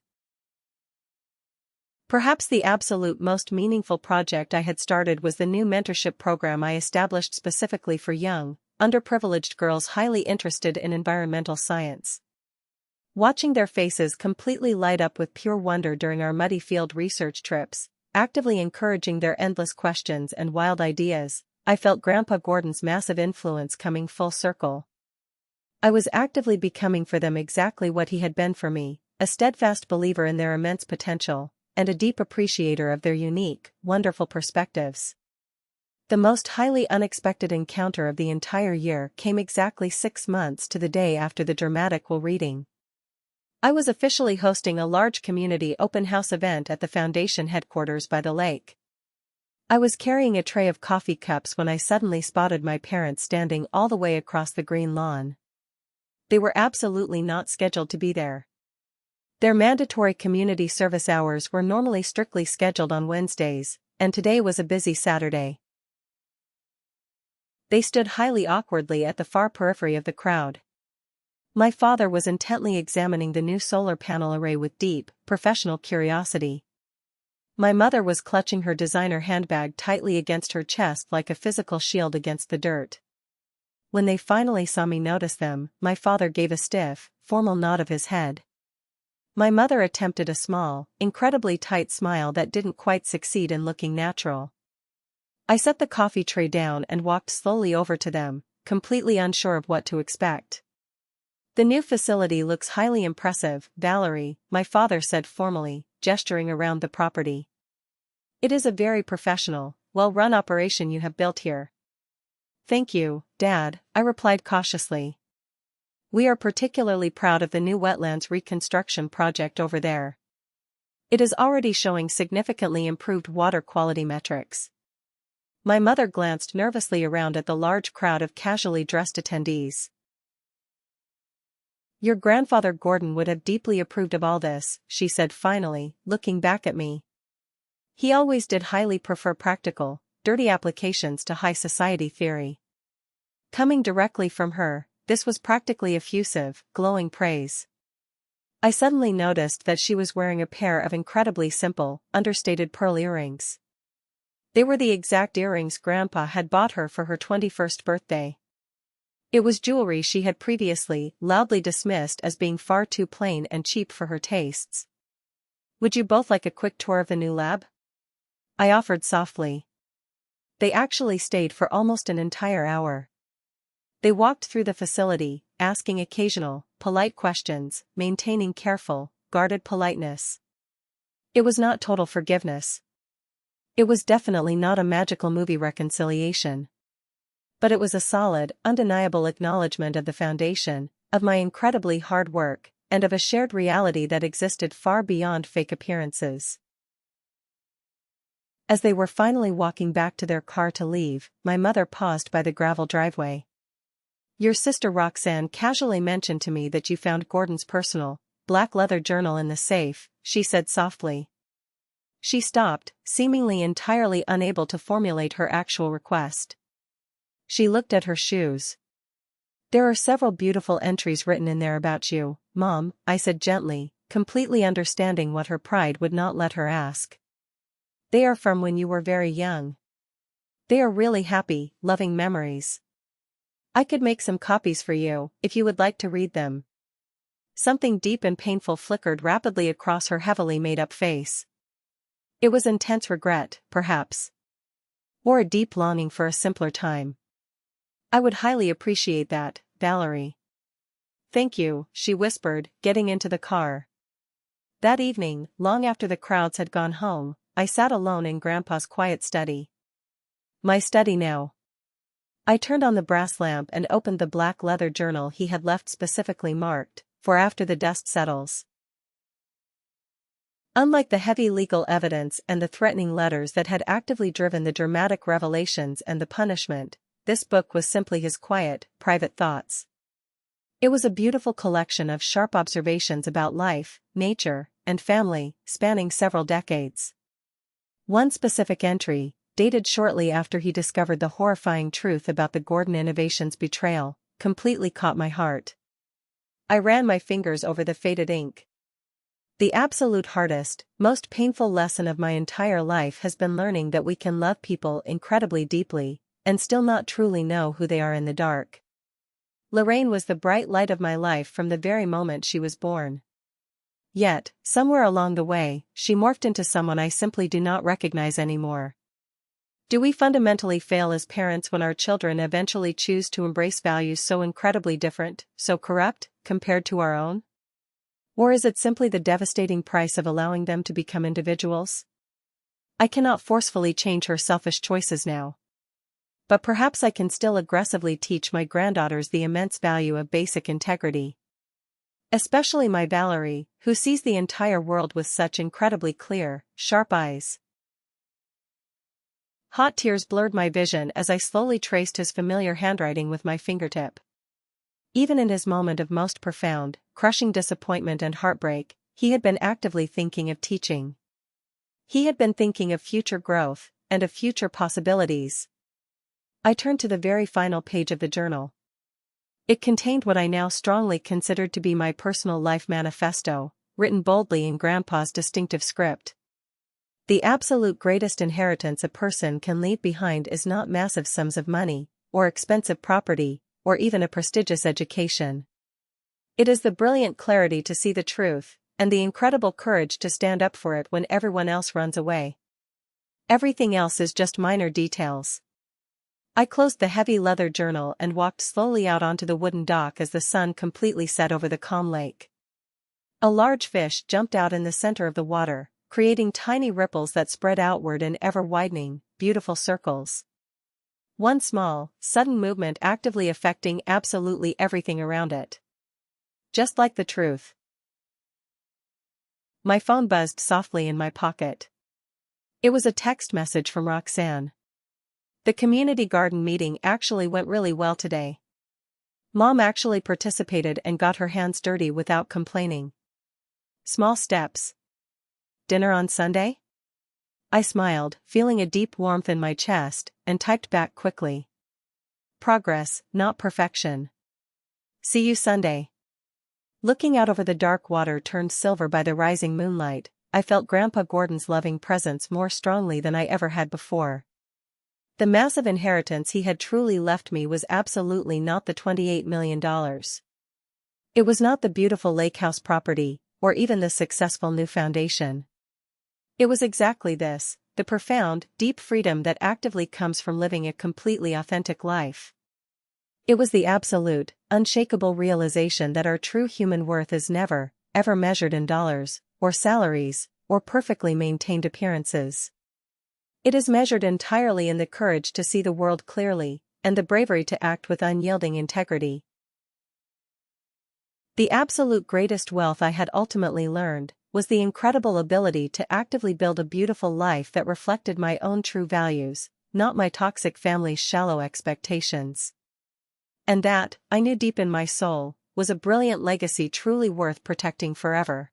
Speaker 1: Perhaps the absolute most meaningful project I had started was the new mentorship program I established specifically for young, underprivileged girls highly interested in environmental science. Watching their faces completely light up with pure wonder during our muddy field research trips, actively encouraging their endless questions and wild ideas, I felt Grandpa Gordon's massive influence coming full circle. I was actively becoming for them exactly what he had been for me, a steadfast believer in their immense potential, and a deep appreciator of their unique, wonderful perspectives. The most highly unexpected encounter of the entire year came exactly 6 months to the day after the dramatic will reading. I was officially hosting a large community open house event at the foundation headquarters by the lake. I was carrying a tray of coffee cups when I suddenly spotted my parents standing all the way across the green lawn. They were absolutely not scheduled to be there. Their mandatory community service hours were normally strictly scheduled on Wednesdays, and today was a busy Saturday. They stood highly awkwardly at the far periphery of the crowd. My father was intently examining the new solar panel array with deep, professional curiosity. My mother was clutching her designer handbag tightly against her chest like a physical shield against the dirt. When they finally saw me notice them, my father gave a stiff, formal nod of his head. My mother attempted a small, incredibly tight smile that didn't quite succeed in looking natural. I set the coffee tray down and walked slowly over to them, completely unsure of what to expect. "The new facility looks highly impressive, Valerie," my father said formally, gesturing around the property. "It is a very professional, well-run operation you have built here." "Thank you, Dad," I replied cautiously. "We are particularly proud of the new wetlands reconstruction project over there. It is already showing significantly improved water quality metrics." My mother glanced nervously around at the large crowd of casually dressed attendees. "Your grandfather Gordon would have deeply approved of all this," she said finally, looking back at me. "He always did highly prefer practical, dirty applications to high society theory." Coming directly from her, this was practically effusive, glowing praise. I suddenly noticed that she was wearing a pair of incredibly simple, understated pearl earrings. They were the exact earrings Grandpa had bought her for her 21st birthday. It was jewelry she had previously loudly dismissed as being far too plain and cheap for her tastes. "Would you both like a quick tour of the new lab?" I offered softly. They actually stayed for almost an entire hour. They walked through the facility, asking occasional, polite questions, maintaining careful, guarded politeness. It was not total forgiveness. It was definitely not a magical movie reconciliation. But it was a solid, undeniable acknowledgement of the foundation, of my incredibly hard work, and of a shared reality that existed far beyond fake appearances. As they were finally walking back to their car to leave, my mother paused by the gravel driveway. "Your sister Roxanne casually mentioned to me that you found Gordon's personal, black leather journal in the safe," she said softly. She stopped, seemingly entirely unable to formulate her actual request. She looked at her shoes. "There are several beautiful entries written in there about you, Mom," I said gently, completely understanding what her pride would not let her ask. "They are from when you were very young. They are really happy, loving memories. I could make some copies for you, if you would like to read them." Something deep and painful flickered rapidly across her heavily made-up face. It was intense regret, perhaps. Or a deep longing for a simpler time. "I would highly appreciate that, Valerie." "Thank you," she whispered, getting into the car. That evening, long after the crowds had gone home, I sat alone in Grandpa's quiet study. My study now. I turned on the brass lamp and opened the black leather journal he had left specifically marked, "For after the dust settles." Unlike the heavy legal evidence and the threatening letters that had actively driven the dramatic revelations and the punishment, this book was simply his quiet, private thoughts. It was a beautiful collection of sharp observations about life, nature, and family, spanning several decades. One specific entry, dated shortly after he discovered the horrifying truth about the Gordon Innovations betrayal, completely caught my heart. I ran my fingers over the faded ink. The absolute hardest, most painful lesson of my entire life has been learning that we can love people incredibly deeply, and still not truly know who they are in the dark. Lorraine was the bright light of my life from the very moment she was born. Yet, somewhere along the way, she morphed into someone I simply do not recognize anymore. Do we fundamentally fail as parents when our children eventually choose to embrace values so incredibly different, so corrupt, compared to our own? Or is it simply the devastating price of allowing them to become individuals? I cannot forcefully change her selfish choices now. But perhaps I can still aggressively teach my granddaughters the immense value of basic integrity. Especially my Valerie, who sees the entire world with such incredibly clear, sharp eyes. Hot tears blurred my vision as I slowly traced his familiar handwriting with my fingertip. Even in his moment of most profound, crushing disappointment and heartbreak, he had been actively thinking of teaching. He had been thinking of future growth, and of future possibilities. I turned to the very final page of the journal. It contained what I now strongly considered to be my personal life manifesto, written boldly in Grandpa's distinctive script. The absolute greatest inheritance a person can leave behind is not massive sums of money, or expensive property, or even a prestigious education. It is the brilliant clarity to see the truth, and the incredible courage to stand up for it when everyone else runs away. Everything else is just minor details. I closed the heavy leather journal and walked slowly out onto the wooden dock as the sun completely set over the calm lake. A large fish jumped out in the center of the water, creating tiny ripples that spread outward in ever-widening, beautiful circles. One small, sudden movement actively affecting absolutely everything around it. Just like the truth. My phone buzzed softly in my pocket. It was a text message from Roxanne. The community garden meeting actually went really well today. Mom actually participated and got her hands dirty without complaining. Small steps. Dinner on Sunday? I smiled, feeling a deep warmth in my chest, and typed back quickly. Progress, not perfection. See you Sunday. Looking out over the dark water turned silver by the rising moonlight, I felt Grandpa Gordon's loving presence more strongly than I ever had before. The massive inheritance he had truly left me was absolutely not the $28 million. It was not the beautiful lake house property, or even the successful new foundation. It was exactly this, the profound, deep freedom that actively comes from living a completely authentic life. It was the absolute, unshakable realization that our true human worth is never, ever measured in dollars, or salaries, or perfectly maintained appearances. It is measured entirely in the courage to see the world clearly, and the bravery to act with unyielding integrity. The absolute greatest wealth I had ultimately learned was the incredible ability to actively build a beautiful life that reflected my own true values, not my toxic family's shallow expectations. And that, I knew deep in my soul, was a brilliant legacy truly worth protecting forever.